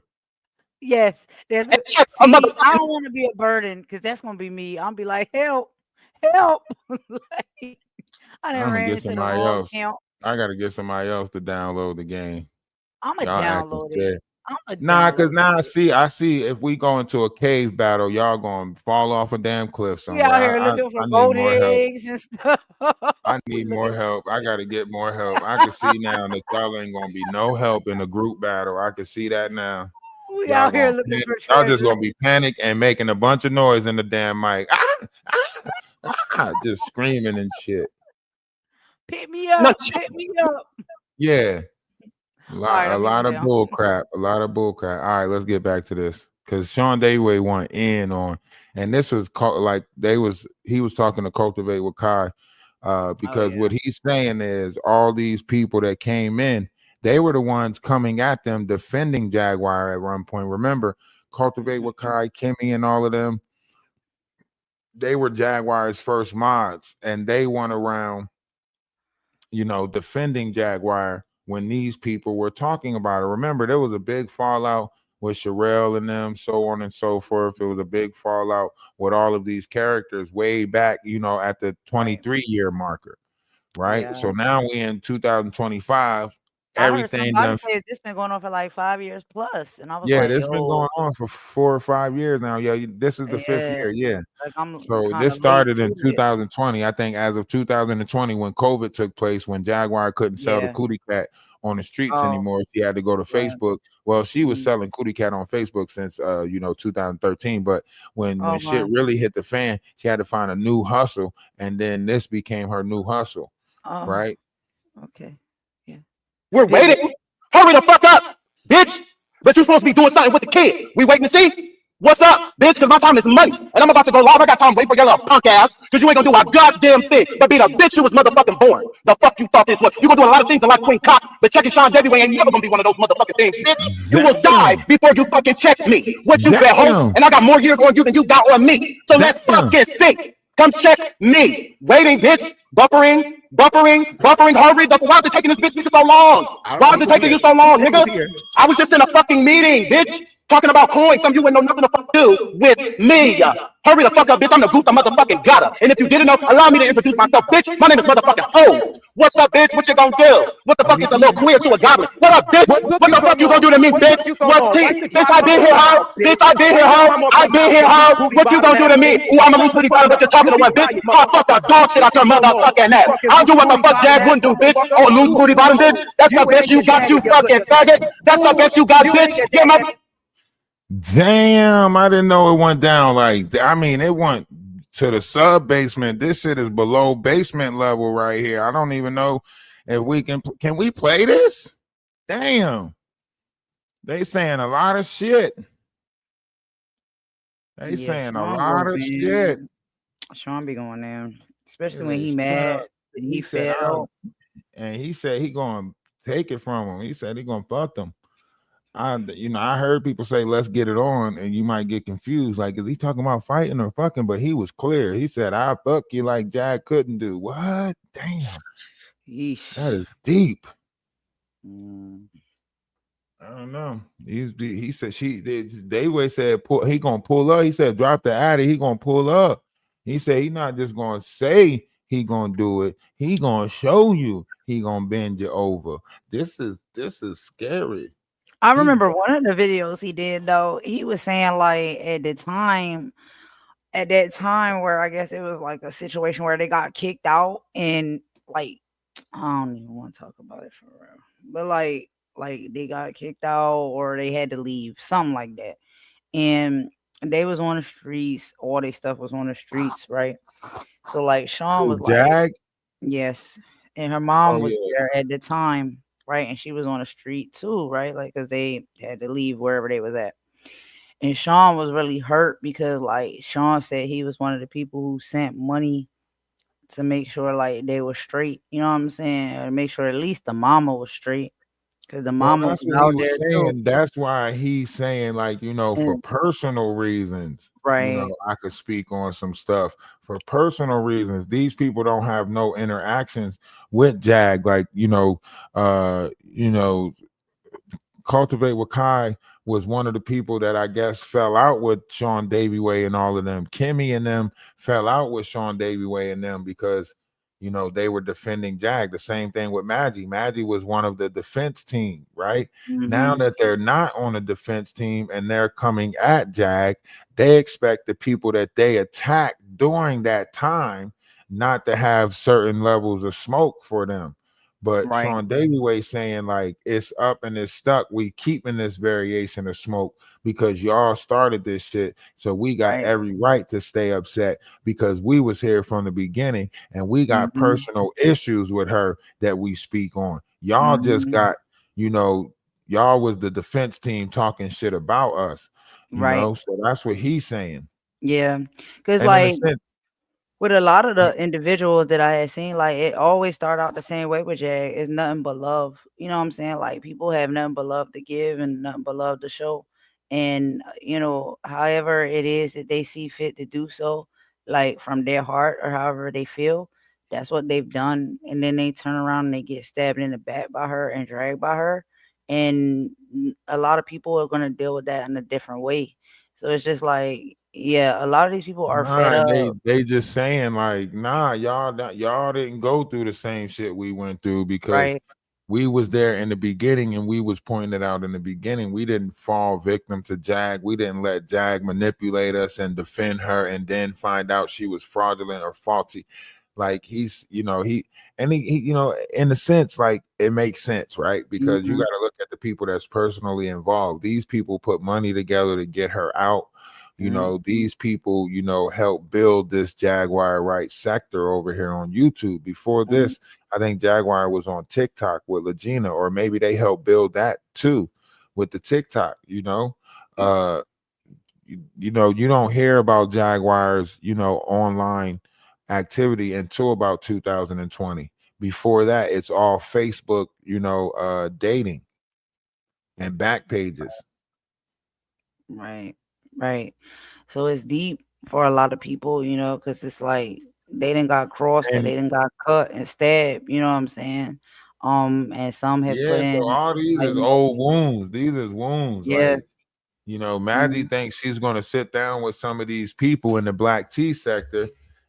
Yes, I don't want to be a burden, because that's gonna be me. I'll be like, help. Like, I didn't ran into the wrong camp. I gotta get somebody else to download the game. I'm gonna download it. Because now I see if we go into a cave battle, y'all gonna fall off a damn cliff somewhere. Yeah, out here looking for gold eggs and stuff. I need more help. I gotta get more help. I can see now that y'all ain't gonna be no help in a group battle. I can see that now. We out here looking for treasure. Y'all just gonna be panic and making a bunch of noise in the damn mic. Just screaming and shit. Pick me up. Yeah. A lot of bull crap. A lot of bull crap. All right, let's get back to this, because Sean Dayway went in on, and this was like he was talking to Cultivate with Kai, because what he's saying is all these people that came in, they were the ones coming at them defending Jaguar at one point. Remember, Cultivate with Kai, Kimmy, and all of them, they were Jaguar's first mods, and they went around, defending Jaguar when these people were talking about it. Remember, there was a big fallout with Sherelle and them, so on and so forth. It was a big fallout with all of these characters way back, at the 23-year marker, right? Yeah. So now we in 2025. I heard Everything somebody done. say this been going on for like 5 years plus, and I was Yeah, like, this been yo, going on for 4 or 5 years now. Yeah, this is the 5th yeah, year. Yeah. like I'm So kind this of late started in to it. 2020. I think as of 2020, when COVID took place, when Jaguar couldn't sell the Yeah. Cootie Cat on the streets Oh, anymore, she had to go to right. Facebook. Well, she was Mhm. selling Cootie Cat on Facebook since 2013. But when shit Okay. really hit the fan, she had to find a new hustle, and then this became her new hustle, Oh, right? okay. Yeah. We're Big waiting. Hurry the fuck up, bitch. But you're supposed to be doing something with the kid. We waiting to see. What's up, bitch? Because my time is money. And I'm about to go live. I got time to wait for your little punk ass. Because you ain't gonna do a goddamn thing but be the bitch you was motherfucking born. The fuck you thought this was. You gonna do a lot of things in life, Queen Cock. But checking Sean Debbie ain't never gonna be one of those motherfucking things, bitch. You will die Damn. before you fucking check me. What you bet, Damn. hoe? And I got more years on you than you got on me. So let's fucking see. Come check me. Waiting, bitch. Buffering. Hurry the why is it taking this bitch so long? Why is it taking you so long, nigga? I was just in a fucking meeting, bitch. Talking about coins. Some of you ain't know nothing to fuck do with me. Hurry the fuck up, bitch. I'm the goose the motherfucking gutter. And if you didn't know, allow me to introduce myself, bitch. My name is motherfucking Ho. What's up, bitch? What you gonna do? What the fuck is a little queer to a goblin? What up, bitch? What the fuck you gonna do to me, bitch? What's T? Bitch, I been here, ho. Bitch, I been here, ho. I been here, ho. What you gonna do to me? Ooh, I'm a loose pretty father, but you're talking to one, bitch. I'll fuck the dog shit out your motherfucking ass. I'll do what the fuck Jag wouldn't do, bitch. Oh, loose booty bottom, bitch. That's the best you got, you fucking faggot. That's the best you got, bitch. Get my Damn, I didn't know it went down like that. I mean, it went to the sub basement. This shit is below basement level right here. I don't even know if we can we play this? Damn. They saying a lot of shit. They Yeah, saying a Sean lot go of down. shit. Sean be going down, especially when Yeah, he shut mad up. and He he said, fed up. and he said he gonna take it from him. He said he gonna fuck them. I heard people say let's get it on, and you might get confused. Like, is he talking about fighting or fucking? But he was clear. He said, "I fuck you like Jag couldn't do." What? Damn, Yeesh. that is deep. Mm. I don't know. He said DaWise said he gonna pull up. He said drop the addy. He gonna pull up. He said he not just gonna say he gonna do it. He gonna show you. He gonna bend you over. This is scary. I remember one of the videos he did though. He was saying like at that time where I guess it was like a situation where they got kicked out and like I don't even want to talk about it for real, but like they got kicked out or they had to leave, something like that, and they was on the streets. All their stuff was on the streets, right? So like Sean was like, Jag. yes, and her mom Oh, was yeah. there at the time, right? And she was on the street too, right? Like, cause they had to leave wherever they was at. And Sean was really hurt because, like, Sean said he was one of the people who sent money to make sure, like, they were straight. You know what I'm saying? Or make sure at least the mama was straight, cause the Well, mama that's was what he out was there too. saying. That's why he's saying, like, for And, personal reasons, right. I could speak on some stuff for personal reasons. These people don't have no interactions with Jag, like, Cultivate with Kai was one of the people that I guess fell out with Sean Davieway and all of them. Kimmy and them fell out with Sean Davieway and them because they were defending Jag. The same thing with Maggie. Maggie was one of the defense team, right? Now Mhm. that they're not on the defense team and they're coming at Jag, they expect the people that they attacked during that time not to have certain levels of smoke for them. But Right. Sean Davieway saying like it's up and it's stuck. We keeping this variation of smoke because y'all started this shit. So we got Right. every right to stay upset because we was here from the beginning and we got Mhm. personal issues with her that we speak on. Y'all just Mhm. got, y'all was the defense team talking shit about us, Right. So that's what he's saying. Yeah, cause And in a like sense, with a lot of the individuals that I had seen, like it always start out the same way with Jag. It's nothing but love. You know what I'm saying? Like people have nothing but love to give and nothing but love to show. And however it is that they see fit to do so, like from their heart or however they feel, that's what they've done. And then they turn around and they get stabbed in the back by her and dragged by her. And a lot of people are going to deal with that in a different way. So it's just like, yeah, a lot of these people are fed Nah, up. they just saying like, nah, y'all didn't go through the same shit we went through because Right. we was there in the beginning and we was pointing it out in the beginning. We didn't fall victim to Jag. We didn't let Jag manipulate us and defend her and then find out she was fraudulent or faulty. Like he's, he in a sense, like it makes sense, right? Because you Mhm. got to look at the people that's personally involved. These people put money together to get her out. These people, help build this Jaguar Wright sector over here on YouTube. Before this, I think Jaguar was on TikTok with Legina, or maybe they helped build that too with the TikTok, you don't hear about Jaguars, online activity until about 2020. Before that, it's all Facebook, dating and back pages. Right. Right. So it's deep for a lot of people, because it's like they didn't got crossed or And they didn't got cut and stabbed, you know what I'm saying? And some have put yeah, so in all these like is old wounds. These is wounds. yeah. Like, Maggie thinks she's gonna sit down with some of these people in the black tea sector,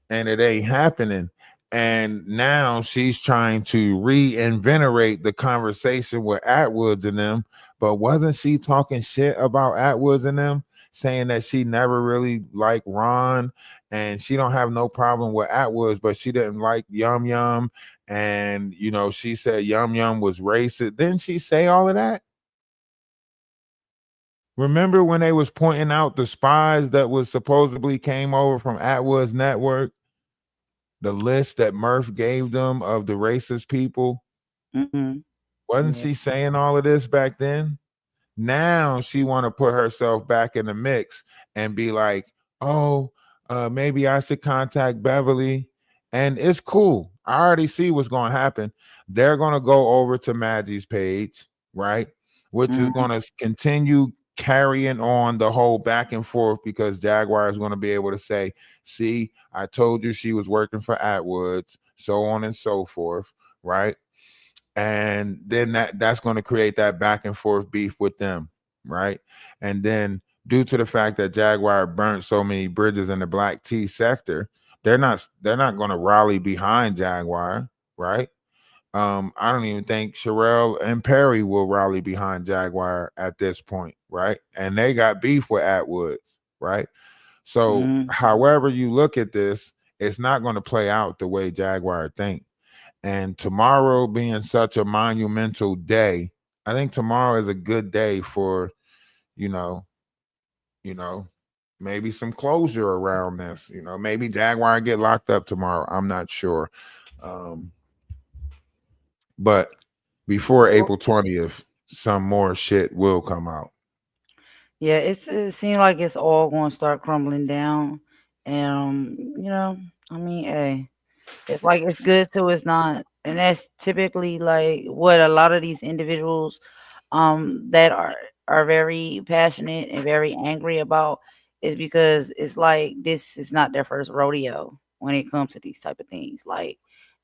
and it ain't happening. And now she's trying to reinvigorate the conversation with Atwoods and them. But wasn't she talking shit about Atwoods and them, saying that she never really liked Ron and she don't have no problem with Atwoods, but she didn't like Yum Yum, and she said Yum Yum was racist. Didn't she say all of that? Remember when they was pointing out the spies that was supposedly came over from Atwood's network, the list that Murph gave them of the racist people? Mhm. Wasn't Yeah. she saying all of this back then? Now she want to put herself back in the mix and be like, oh, maybe I should contact Beverly. And it's cool. I already see what's going to happen. They're going to go over to Maggie's page, right? Which is going to continue carrying on the whole back and forth, because Jaguar is going to be able to say, see, I told you she was working for Atwoods, so on and so forth, right? And then that's going to create that back and forth beef with them, right? And then due to the fact that Jaguar burnt so many bridges in the black tea sector, they're not going to rally behind Jaguar, right? I don't even think Sherelle and Perry will rally behind Jaguar at this point, right? And they got beef with Atwoods, right? So however you look at this, it's not going to play out the way Jaguar think. And tomorrow being such a monumental day, I think tomorrow is a good day for, you know, maybe some closure around this. Maybe Jaguar get locked up tomorrow. I'm not sure. But before April 20th, some more shit will come out. Yeah, it seems like it's all going to start crumbling down. And I mean, hey, it's like it's good till it's not. And that's typically like what a lot of these individuals that are very passionate and very angry about, is because it's like this is not their first rodeo when it comes to these type of things. Like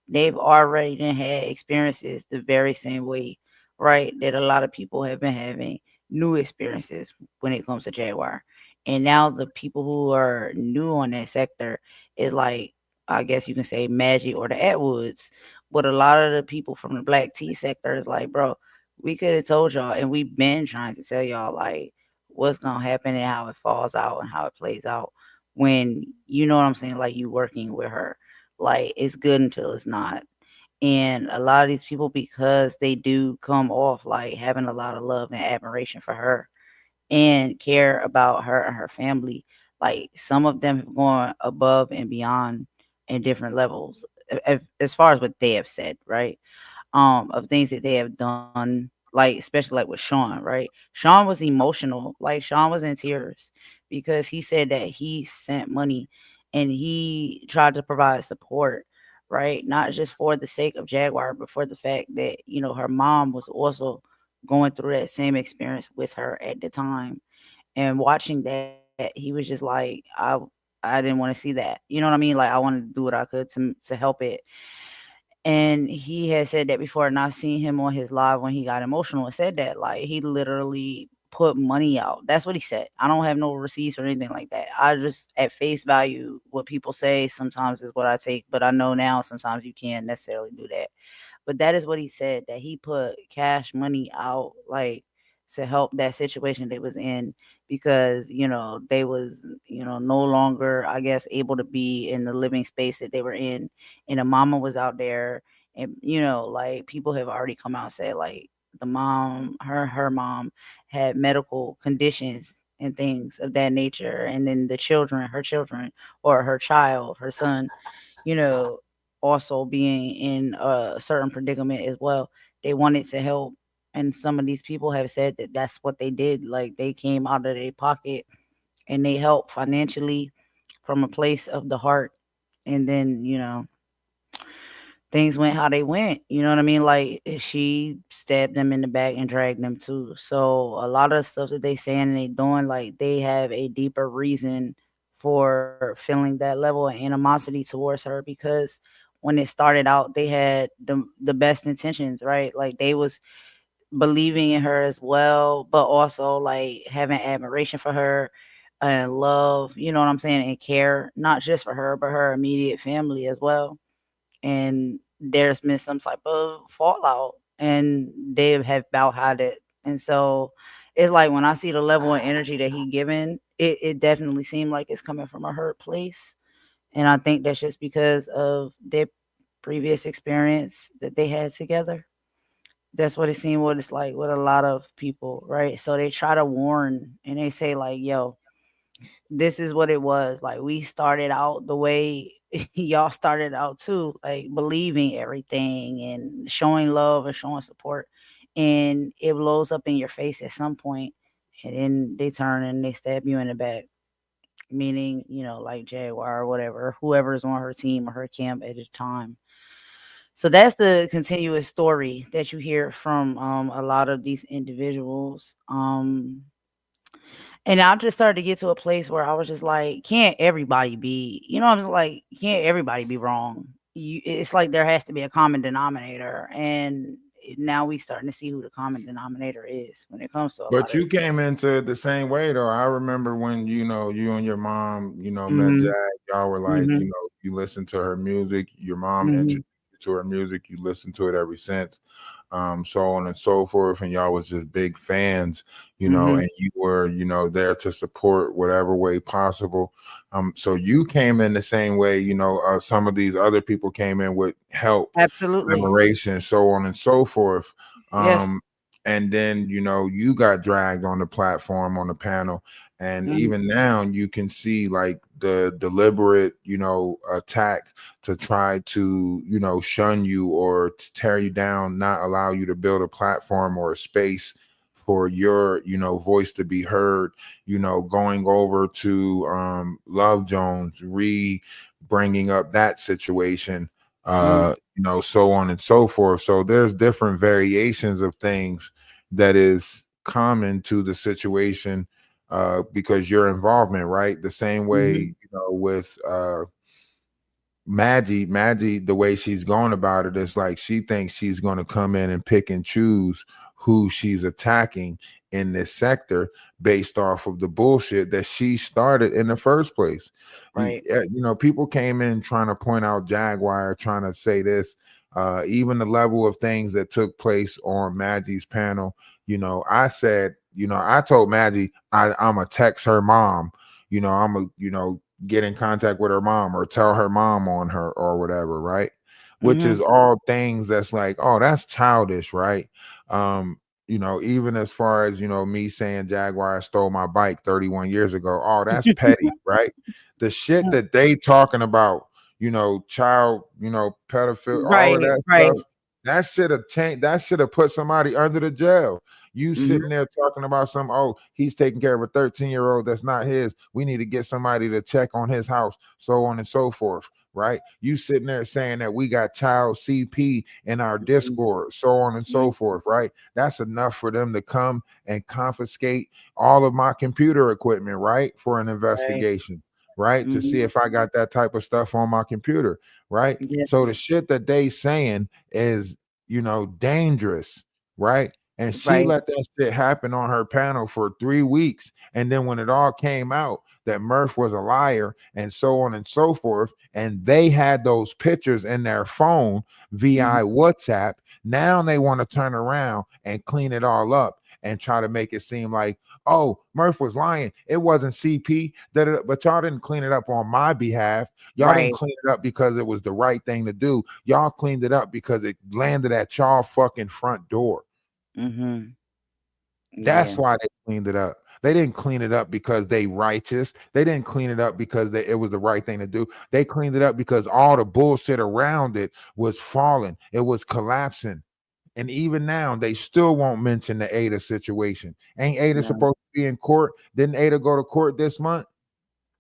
they've already done had experiences the very same way, right? That a lot of people have been having new experiences when it comes to Jaguar. And now the people who are new on that sector is like, I guess you can say Magic or the Atwoods. But a lot of the people from the black tea sector is like, bro, we could have told y'all, and we've been trying to tell y'all like what's gonna happen and how it falls out and how it plays out when you know what I'm saying, like you working with her. Like it's good until it's not. And a lot of these people, because they do come off like having a lot of love and admiration for her and care about her and her family, like some of them have gone above and beyond in different levels as far as what they have said, right? Of things that they have done, like especially like with Sean, right? Sean was emotional, like Sean was in tears because he said that he sent money and he tried to provide support, right? Not just for the sake of Jaguar, but for the fact that, her mom was also going through that same experience with her at the time. And watching that, he was just like, I didn't want to see that. You know what I mean? Like I wanted to do what I could to help it. And he had said that before, and I've seen him on his live when he got emotional and said that. Like he literally put money out. That's what he said. I don't have no receipts or anything like that. I just at face value what people say sometimes is what I take, but I know now sometimes you can't necessarily do that. But that is what he said, that he put cash money out like to help that situation they was in, because they was no longer, I guess, able to be in the living space that they were in, and the mama was out there, and like people have already come out and said like the mom, her mom had medical conditions and things of that nature, and then her children, or her child, her son, you know also being in a certain predicament as well. They wanted to help, and some of these people have said that that's what they did. Like they came out of their pocket and they helped financially from a place of the heart, and then things went how they went. You know what I mean? Like she stabbed them in the back and dragged them too. So a lot of stuff that they saying and they doing, like they have a deeper reason for feeling that level of animosity towards her, because when it started out, they had the best intentions, right? Like they was believing in her as well, but also like having admiration for her and love, you know what I'm saying, and care, not just for her, but her immediate family as well. And there's been some type of fallout, and they have about it. And so it's like when I see the level of energy that he given, it definitely seemed like it's coming from a hurt place. And I think that's just because of their previous experience that they had together. That's what it seemed what it's like with a lot of people, right? So they try to warn and they say like, yo, this is what it was. Like we started out the way y'all started out too, like believing everything and showing love and showing support. And it blows up in your face at some point, and then they turn and they stab you in the back. Meaning, like Jaguar or whatever, whoever's on her team or her camp at the time. So that's the continuous story that you hear from a lot of these individuals. And I just started to get to a place where I was just like, can't everybody be, I'm just like, can't everybody be wrong? It's like there has to be a common denominator. And now we starting to see who the common denominator is when it comes to a lot But of you came into it the same way though. I remember when you and your mom, met Mhm. Jack. Y'all were like, Mhm. you listened to her music. Your mom Mhm. introduced you to her music. You listened to it ever since, so on and so forth. And y'all was just big fans, Mhm. and you were, there to support whatever way possible. So you came in the same way. Some of these other people came in with help, Absolutely. liberation, so on and so forth. Yes. And then you got dragged on the platform on the panel, and Mhm. even now you can see like the deliberate attack to try to shun you or to tear you down, not allow you to build a platform or a space for your voice to be heard. Going over to Love Jones, bringing up that situation, so on and so forth. So there's different variations of things that is common to the situation, because your involvement, right? The same way, Mhm. with Maggie, the way she's going about it is like she thinks she's going to come in and pick and choose who she's attacking in this sector based off of the bullshit that she started in the first place. Right. People came in trying to point out Jaguar, trying to say this, even the level of things that took place on Maggie's panel. I said, I told Maggie, I'm gonna text her mom. I'm a, get in contact with her mom or tell her mom on her or whatever, right? Which Mhm. is all things that's like, oh, that's childish, right? Even as far as me saying Jaguar stole my bike 31 years ago, oh, that's petty, right? The shit that they talking about, child, pedophile, all of Right. that Right. stuff, that should have changed, that should have put somebody under the jail. You Mhm. sitting there talking about oh, he's taking care of a 13-year-old that's not his. We need to get somebody to check on his house, so on and so forth, right? You sitting there saying that we got child CP in our Discord, so on and so forth, right? That's enough for them to come and confiscate all of my computer equipment, right? For an investigation, right? To see if I got that type of stuff on my computer, right? So the shit that they saying is, dangerous, right? And she let that shit happen on her panel for 3 weeks. And then when it all came out that Murph was a liar and so on and so forth, and they had those pictures in their phone via WhatsApp, now they want to turn around and clean it all up and try to make it seem like, oh, Murph was lying. It wasn't CP, but y'all didn't clean it up on my behalf. Y'all didn't clean it up because it was the right thing to do. Y'all cleaned it up because it landed at y'all fucking front door. That's why they cleaned it up. They didn't clean it up because they righteous. They didn't clean it up because it was the right thing to do. They cleaned it up because all the bullshit around it was falling. It was collapsing. And even now, they still won't mention the Ada situation. Ain't Ada supposed to be in court? Didn't Ada go to court this month?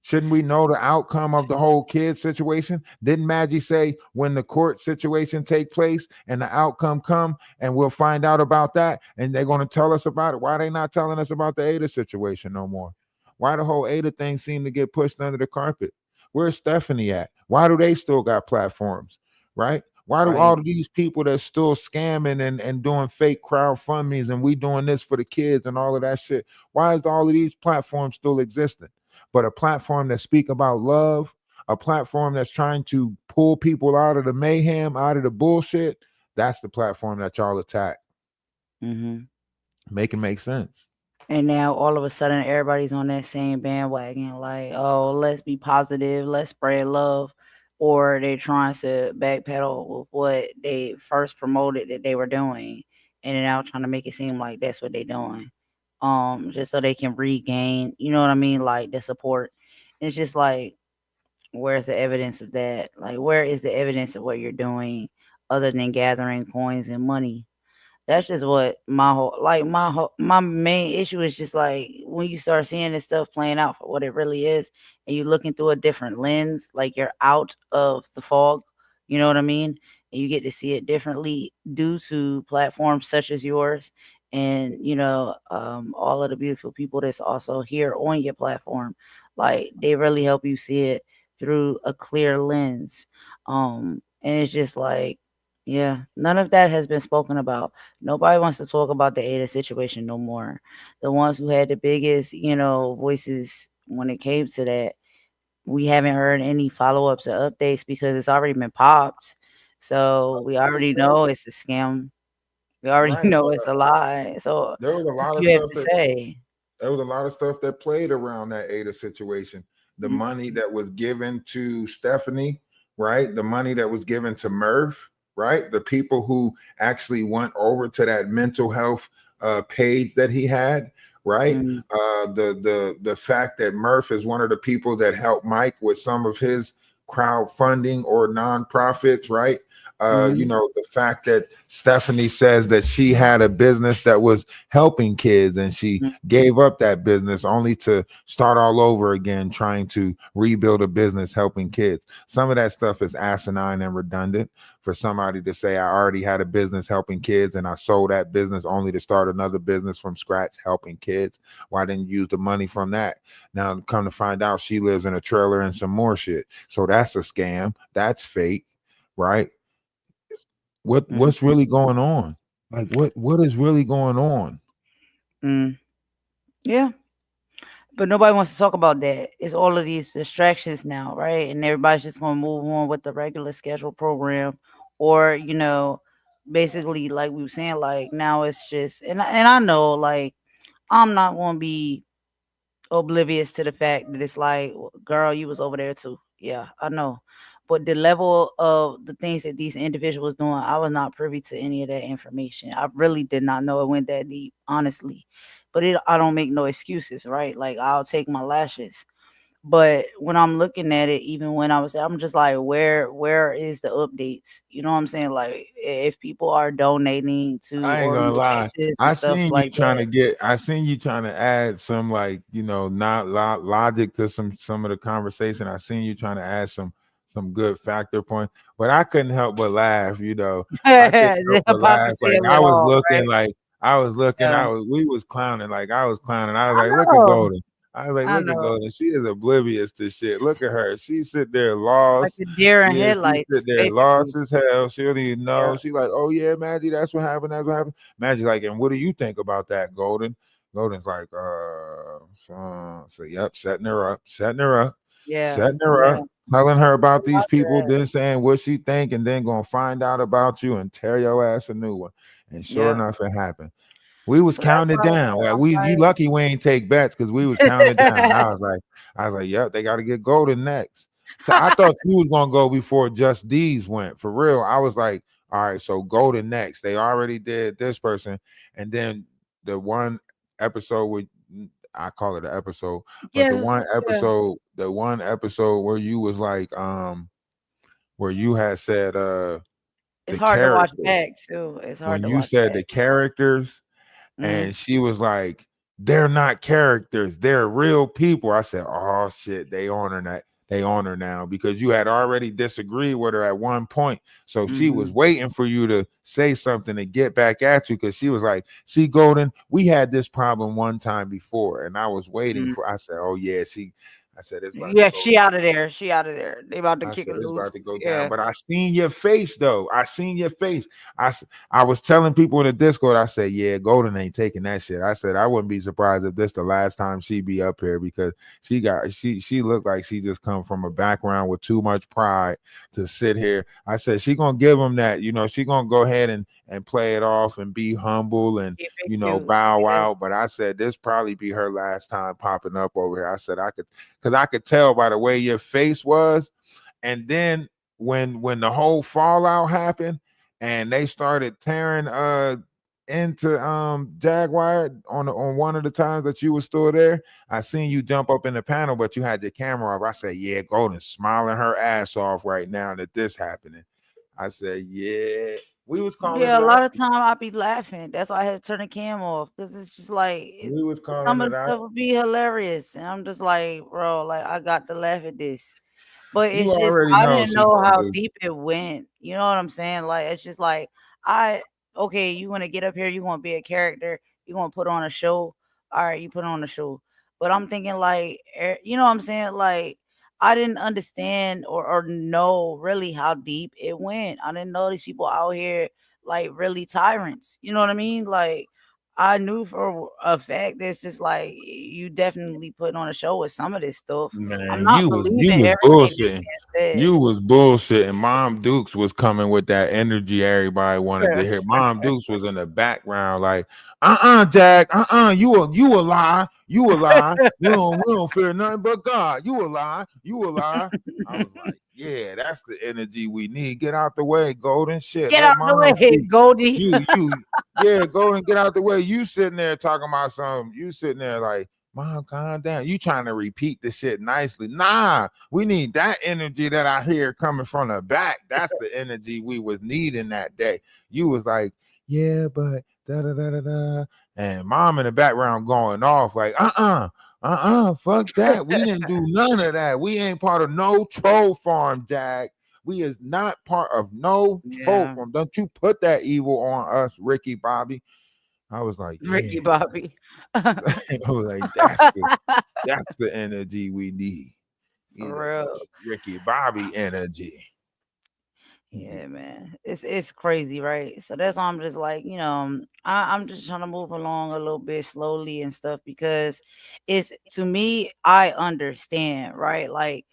Shouldn't we know the outcome of the whole kid situation? Didn't Maggie say when the court situation take place and the outcome come and we'll find out about that and they're going to tell us about it? Why are they not telling us about the Ada situation no more? Why the whole Ada thing seem to get pushed under the carpet? Where's Stephanie at? Why do they still got platforms, right? Why do all of these people that's still scamming and doing fake crowdfundings and we doing this for the kids and all of that shit? Why is all of these platforms still existing? But a platform that speak about love, a platform that's trying to pull people out of the mayhem, out of the bullshit, that's the platform that y'all attack. Make it make sense. And now all of a sudden everybody's on that same bandwagon, like, oh, let's be positive, let's spread love. Or they're trying to backpedal with what they first promoted that they were doing, and they're now trying to make it seem like that's what they're doing. Just so they can regain, you know what I mean, like the support. And it's just like, where's the evidence of that? Like, where is the evidence of what you're doing other than gathering coins and money? That's just what my main issue is. Just like when you start seeing this stuff playing out for what it really is, and you're looking through a different lens, like you're out of the fog, you know what I mean? And you get to see it differently due to platforms such as yours, and all of the beautiful people that's also here on your platform. Like, they really help you see it through a clear lens. And it's just like, yeah, none of that has been spoken about. Nobody wants to talk about the Ada situation no more. The ones who had the biggest, voices when it came to that, we haven't heard any follow-ups or updates because it's already been popped. So we already know it's a scam. We already know it's a lie. So there was a lot of you have stuff to say. There was a lot of stuff that played around that Ada situation. The money that was given to Stephanie, right? The money that was given to Murph, right? The people who actually went over to that mental health page that he had, right? The fact that Murph is one of the people that helped Mike with some of his crowdfunding or nonprofits, right? The fact that Stephanie says that she had a business that was helping kids and she gave up that business only to start all over again, trying to rebuild a business helping kids. Some of that stuff is asinine and redundant for somebody to say, I already had a business helping kids and I sold that business only to start another business from scratch helping kids. Why didn't you use the money from that? Now, come to find out, she lives in a trailer and some more shit. So that's a scam. That's fake, right? What's really going on? Like what is really going on? Yeah. But nobody wants to talk about that. It's all of these distractions now, right? And everybody's just gonna move on with the regular scheduled program. Or, basically, like we were saying, like now it's just and I know, like, I'm not gonna be oblivious to the fact that it's like, girl, you was over there too. Yeah, I know. But the level of the things that these individuals doing, I was not privy to any of that information. I really did not know it went that deep, honestly. But I don't make no excuses, right? Like, I'll take my lashes. But when I'm looking at it, even when I'm just like, where is the updates? You know what I'm saying? Like, if people are donating to I ain't gonna lie. organizations I and stuff seen you like trying that. to get. I seen you trying to add some, like, not logic to some of the conversation. I seen you trying to add some some good factor points. But I couldn't help but laugh, I couldn't The help but laugh. hypocrisy Like of I it was all, looking, right? Yeah. we was clowning, like I was clowning. I was I like, look at know. Golden. I was like, I look at know. Golden. She is oblivious to shit. Look at her. She sit there Like lost. a deer in Yeah, she sit headlights, there basically. lost as hell. She don't even Yeah. know. She like, oh yeah, Maggie, that's what happened. That's what happened. Maggie like, and what do you think about that, Golden? Golden's like, so yep, setting her up, Yeah. Yeah. telling her about these About people, that. then saying what she think, and then gonna find out about you and tear your ass a new one. And sure Yeah. enough, it happened. We was So that's counting it why down. Like I'm you like, lucky we ain't take bets because we was counting it down. I was like, yep, they got to get Golden next. So I thought you was gonna go before Just D's went. For real, I was like, all right, so Golden next. They already did this person, and then the one episode with I call it an episode, but the yeah, one episode where you was like, where you had said it's the hard to watch characters. back too. It's hard When to you watch said back. the characters, Mhm. and she was like, they're not characters, they're real people. I said, oh shit, they on her that. They on her now because you had already disagreed with her at one point. So she was waiting for you to say something to get back at you because she was like, see, Golden, we had this problem one time before. And I was waiting for, I said, oh yeah, I said, it's about to Yeah, go. she out of there. She out of there. They about to I kick said it it's loose. about to go Yeah. down, but I seen your face though. I seen your face. I was telling people in the Discord. I said, "Yeah, Golden ain't taking that shit." I said I wouldn't be surprised if this the last time she be up here because she looked like she just come from a background with too much pride to sit here. I said she gonna give him that. She gonna go ahead and play it off and be humble and Keep it cute. bow Yeah. out. But I said this probably be her last time popping up over here. I said because I could tell by the way your face was. And then when the whole fallout happened and they started tearing into Jaguar on one of the times that you were still there, I seen you jump up in the panel, but you had your camera off. I said, yeah, Golden smiling her ass off right now that this happening. I said, yeah. We was calling Yeah, a it lot out. of time I be laughing. That's why I had to turn the cam off because it's just like We was calling some of it the out. stuff would be hilarious, and I'm just like, bro, like I got to laugh at this. But You it's just already I know didn't she know gonna how do. deep it went. You know what I'm saying? Like it's just like okay, you want to get up here, you want to be a character, you want to put on a show. All right, you put on a show. But I'm thinking like, you know what I'm saying? Like I didn't understand or know really how deep it went. I didn't know these people out here like really tyrants. You know what I mean? Like I knew for a fact that's just like you definitely put on a show with some of this stuff. I'm Man, not you believing was everything that's bullshitting. being said. You was bullshitting. Mom Dukes was coming with that energy everybody wanted to hear. Mom Dukes was in the background, like, Jack, you a lie. You a lie. We don't fear nothing but God. You a lie. You a lie. I was like, yeah, that's the energy we need. Get out the way, Golden. Shit. Get Let out the Mom way, speak. Goldie. Yeah, Golden, get out the way. You sitting there talking about something. You sitting there like, Mom, calm down. You trying to repeat the shit nicely. Nah, we need that energy that I hear coming from the back. That's the energy we was needing that day. You was like, yeah, but da da da da da. And Mom in the background going off like, fuck that. We didn't do none of that. We ain't part of no troll farm, Jack. We is not part of no troll farm. Don't you put that evil on us, Ricky Bobby. I was like, Ricky yeah. Bobby. I was like, that's the energy we need. For real. Ricky Bobby energy. Yeah, man. It's crazy, right? So that's why I'm just like, I'm just trying to move along a little bit slowly and stuff because it's to me, I understand, right? Like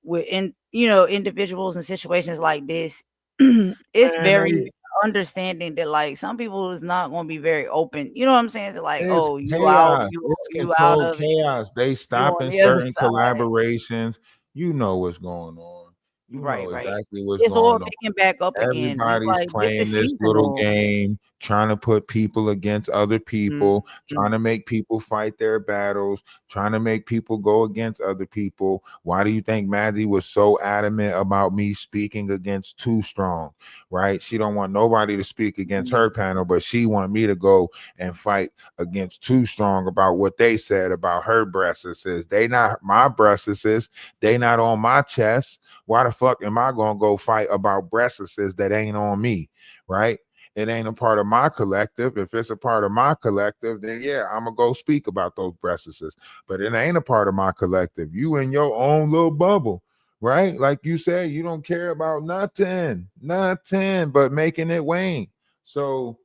individuals in situations like this, it's Man, very understanding that like some people is not going to be very open. You know what I'm saying? It's like, it's oh, you out, chaos. It's you out controlled of it. chaos. They You on stopping the other certain side. collaborations. You know what's going on. You know Right. exactly what's It's all going on. picking back up again. It's Everybody's like this playing is this little seasonal. game trying to put people against other people, trying to make people fight their battles, trying to make people go against other people. Why do you think Maddie was so adamant about me speaking against Too Strong, right? She don't want nobody to speak against her panel, but she want me to go and fight against Too Strong about what they said about her breasts. They not my breasts, they not on my chest. Why the fuck am I gonna go fight about breasts that ain't on me, right? It ain't a part of my collective. If it's a part of my collective, then yeah, I'm gonna go speak about those breasts. But it ain't a part of my collective. You in your own little bubble, right? Like you said, you don't care about nothing but making it wane. So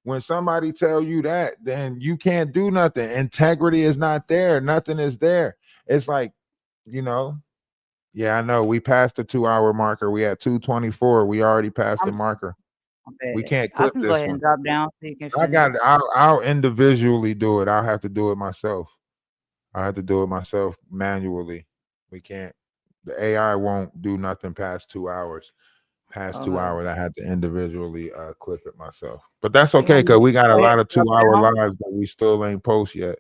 when somebody tell you that, then you can't do nothing. Integrity is not there. Nothing is there. It's like, yeah, I know. We passed the 2-hour marker. We at 2:24. We already passed the marker. We can't I clip can go this ahead one. and drop down so you can I got finish. it. I'll individually do it. I'll have to do it myself. I have to do it myself manually. We can't. The AI won't do nothing past 2 hours. Past 2 hours, I had to individually clip it myself. But that's So you okay want me because to we got a go ahead lot and of drop 2-hour down? lives that we still ain't post yet.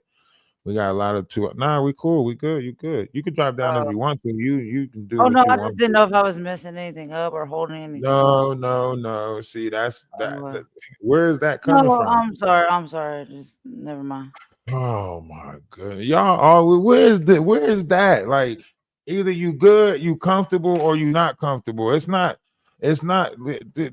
We got a lot of 2. Nah, we cool. We good. You good. You can drop down if you want to. You can do Oh what no, you I want just to. didn't know if I was messing anything up or holding anything up. No. See, that's that. Where is that coming No, from? I'm sorry. Just never mind. Oh my goodness. Y'all always where's that? Like either you good, you comfortable, or you not comfortable. It's not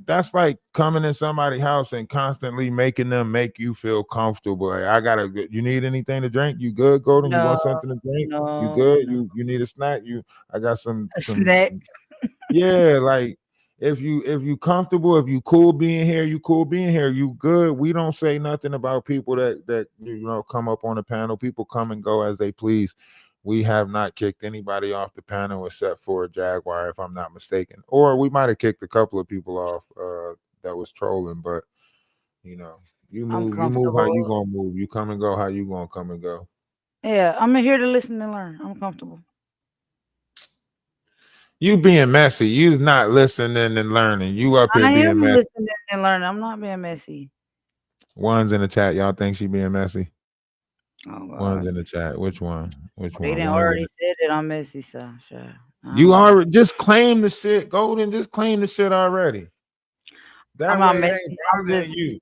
that's like coming in somebody's house and constantly making them make you feel comfortable. Like, you need anything to drink? You good, Golden? You want something to drink? You good? No. You need a snack? I got some A snack. yeah, like if you comfortable, if you cool being here, you cool being here, you good. We don't say nothing about people that come up on the panel. People come and go as they please. We have not kicked anybody off the panel except for Jaguar, if I'm not mistaken. Or we might have kicked a couple of people off that was trolling, but you move how you gonna move. You come and go how you gonna come and go. Yeah, I'm here to listen and learn. I'm comfortable. You being messy. You not listening and learning. You up here I being am messy. listening and learning. I'm not being messy. One's in the chat. Y'all think she being messy? Oh God. One's in the chat. Which one? Which They one? didn't One's in already the... said that I'm messy, so sure. You already just claim the shit, Golden. Just claim the shit already. That way it ain't bothering you.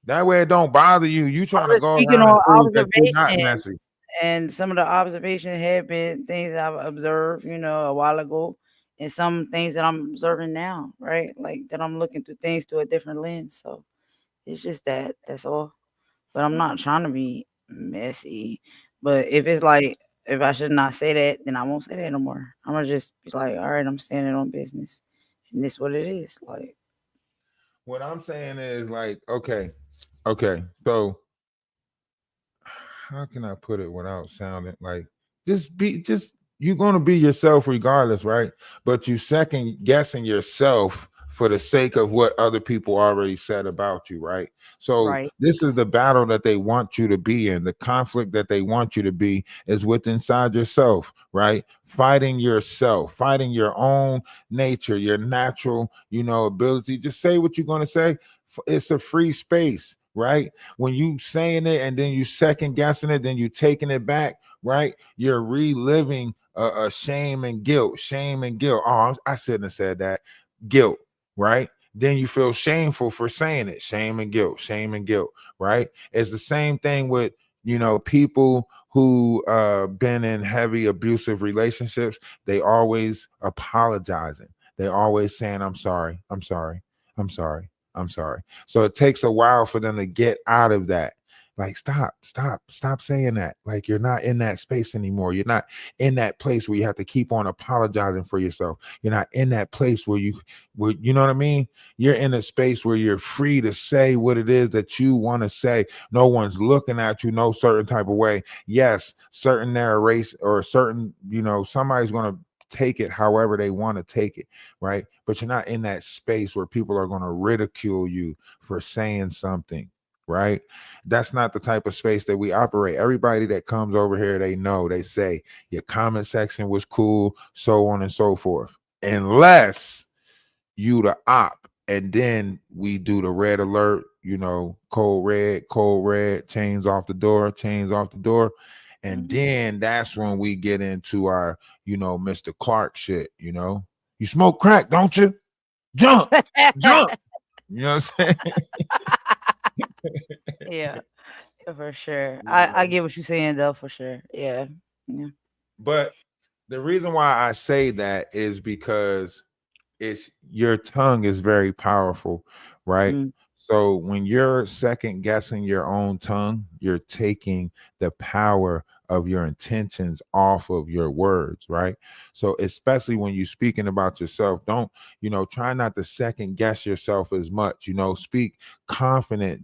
That way it don't bother you. You trying to go Speaking around and on prove that you're not observations, messy. and some of the observations have been things I've observed, a while ago, and some things that I'm observing now, right? Like that I'm looking through things through a different lens. So it's just that's all. But I'm not trying to be messy. But if it's like if I should not say that, then I won't say that no more. I'm gonna just be like, all right, I'm standing on business, and this what it is. Like what I'm saying is like, okay, so how can I put it without sounding like just you're gonna be yourself regardless, right? But you second guessing yourself for the sake of what other people already said about you, right? So this is the battle that they want you to be in. The conflict that they want you to be is with inside yourself, right? Fighting yourself, fighting your own nature, your natural, ability. Just say what you're gonna say. It's a free space, right? When you saying it and then you second guessing it, then you taking it back, right? You're reliving a shame and guilt. Oh, I shouldn't have said that. Guilt, right? Then you feel shameful for saying it. Shame and guilt, right? It's the same thing with people who been in heavy abusive relationships. They always apologizing. They always saying, I'm sorry. So it takes a while for them to get out of that. Like, stop saying that. Like, you're not in that space anymore. You're not in that place where you have to keep on apologizing for yourself. You're not in that place where you know what I mean? You're in a space where you're free to say what it is that you want to say. No one's looking at you no certain type of way. Yes, certain narration or certain, somebody's going to take it however they want to take it, right? But you're not in that space where people are going to ridicule you for saying something, right? That's not the type of space that we operate. Everybody that comes over here, they say your comment section was cool, so on and so forth, unless you the op, and then we do the red alert, cold red, chains off the door. And then that's when we get into our, Mr. Clark shit, you smoke crack, don't you? Jump. You know what I'm saying? Yeah, for sure. I get what you're saying though, for sure. Yeah. But the reason why I say that is because your tongue is very powerful, right? So when you're second guessing your own tongue, you're taking the power of your intentions off of your words, right? So especially when you're speaking about yourself, don't, try not to second guess yourself as much, speak confident,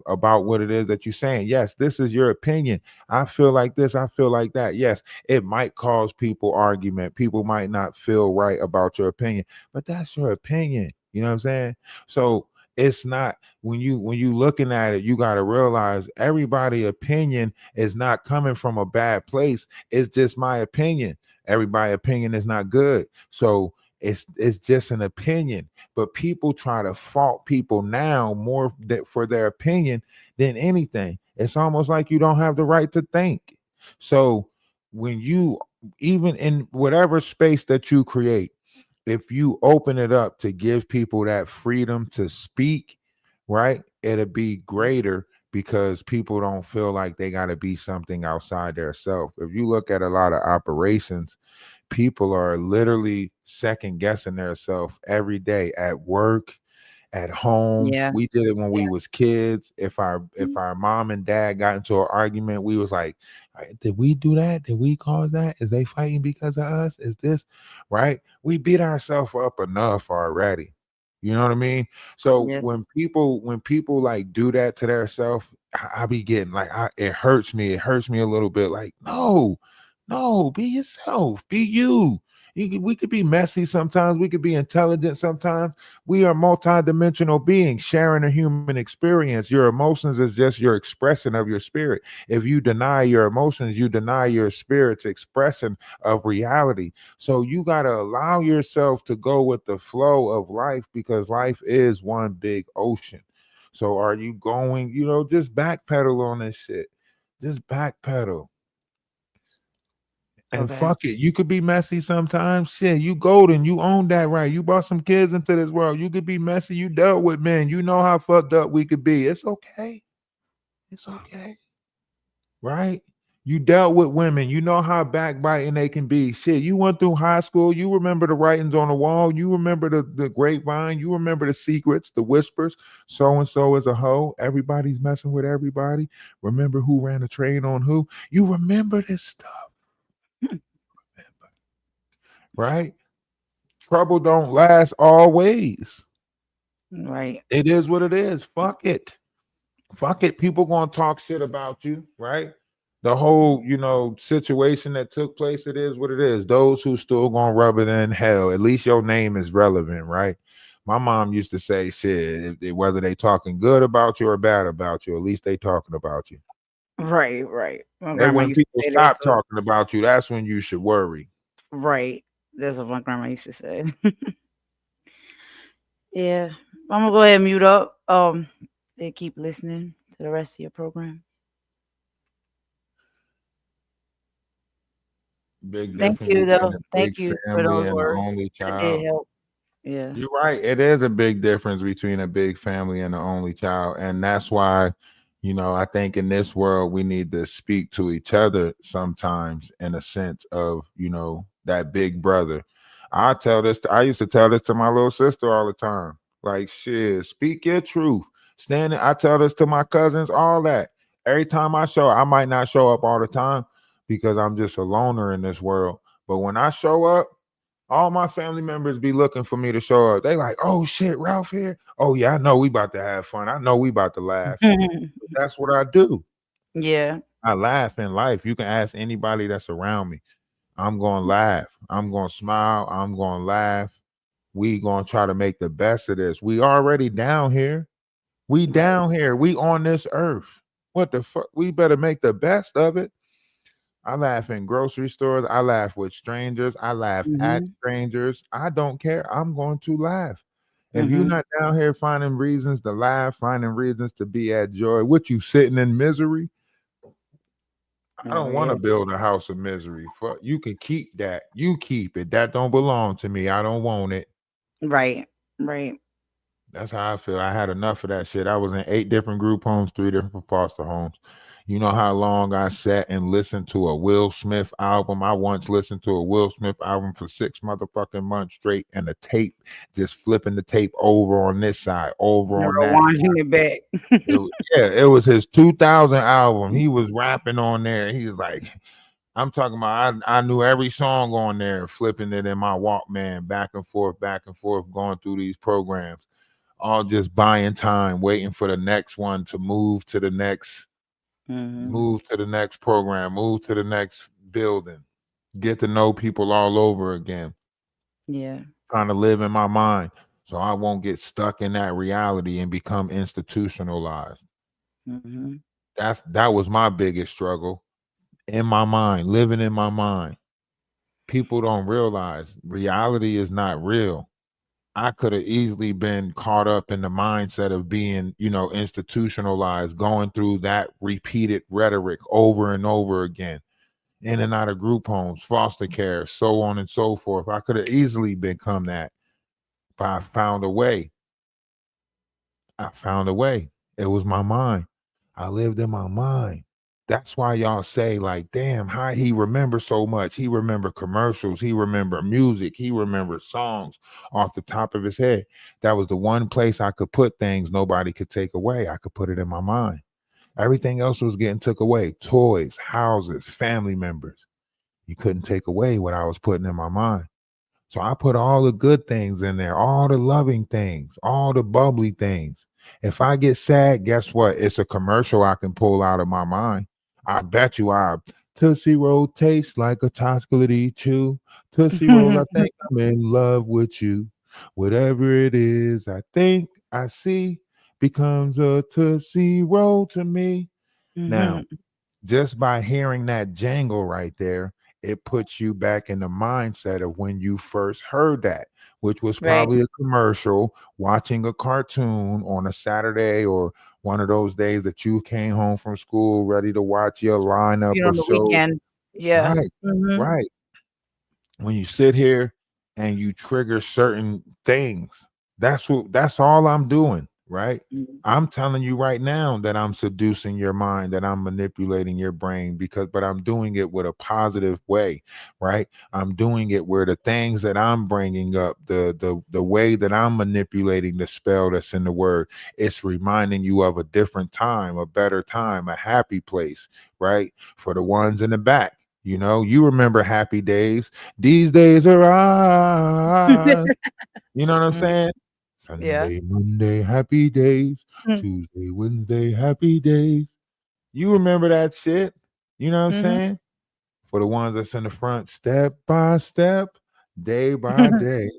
about what it is that you're saying. Yes, this is your opinion. I feel like this, I feel like that. Yes, it might cause people argument. People might not feel right about your opinion, but that's your opinion. You know what I'm saying? So it's not when you looking at it, you got to realize everybody's opinion is not coming from a bad place. It's just my opinion. Everybody's opinion is not good. So it's just an opinion. But people try to fault people now more for their opinion than anything. It's almost like you don't have the right to think. So when you, even in whatever space that you create, if you open it up to give people that freedom to speak, right, it'll be greater because people don't feel like they got to be something outside their self. If you look at a lot of operations, people are literally second guessing their self every day at work, at home. Yeah. We did it when we was kids. If our mom and dad got into an argument, we was like, did we do that? Did we cause that? Is they fighting because of us? Is this right? We beat ourselves up enough already. You know what I mean? So when people like do that to their self, I be getting like, it hurts me. It hurts me a little bit. Like, no, be yourself. Be you. We could be messy sometimes. We could be intelligent sometimes. We are multidimensional beings sharing a human experience. Your emotions is just your expression of your spirit. If you deny your emotions, you deny your spirit's expression of reality. So you got to allow yourself to go with the flow of life because life is one big ocean. So are you going, just backpedal on this shit. Just backpedal. And fuck it. You could be messy sometimes. Shit, you golden. You own that right. You brought some kids into this world. You could be messy. You dealt with men. You know how fucked up we could be. It's okay. It's okay. Right? You dealt with women. You know how backbiting they can be. Shit, you went through high school. You remember the writings on the wall. You remember the grapevine. You remember the secrets, the whispers. So-and-so is a hoe. Everybody's messing with everybody. Remember who ran the train on who. You remember this stuff. Right? Trouble don't last always. Right. It is what it is. Fuck it. Fuck it. People gonna talk shit about you, right? The whole, situation that took place, it is what it is. Those who still gonna rub it in, hell, at least your name is relevant, right? My mom used to say, shit, whether they talking good about you or bad about you, at least they talking about you. Right. My And grandma when used to people say stop that too. talking about you, that's when you should worry. Right. That's what my grandma used to say. Yeah. I'm gonna go ahead and mute up. They keep listening to the rest of your program. Big Thank difference you, between though. a Thank big you for family those and the words. only That did child. help. Yeah. You're right. It is a big difference between a big family and the only child. And that's why, I think in this world, we need to speak to each other sometimes in a sense of, that big brother. I used to tell this to my little sister all the time. Like, shit, speak your truth. I tell this to my cousins, all that. Every time I might not show up all the time because I'm just a loner in this world. But when I show up, all my family members be looking for me to show up. They like, oh shit, Ralph here. Oh yeah, I know we about to have fun. I know we about to laugh. That's what I do. Yeah. I laugh in life. You can ask anybody that's around me. I'm gonna laugh. I'm gonna smile. I'm gonna laugh. We gonna try to make the best of this. We already down here. We down here. We on this earth. What the fuck? We better make the best of it. I laugh in grocery stores. I laugh with strangers. I laugh at strangers. I don't care. I'm going to laugh. If you're not down here finding reasons to laugh, finding reasons to be at joy, what you sitting in misery? I don't want to build a house of misery. Fuck, you can keep that. You keep it. That don't belong to me. I don't want it. Right. Right. That's how I feel. I had enough of that shit. I was in 8 different group homes, 3 different foster homes. You know how long I sat and listened to a Will Smith album? I once listened to a Will Smith album for 6 motherfucking months straight, and the tape, just flipping the tape over on this side, over on that side. Rewinding it back. It was his 2000 album. He was rapping on there. He was like, I'm talking about, I knew every song on there, flipping it in my Walkman, back and forth, going through these programs, all just buying time, waiting for the next one to move to the next, move to the next program, move to the next building, get to know people all over again. Yeah. Trying to live in my mind so I won't get stuck in that reality and become institutionalized. That was my biggest struggle. In my mind, living in my mind. People don't realize reality is not real. I could have easily been caught up in the mindset of being, institutionalized, going through that repeated rhetoric over and over again, in and out of group homes, foster care, so on and so forth. I could have easily become that, but I found a way. It was my mind. I lived in my mind. That's why y'all say, like, damn, how he remembers so much. He remember commercials. He remember music. He remember songs off the top of his head. That was the one place I could put things nobody could take away. I could put it in my mind. Everything else was getting took away. Toys, houses, family members. You couldn't take away what I was putting in my mind. So I put all the good things in there, all the loving things, all the bubbly things. If I get sad, guess what? It's a commercial I can pull out of my mind. I bet you Tootsie Roll tastes like a chocolatey chew. Tootsie Roll, I think I'm in love with you. Whatever it is, I think I see becomes a Tootsie Roll to me. Now, just by hearing that jangle right there, it puts you back in the mindset of when you first heard that, which was probably a commercial, watching a cartoon on a Saturday or one of those days that you came home from school ready to watch your lineup On of the shows. weekend. Yeah. Right, right. When you sit here and you trigger certain things, that's all I'm doing, right? I'm telling you right now that I'm seducing your mind, that I'm manipulating your brain, but I'm doing it with a positive way, right? I'm doing it where the things that I'm bringing up, the way that I'm manipulating the spell that's in the word, it's reminding you of a different time, a better time, a happy place, right? For the ones in the back. You remember happy days. These days are ours. You know what I'm saying? Sunday, Monday, happy days. Tuesday, Wednesday, happy days. You remember that shit? You know what I'm saying? For the ones that's in the front, step by step, day by day.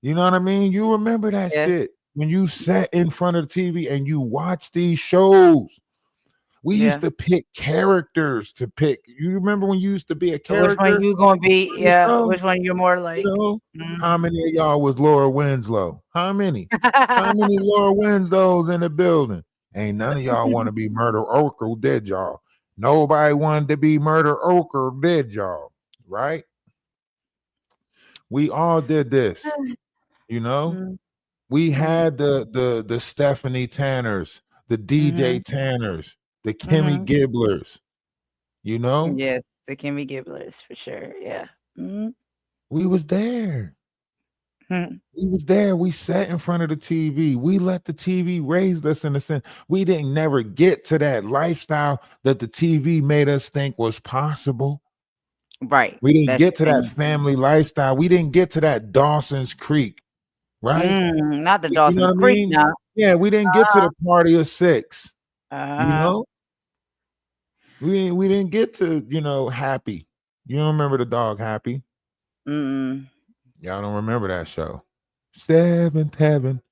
You know what I mean? You remember that shit when you sat in front of the TV and you watched these shows. We used to pick characters to pick. You remember when you used to be a character? Which one you gonna be? Yeah. Which one you're more like? How many of y'all was Laura Winslow? How many? How many Laura Winslows in the building? Ain't none of y'all want to be Murder Urkel, did y'all? Nobody wanted to be Murder Urkel, did y'all? Right? We all did this. We had the Stephanie Tanners, the DJ Tanners, the Kimmy Gibblers, Yes, the Kimmy Gibblers for sure. Yeah. We was there. We was there. We sat in front of the TV. We let the TV raise us in a sense. We didn't never get to that lifestyle that the TV made us think was possible. Right. We didn't get to that family lifestyle. We didn't get to that Dawson's Creek, right? Not the Dawson's Creek now. Yeah, we didn't get to the party of 6. We didn't get to, Happy. You don't remember the dog Happy? Y'all don't remember that show. Seventh Heaven.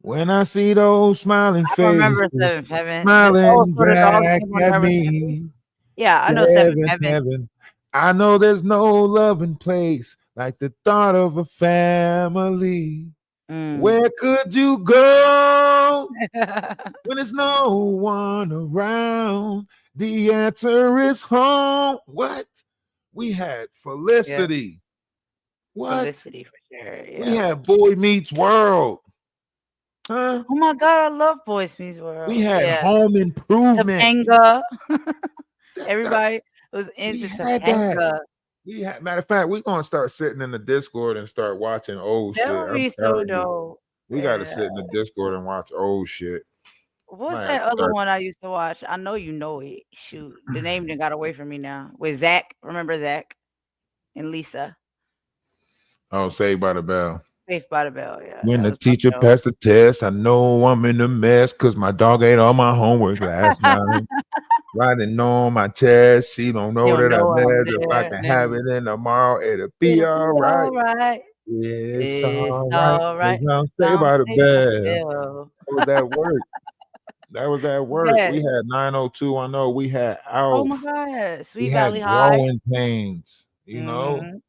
When I see those smiling faces, remember Seventh Heaven. smiling back at me. Yeah, I know Seventh Heaven. I know there's no loving place like the thought of a family. Where could you go when there's no one around? The answer is home. What? We had Felicity. What? Felicity for sure. Yeah. We had Boy Meets World. Huh? Oh my God, I love Boy Meets World. We had Home Improvement. Topanga. Everybody was into Topanga. Matter of fact, we're gonna start sitting in the Discord and start watching old That shit. would be so dope. We gotta sit in the Discord and watch old shit. What's that other one I used to watch? I know you know it. Shoot, the name done got away from me now. With Zach, remember Zach and Lisa? Oh, Saved by the Bell. Saved by the Bell, yeah. When the teacher passed the test, I know I'm in a mess because my dog ate all my homework last night. Riding on my chest, she don't know that I'm there. If I can have it in tomorrow, it'll be all right. It's all right. I'm Saved by the Bell. That was that work. That was that work. Yeah. We had 90210. We had Oh Alf. my God, Sweet We Valley had High. Growing Pains. You know.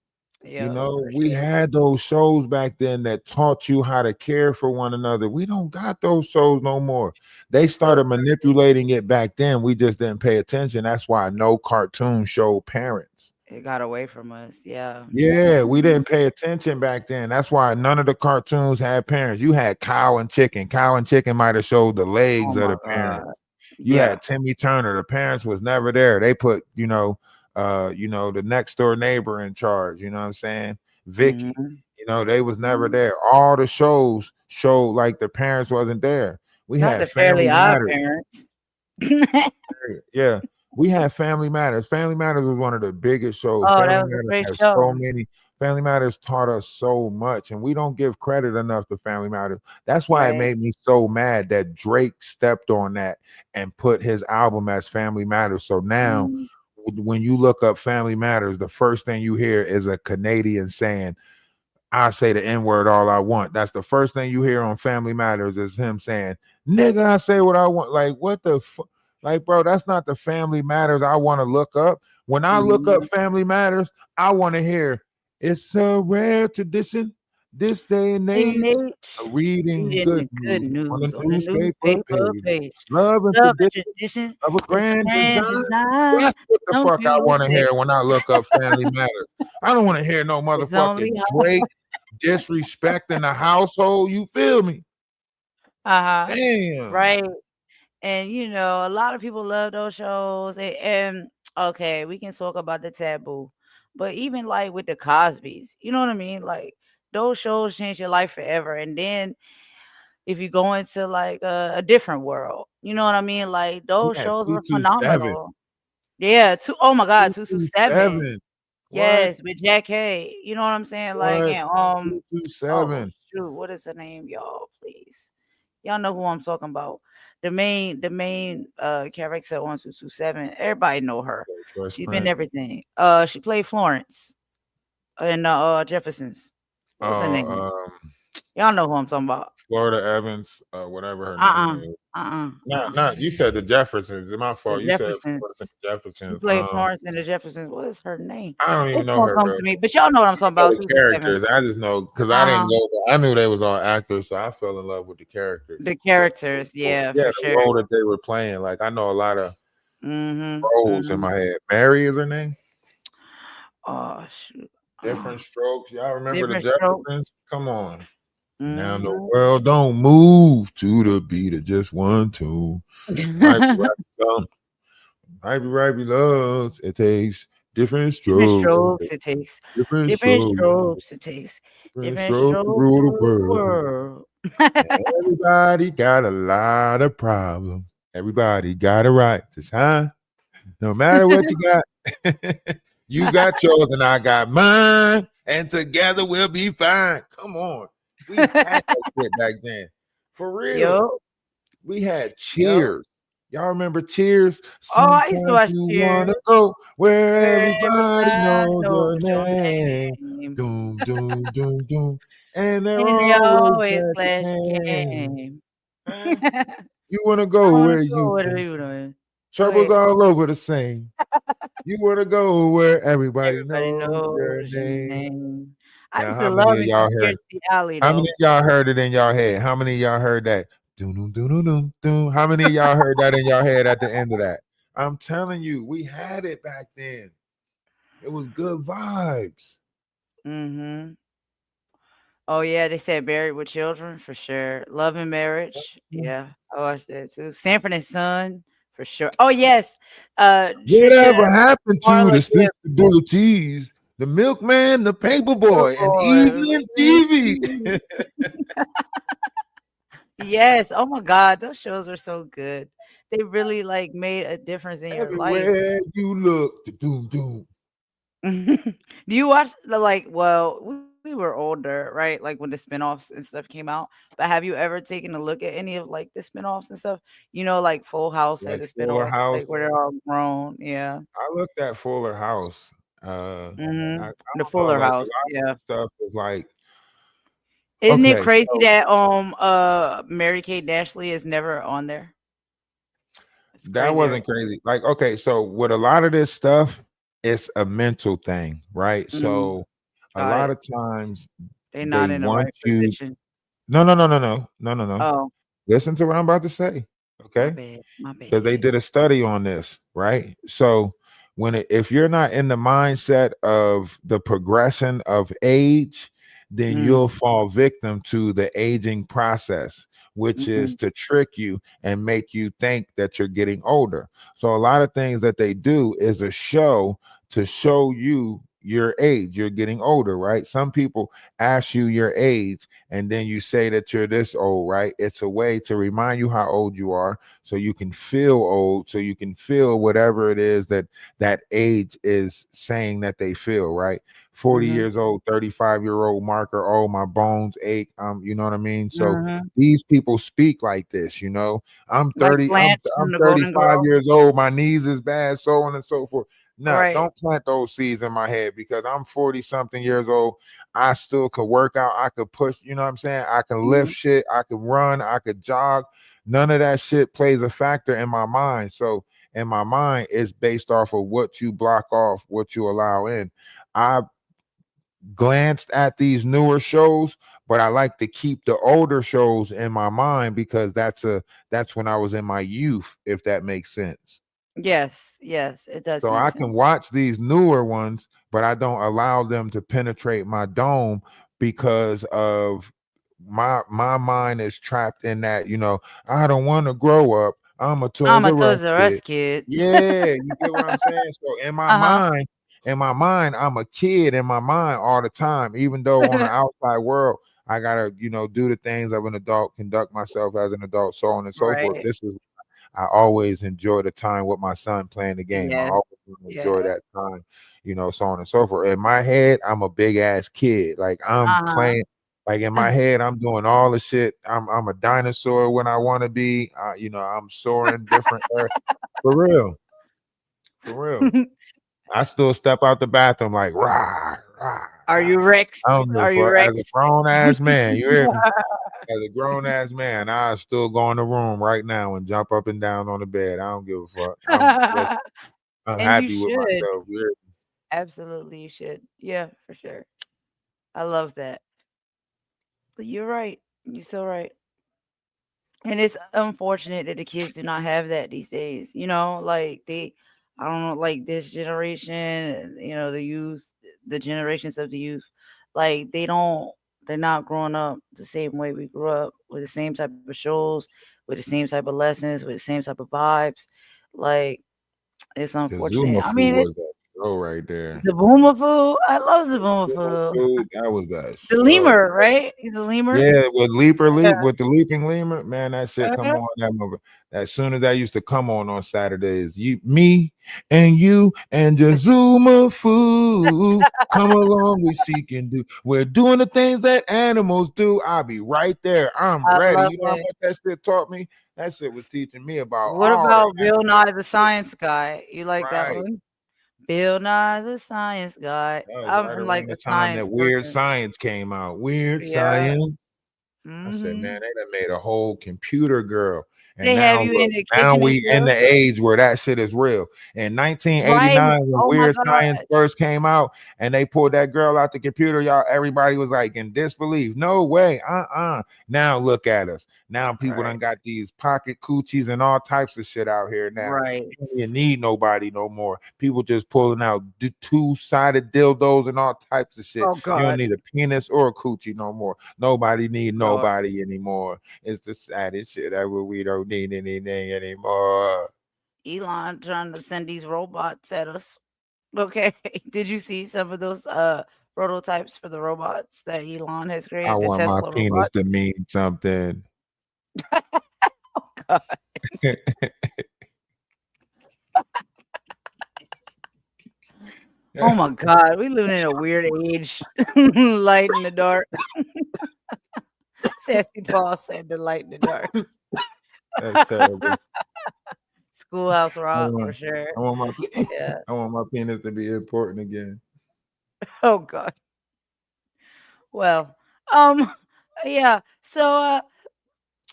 Yeah, You know, we had those shows back then that taught you how to care for one another. We don't got those shows no more. They started manipulating it back then. We just didn't pay attention. That's why no cartoon showed parents. It got away from us. Yeah. Yeah, we didn't pay attention back then. That's why none of the cartoons had parents. You had Cow and Chicken. Cow and Chicken might have showed the legs of the parents. You had Timmy Turner. The parents was never there. They put, the next door neighbor in charge, you know what I'm saying? Vicky, they was never there. All the shows showed like the parents wasn't there. We Not had the Fairly Odd Matters. Parents. Yeah, we had Family Matters. Family Matters was one of the biggest shows. Oh, Family that was a Matters great has show. so many. Family Matters taught us so much, and we don't give credit enough to Family Matters. That's why it made me so mad that Drake stepped on that and put his album as Family Matters. So now when you look up Family Matters, the first thing you hear is a Canadian saying, I say the N-word all I want. That's the first thing you hear on Family Matters is him saying, nigga, I say what I want. Like, what the fuck? Like, bro, that's not the Family Matters I want to look up. When I look up Family Matters, I want to hear, it's a rare tradition this day and age. Reading good news on the newspaper page. Love and tradition of a grand design. That's what the fuck I want to hear when I look up Family Matters. I don't want to hear no motherfucking Drake disrespecting the household. You feel me? Damn. Right. And a lot of people love those shows. And okay, we can talk about the taboo, but even like with the Cosbys, you know what I mean? Like those shows change your life forever. And then if you go into like a different world, you know what I mean? Like those shows were phenomenal. Yeah. Oh my God, 227. Yes, with Jack Hay. You know what I'm saying? Like, and 227. Shoot, what is her name, y'all? Please, y'all know who I'm talking about. The main character on 227. Everybody know her. She's been everything. She played Florence in Jeffersons. What's her name? Y'all know who I'm talking about. Florida Evans, whatever her name is. No, you said the Jeffersons. It's my fault. You said the Jeffersons. She played Florence in the Jeffersons. What is her name? I don't even know her. But y'all know what I'm talking about. The characters. I just know because I didn't go. I knew they was all actors, so I fell in love with the characters. The characters, yeah, for the sure. role that they were playing. Like I know a lot of roles in my head. Mary is her name. Oh shoot. Different Strokes. Y'all remember Different the Jeffersons? Strokes. Come on. Now the world don't move to the beat of just one tune. Happy loves. It takes different strokes. Different strokes. It takes different strokes. It takes different strokes to rule the world. Everybody got a lot of problems. Everybody got a right to shine. No matter what you got, you got yours and I got mine, and together we'll be fine. Come on. We had that shit back then. For real. Yo. We had Cheers. Y'all remember Cheers? I used to watch You Cheers. wanna go where everybody knows your name. Doom, doom, doom, doom. And they're always glad you came. You wanna go where you can. Troubles all over the same. You wanna go where everybody knows your name. I Now, used how to many love of me some y'all heard? Kirstie Alley How many though. of y'all heard it in y'all head? How many of y'all heard that? Doom, doom, doom, doom, doom, doom. How many of y'all heard that in y'all head at the end of that? I'm telling you, we had it back then. It was good vibes. Mm-hmm. Oh yeah, they said Married with Children for sure. Love and Marriage. Yeah, I watched that too. Sanford and Son for sure. Oh yes, Trisha Whatever happened to Marla the Gibbs. sensibilities? The milkman, the paper Oh boy, and boy. even TV. Yes. Oh my God, those shows were so good. They really like made a difference in your life. Everywhere you look, the doom doom. Do you watch the like? Well, we were older, right? Like when the spinoffs and stuff came out. But have you ever taken a look at any of like the spinoffs and stuff? You know, like Full House has Like a Fuller spinoff, House. like where they're all grown. Yeah. I looked at Fuller House. I The don't know, Fuller like a House. lot Yeah. of stuff is like Isn't it okay, crazy so that Mary Kate Ashley is never on there? It's that crazy. wasn't crazy. Like, okay, so with a lot of this stuff, it's a mental thing, right? Mm, So a got lot it. of times They're they not in the want right you. position. No. Oh, Listen to what I'm about to say, my okay? bad. My Because they bad. did a study on this, right? So if you're not in the mindset of the progression of age, then Mm, you'll fall victim to the aging process, which is mm, to trick you and make you think that you're getting older. So a lot of things that they do is a show to show you your age. You're getting older, right? Some people ask you your age and then you say that you're this old, right? It's a way to remind you how old you are so you can feel old, so you can feel whatever it is that that age is saying that they feel, right? 40 mhm, years old, 35-year-old marker, oh, my bones ache. You know what I mean? So mhm. these people speak like this, you know. I'm Like 30, I'm Blanche from I'm the Golden 35 Girls. years old, my knees is bad, so on and so forth. Nah, Right. don't plant those seeds in my head because I'm 40 something years old. I still could work out, I could push, you know what I'm saying? I can lift Mhm. shit, I could run, I could jog. None of that shit plays a factor in my mind. So in my mind, it's based off of what you block off, what you allow in. I glanced at these newer shows, but I like to keep the older shows in my mind because that's when I was in my youth, if that makes sense. Yes, yes, it does So make I sense. can watch these newer ones, but I don't allow them to penetrate my dome because of my mind is trapped in that, I don't want to grow up. I'm a I'm Toys a R Us Toys R Us kid. kid. Yeah, you get what I'm saying? So Uh-huh. in my mind, I'm a kid in my mind all the time, even though on the outside world, I gotta, do the things of an adult, conduct myself as an adult, so on and so forth. Right. This is I always enjoy the time with my son playing the game. I Yeah. always Yeah. enjoy that time, so on and so forth. In my head, I'm a big ass kid. Like I'm Uh-huh. playing, like in my head, I'm doing all the shit. I'm a dinosaur when I want to be. I'm soaring different for real, for real. I still step out the bathroom like rah, rah. Are you Rex? I don't give a Are you fuck. As a Rex? grown ass man, you hear me? As a grown ass man, I still go in the room right now and jump up and down on the bed. I don't give a fuck. I'm And you happy with should. myself. You hear me? Absolutely, you should. Yeah, for sure. I love that. But you're right. You're so right. And it's unfortunate that the kids do not have that these days. Like I don't know, like this generation, the youth, the generations of the youth, like they're not growing up the same way we grew up with the same type of shows, with the same type of lessons, with the same type of vibes. Like it's The unfortunate. Zuma I food mean, it's was that show right there. Zaboomafoo. I love The Zuma Zaboomafoo. food, that was that The show. lemur, right? He's a lemur. Yeah, with Yeah. with the leaping lemur, man, that shit come Uh-huh. on. That movie. As soon as that used to come on Saturdays, me and you and Jazuma food come along, we seek and do. We're doing the things that animals do. I'll be right there. I'm I ready. love You know how it. much that shit taught me? That shit was teaching me about What all the about Bill animals. Nye the Science Guy? You like that Right. one? Bill Nye the Science Guy. That was right I'm like around the a time science that Weird person. Science came out. Weird Yeah. Science. I said, man, Mhm. they done made a whole computer girl. And They now have you look, in the now kitchen and we in stuff. the age where that shit is real. In Right. 1989, when Oh my Weird God. Science first came out and they pulled that girl out the computer, y'all, everybody was like in disbelief. No way. Now look at us. Now people done got these pocket coochies and all types of shit out here now. Right. You don't even need nobody no more. People just pulling out two-sided dildos and all types of shit. Oh You don't God. need a penis or a coochie no more. Nobody need God. nobody anymore. It's the saddest shit ever. We don't need anything anymore. Elon trying to send these robots at us. Okay. Did you see some of those prototypes for the robots that Elon has I created, the want my Tesla penis robots? to mean something. God. Oh my God, we living in a weird age. Light in the dark. Sassy Paul said the light in the dark. That's terrible. Schoolhouse I Rock for want, sure. I want my Yeah. I want my penis to be important again. Oh God. Well, yeah. So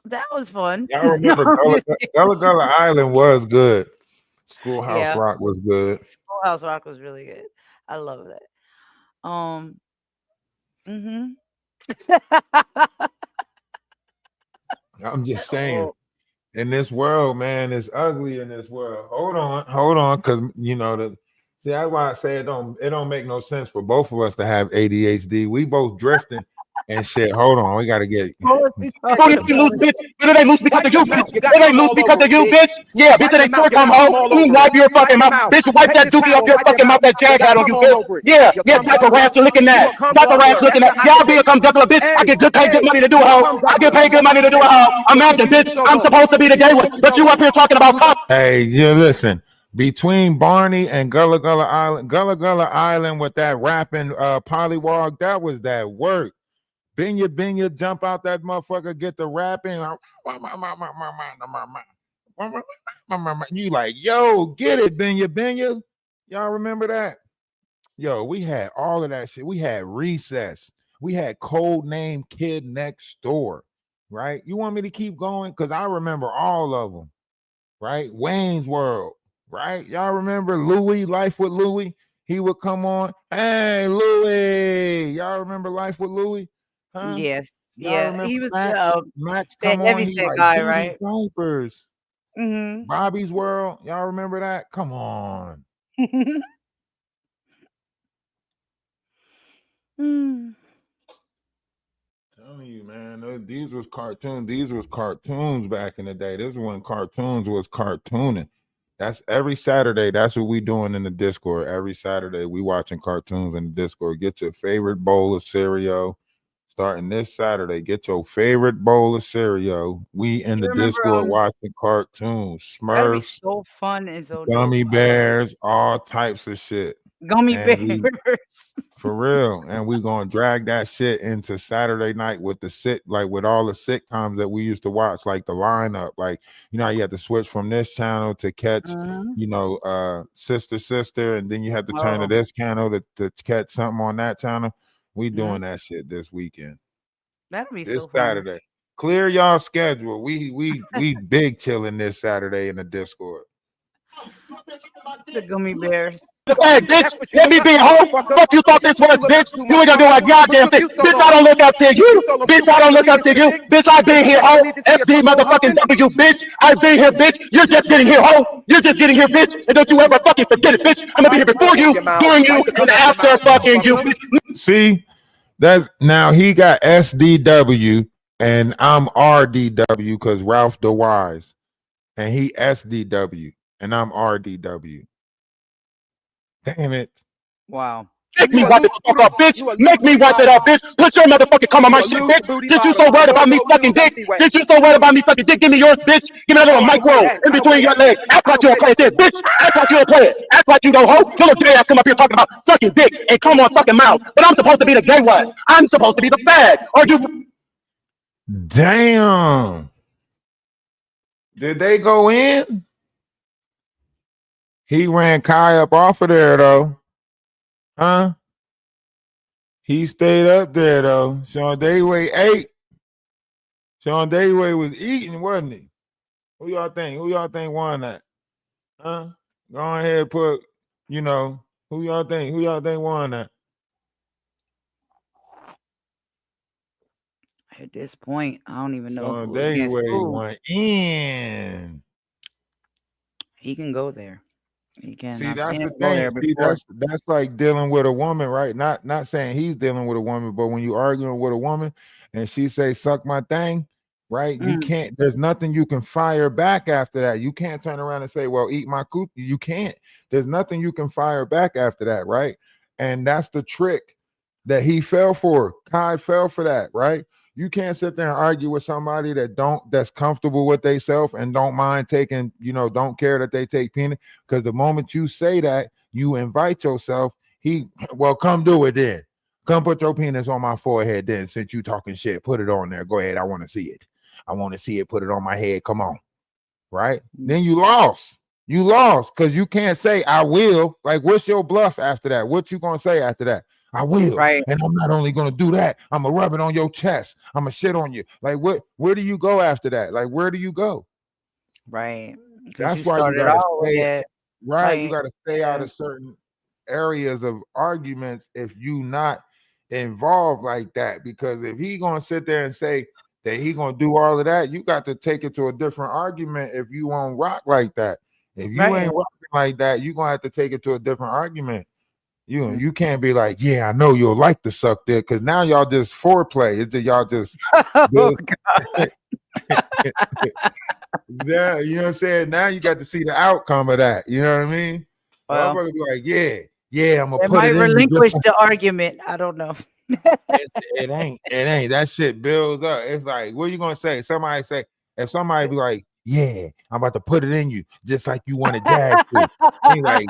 that was fun. Y'all remember Gullah Gullah Island was good. Schoolhouse Yeah. Rock was good. Schoolhouse Rock was really good. I love that. Mhm. I'm just saying. In this world, man, it's ugly in this world. Hold on, because you know see, that's why I say it don't make no sense for both of us to have ADHD. We both drifting and shit. Hold on, we gotta get It ain't loose, bitch. It ain't loose because of you, bitch. It ain't loose because of you, bitch. Yeah, bitch, it ain't sure come home. Wipe your fucking mouth. Bitch, wipe that dookie off your fucking mouth that Jag had on you, bitch. Yeah, diaper rash looking at. Diaper rash looking at. Y'all be a cum duckler, bitch. I get paid good money to do a hoe. I get paid good money to do a hoe. Imagine, bitch. I'm supposed to be the gay one, but you up here talking about cum. Hey, yeah, listen. Between Barney and Gullah Gullah Island with that rapping polywog, that was that work. Binya, jump out that motherfucker, get the rapping. You like, yo, get it, Binya. Y'all remember that? Yo, we had all of that shit. We had Recess. We had Code Name Kid Next Door, right? You want me to keep going? Because I remember all of them, right? Wayne's World, right? Y'all remember Louis, Life with Louis? He would come on. Hey, Louis. Y'all remember Life with Louis? Huh? Yes. Y'all Yeah. remember He was Max that come on. heavy He set like, guy, duty right? diapers. Mm-hmm. Bobby's World. Y'all remember that? Come on. Telling you, man, these was cartoons. These was cartoons back in the day. This was when cartoons was cartooning. That's every Saturday. That's what we doing in the Discord. Every Saturday, we watching cartoons in the Discord. Get your favorite bowl of cereal. Starting this Saturday, get your favorite bowl of cereal. We in the remember, Discord watching cartoons, That'd be Smurfs, so fun and so gummy dope. I love it. bears, all types of shit. Gummy And bears. for real. And we gonna drag that shit into Saturday night with with all the sitcoms that we used to watch, like the lineup. Like, you know, you had to switch from this channel to catch, Sister, and then you had to turn to this channel to catch something on that channel. We doing that shit this weekend. That'd be This so fun. Saturday. Clear y'all schedule. We big chilling this Saturday in the Discord. The gummy bears. Hey, bitch, let me be home. Fuck you thought this was, bitch. You ain't gonna do a goddamn thing. Bitch, I don't look up to you. Bitch, I don't look up to you. Bitch, I been here, ho. FD motherfucking W, bitch. I been here, bitch. You're just getting here, ho. You're just getting here, bitch. And don't you ever fucking forget it, bitch. I'm gonna be here before you, during you, and after fucking you, bitch. See, that's now he got SDW and I'm RDW because Ralph DaWise, and he SDW and I'm RDW. Damn it. Wow. Make me wipe it the fuck up, bitch. Make me wipe it up, bitch. Put your motherfucking cum on my shit, bitch. Since you so worried about me sucking dick, since you so worried about me sucking dick, give me yours, bitch. Give me a little micro in between your legs. Act like you don't play it, this, bitch. Act like you don't play it. Act like you don't hoe. Your little gay ass come up here talking about sucking dick and come on fucking mouth. But I'm supposed to be the gay one. I'm supposed to be the fag. Or you? Damn. Did they go in? He ran Kai up off of there though. Huh? He stayed up there though. Sean Dayway ate. Sean Dayway was eating, wasn't he? Who y'all think? Who y'all think won that? Huh? Go ahead, put. You know, who y'all think? Who y'all think won that? At this point, I don't even know Sean who against Dayway who. went in. He can go there. He can. See, I've that's seen the him go thing. there See, before. that's like dealing with a woman, right? Not saying he's dealing with a woman, but when you arguing with a woman and she say "suck my thing," right? You can't. There's nothing you can fire back after that. You can't turn around and say, "Well, eat my coochie." You can't. There's nothing you can fire back after that, right? And that's the trick that he fell for. Kai fell for that, right? You can't sit there and argue with somebody that's comfortable with themselves and don't mind taking, don't care that they take penis. Because the moment you say that, you invite yourself. Well, come do it then. Come put your penis on my forehead then. Since you talking shit, put it on there. Go ahead. I want to see it. I want to see it. Put it on my head. Come on. Right? Then you lost. You lost because you can't say I will. Like, what's your bluff after that? What you gonna say after that? I will. Right. And I'm not only gonna do that, I'm gonna rub it on your chest. I'm gonna shit on you. Like, where do you go after that? Like, where do you go? Right. That's why you gotta stay right. You like, gotta stay out of certain areas of arguments if you not involved like that. Because if he gonna sit there and say that he gonna do all of that, you got to take it to a different argument if you won't rock like that. If you ain't rocking like that, you're gonna have to take it to a different argument. You can't be like, yeah, I know you'll like to suck dick, because now y'all just foreplay. It's just y'all just yeah, you know what I'm saying? Now you got to see the outcome of that. You know what I mean? Well, Motherfucker be like, yeah, I'm gonna they put might it in you relinquish the argument. I don't know. it ain't that shit builds up. It's like, what are you gonna say? If somebody be like, yeah, I'm about to put it in you, just like you wanted Jag to. He like,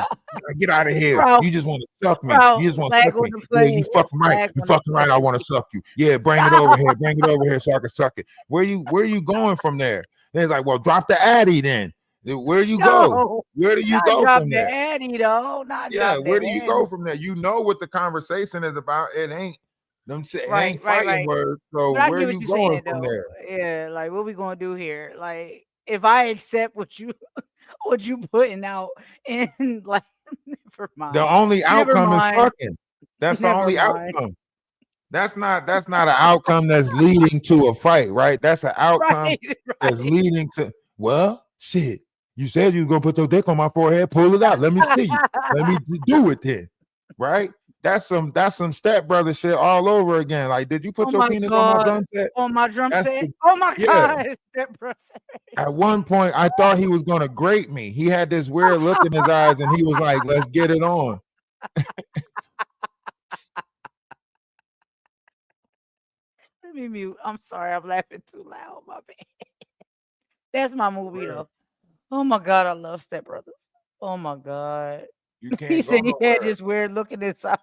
get out of here. Bro, You just want to suck me. bro, You just want to flag suck on me. the Yeah, you play. fucking right. Flag You on the fucking right. I want to suck you. Yeah, bring it over here. Bring it over here so I can suck it. Where you going from there? Then it's like, well, drop the addy then. Where you go? No, Where do you not go drop from the there? Addy though. Not Yeah, drop where that do you Addy. go from there? You know what the conversation is about. It ain't it ain't fighting Right. words. So But I where get you what you're going saying from though. there? Yeah, like what we gonna do here? Like if I accept what you putting out and like never mind. The only outcome is fucking. That's the Never only mind. outcome. That's not an outcome that's leading to a fight, right? That's an outcome that's leading to, well, shit. You said you was gonna put your dick on my forehead, pull it out. Let me see you. Let me do it then. Right? That's some stepbrother shit all over again. Like, did you put Oh your my penis on my god. drum set? On my drum That's set. Oh my yeah. god. Step brother. At one point, I thought he was gonna grate me. He had this weird look in his eyes, and he was like, "Let's get it on." Let me mute. I'm sorry, I'm laughing too loud. My bad. That's my movie though. Oh my god, I love Step Brothers. Oh my god. You He can't go said he had nowhere. this weird look in his eyes.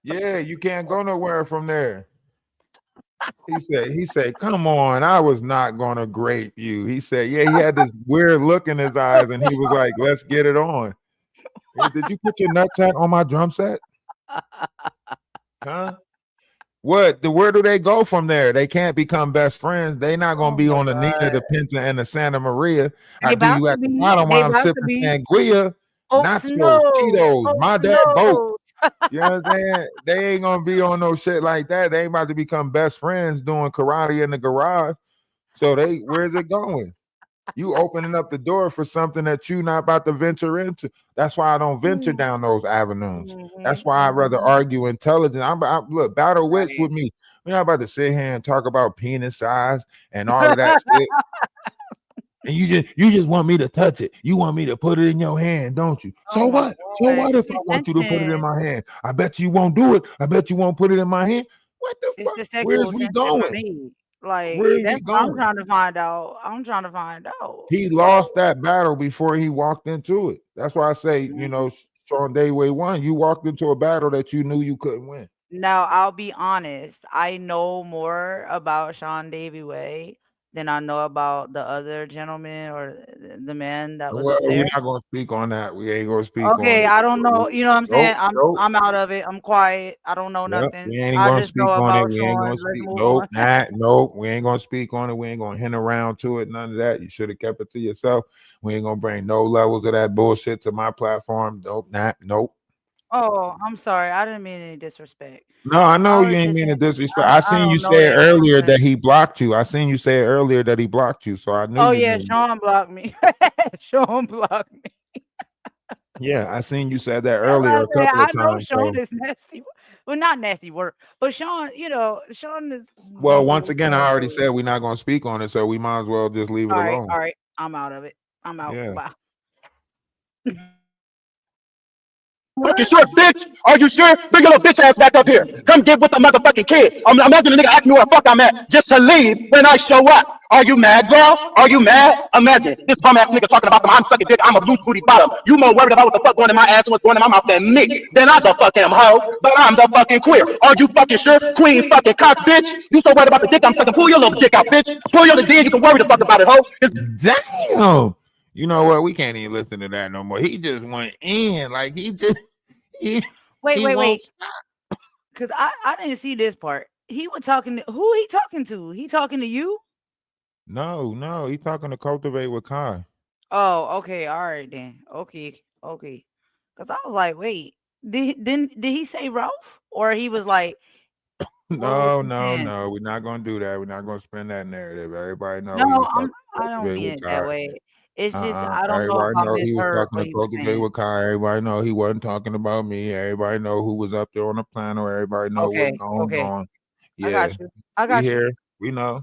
Yeah, you can't go nowhere from there. He said, come on, I was not gonna grape you. He said, yeah, he had this weird look in his eyes, and he was like, let's get it on. Hey, did you put your nutsack on my drum set? Huh? Where do they go from there? They can't become best friends. They not gonna be on the Nina, the Pinta, and the Santa Maria. I do you at the bottom while I'm sipping sangria, nachos, Cheetos, my dad boat. You know what I'm saying? They ain't gonna be on no shit like that. They ain't about to become best friends doing karate in the garage. So where's it going? You opening up the door for something that you not about to venture into. That's why I don't venture down those avenues. That's why I'd rather argue intelligent. Look, battle wits with me. We're not about to sit here and talk about penis size and all of that shit. And you just want me to touch it. You want me to put it in your hand, don't you? So what? So what if I want you to put it in my hand? I bet you won't do it. I bet you won't put it in my hand. What the fuck? The sexual Where's we tension going? for me. Like Where is that's we what I'm going? trying to find out. I'm trying to find out. He lost that battle before he walked into it. That's why I say, Sean Dayway won. You walked into a battle that you knew you couldn't win. Now I'll be honest. I know more about Sean Dayway than I know about the other gentleman or the man that was Well, up we're there. not gonna speak on that. We ain't gonna speak on Okay, it. I don't know. You know what I'm Nope, saying? nope. I'm out of it. I'm quiet. I don't know Yep, nothing. we ain't I gonna just know speak on it. about We ain't Sean. gonna Let's speak. move Nope, on. nope. We ain't gonna speak on it. We ain't gonna hint around to it. None of that. You should have kept it to yourself. We ain't gonna bring no levels of that bullshit to my platform. Nope, nope. Oh, I'm sorry. I didn't mean any disrespect. No, I know I you was ain't just mean to saying disrespect. I I seen you don't know say that earlier person. that he blocked you. I seen you say earlier that he blocked you. So I knew Oh you yeah, knew. Sean blocked me. Sean blocked me. Yeah, I seen you said that That's why earlier I a say couple I of know times. So Sean is nasty. Well, not nasty work, but Sean, Sean is well, gonna once people again, I Sean already for. said we're not gonna speak on it, so we might as well just leave it alone. All right. I'm out of it. I'm out. Yeah. Bye. You sure, bitch? Are you sure? Bring your little bitch ass back up here. Come get with the motherfucking kid. Imagine a nigga asking me where the fuck I'm at just to leave when I show up. Are you mad, girl? Are you mad? Imagine this bum ass nigga talking about I'm sucking dick. I'm a loose booty bottom. You more worried about what the fuck going in my ass and what's going in my mouth than me. Then I the fuck am hoe, but I'm the fucking queer. Are you fucking sure? Queen fucking cock, bitch. You so worried about the dick I'm sucking. Pull your little dick out, bitch. Pull your little dick. You can worry the fuck about it, hoe. Damn. You know what? We can't even listen to that no more. He just went in. Like he Wait. Because I didn't see this part. He was talking to who he talking to? He talking to you? No. He talking to Cultivate with Kai. Oh, okay. All right then. Okay. Because I was like, wait, did he say Ralph? Or he was like, No. saying? We're not gonna do that. We're not gonna spin that narrative. Everybody know he No, was talking to I don't Cultivate mean with it Kai. that way. It's just I don't know if Everybody I know he was misheard talking what to he was Cultivate saying. with Kai. Everybody know he wasn't talking about me. Everybody know who was up there on the panel. Everybody know what's going Okay. on. I Yeah, got you. I we got you. here. We know.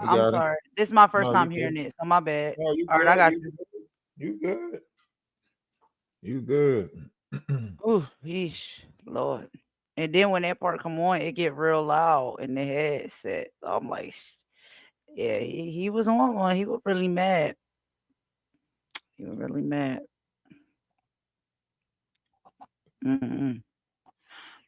We I'm got it. sorry. This is my first No, you time good. hearing it, so my bad. No, you All right, I good. got you. You good. You good. Ooh, yeesh, Lord. And then when that part come on, it get real loud in the headset. I'm like, yeah, he was on one. He was really mad. He was really mad. Mm-mm.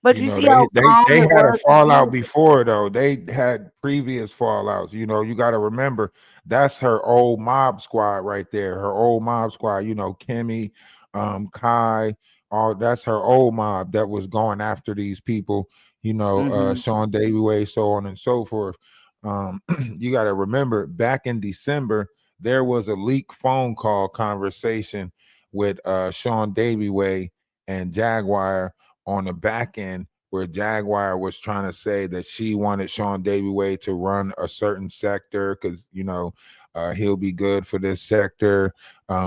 But You you know, see how calm they it had a was with fallout you? before though. They had previous fallouts. You know, you got to remember that's her old mob squad right there. Her old mob squad. You know, Kimmy, Kai, all that's her old mob that was going after these people. You know, Mm-hmm. Sean Davieway, so on and so forth. You got to remember back in December there was a leak phone call conversation with Sean Davieway and Jaguar on the back end where Jaguar was trying to say that she wanted Sean Davieway to run a certain sector because he'll be good for this sector,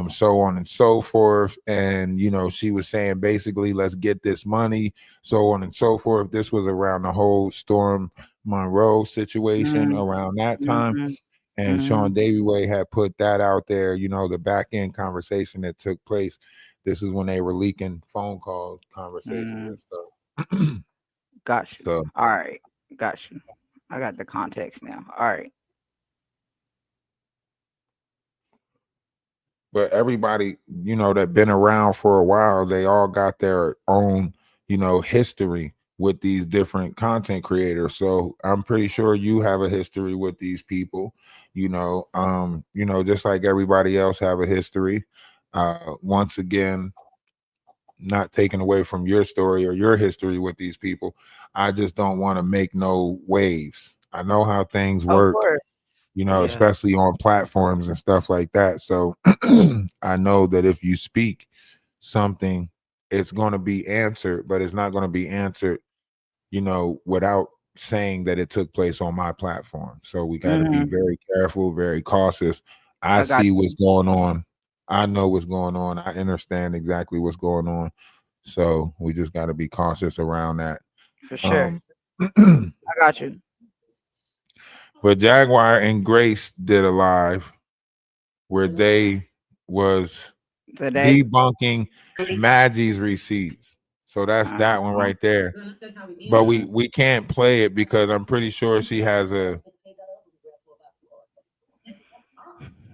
so on and so forth. And she was saying basically, let's get this money, so on and so forth. This was around the whole Storm Monroe situation around that time. Mm-hmm. And Sean Davieway had put that out there, the back end conversation that took place. This is when they were leaking phone calls, conversations, and stuff. Got you. So, All right. Got you. I got the context now. All right. but everybody, that been around for a while, they all got their own, history with these different content creators. So I'm pretty sure you have a history with these people, just like everybody else have a history. Once again, not taken away from your story or your history with these people. I just don't want to make no waves. I know how things Of work, course. Yeah. especially on platforms and stuff like that. So I know that if you speak something, it's going to be answered, but it's not going to be answered, without saying that it took place on my platform. So we got to be very careful, very cautious. I I got see you. what's going on. I know what's going on. I understand exactly what's going on. So we just got to be cautious around that. For sure. I got you. But Jaguar and Grace did a live where they was Today. debunking Maggie's receipts. So that's that one right there. But we can't play it because I'm pretty sure she has a.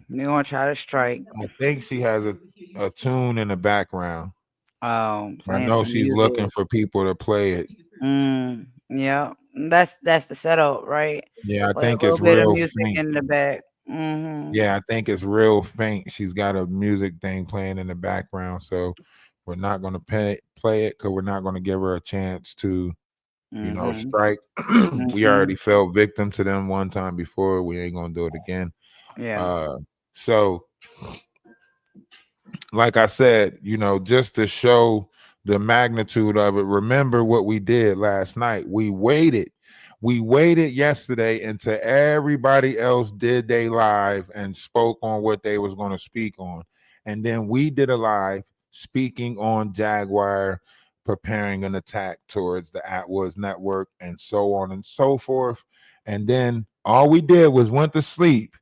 You want to try to strike? I think she has a tune in the background. I Playing know some she's music. looking for people to play it. Yeah. That's the setup, right? Yeah, I With a think little it's bit of real music faint. in the back. Mm-hmm. Yeah, I think it's real faint. She's got a music thing playing in the background, so we're not going to play it because we're not going to give her a chance to, Mm-hmm. strike. We already fell victim to them one time before. We ain't going to do it again. Yeah. So, like I said, just to show the magnitude of it, remember what we did last night. We waited yesterday until everybody else did they live and spoke on what they was going to speak on. And then we did a live speaking on Jaguar preparing an attack towards the Atwoods network and so on and so forth. And then all we did was went to sleep,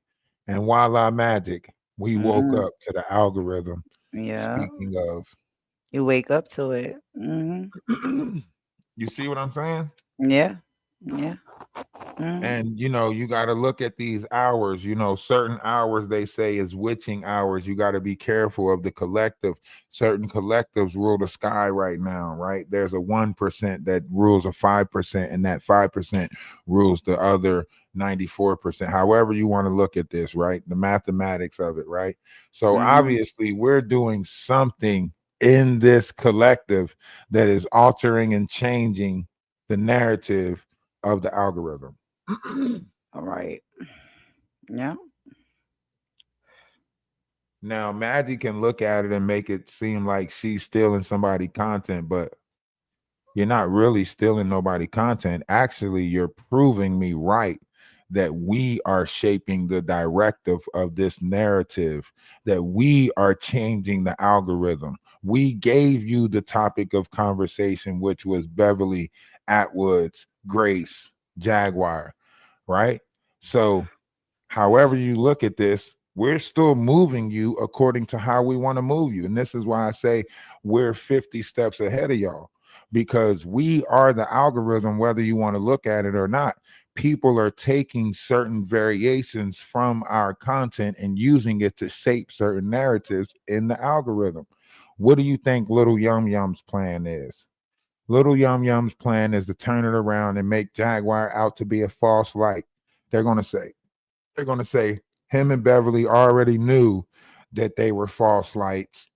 and voila magic, we woke up to the algorithm. Yeah. Speaking of, you wake up to it. Mm-hmm. You see what I'm saying? Yeah. Yeah. Mm-hmm. And you got to look at these hours. Certain hours they say is witching hours. You got to be careful of the collective. Certain collectives rule the sky right now, right? There's a 1% that rules a 5%, and that 5% rules the other 94%. However you want to look at this, right? The mathematics of it, right? So obviously we're doing something in this collective that is altering and changing the narrative of the algorithm. All right. Yeah. Now, Maggie can look at it and make it seem like she's stealing somebody's content, but you're not really stealing nobody's content. Actually, you're proving me right that we are shaping the directive of this narrative, that we are changing the algorithm. We gave you the topic of conversation, which was Beverly, Atwoods, Grace, Jaguar, right? So, however you look at this, we're still moving you according to how we want to move you. And this is why I say we're 50 steps ahead of y'all, because we are the algorithm, whether you want to look at it or not. People are taking certain variations from our content and using it to shape certain narratives in the algorithm. What do you think Little Yum Yum's plan is? Little Yum Yum's plan is to turn it around and make Jaguar out to be a false light. They're going to say him and Beverly already knew that they were false lights,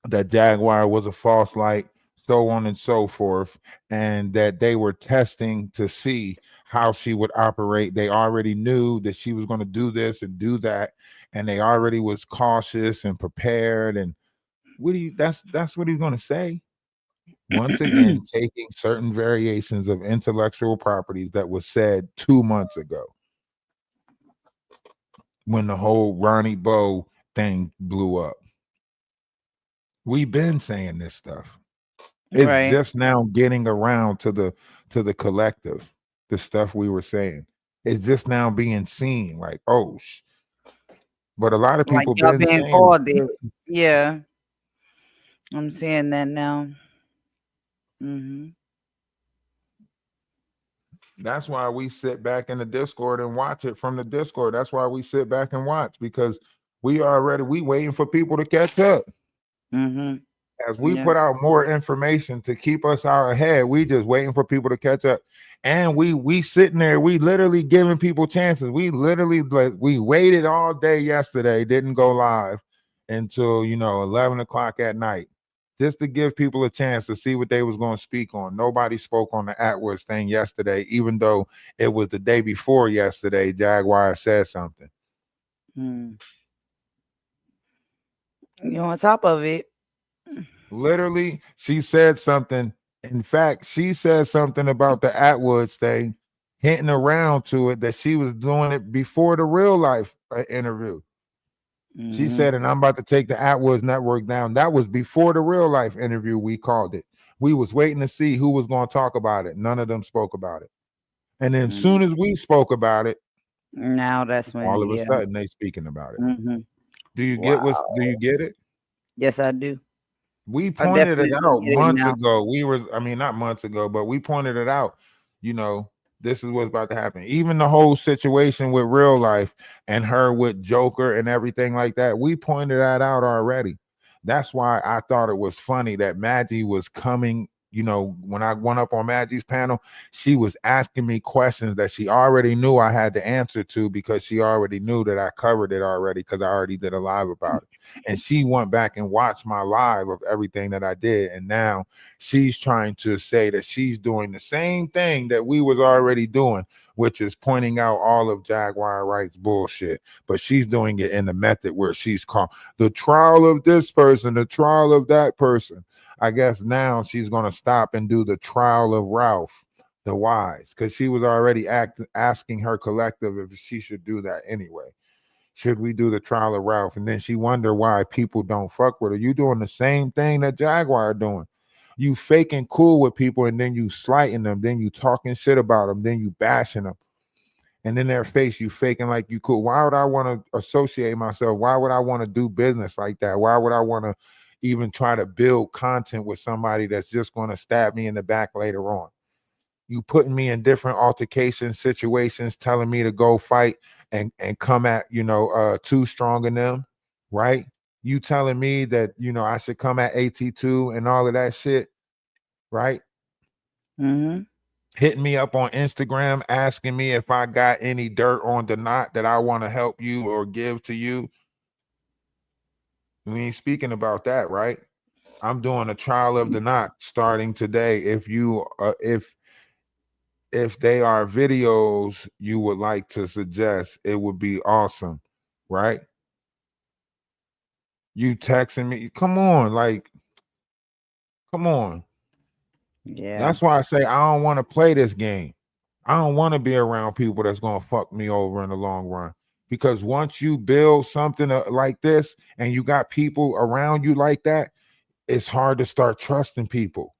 that Jaguar was a false light, so on and so forth, and that they were testing to see how she would operate. They already knew that she was going to do this and do that, and they already was cautious and prepared. And that's what he's going to say. Once again, taking certain variations of intellectual properties that was said 2 months ago, when the whole Ronnie Bo thing blew up. We've been saying this stuff. It's just now getting around to the collective, the stuff we were saying. It's just now being seen like, oh, but a lot of Like people y'all been being saying called it. Yeah. I'm seeing that now. Mm-hmm. That's why we sit back in the Discord and watch it from the Discord. That's why we sit back and watch, because we waiting for people to catch up. Mm-hmm. As we put out more information to keep us out ahead, we just waiting for people to catch up. And we sitting there, we literally giving people chances. We literally we waited all day yesterday, didn't go live until 11 o'clock at night, just to give people a chance to see what they was going to speak on. Nobody spoke on the Atwoods thing yesterday, even though it was the day before yesterday. Jaguar said something. You're on top of it. Literally, she said something. In fact, she said something about the Atwoods thing, hinting around to it that she was doing it before the real life interview. She said, and I'm about to take the Atwoods network down. That was before the real life interview, we called it. We was waiting to see who was going to talk about it. None of them spoke about it. And then as soon as we spoke about it, now that's when all of a sudden they speaking about it. Mm-hmm. Do you get do you get it? Yes, I do. We pointed it out months now. ago. Not months ago, but we pointed it out. This is what's about to happen. Even the whole situation with real life and her with Joker and everything like that, we pointed that out already. That's why I thought it was funny that Maggie was coming when I went up on Maggie's panel, she was asking me questions that she already knew I had the answer to because she already knew that I covered it already because I already did a live about it. And she went back and watched my live of everything that I did. And now she's trying to say that she's doing the same thing that we was already doing, which is pointing out all of Jaguar Wright's bullshit. But she's doing it in the method where she's called the trial of this person, the trial of that person. I guess now she's going to stop and do the trial of Ralph, DaWise, because she was already asking her collective if she should do that anyway. Should we do the trial of Ralph? And then she wonder why people don't fuck with her. You doing the same thing that Jaguar doing. You faking cool with people and then you slighting them. Then you talking shit about them. Then you bashing them. And in their face, you faking like you cool. Why would I want to associate myself? Why would I want to do business like that? Why would I want to even try to build content with somebody that's just going to stab me in the back later on? You putting me in different altercation situations, telling me to go fight and come at, too strong in them, right? You telling me that, I should come at AT2 and all of that shit, right? Mm-hmm. Hitting me up on Instagram, asking me if I got any dirt on the knot that I want to help you or give to you. We ain't speaking about that, right? I'm doing a trial of the knot starting today. If you, if they are videos you would like to suggest, it would be awesome, right? You texting me, come on. Yeah. That's why I say I don't want to play this game. I don't want to be around people that's going to fuck me over in the long run. Because once you build something like this and you got people around you like that, it's hard to start trusting people.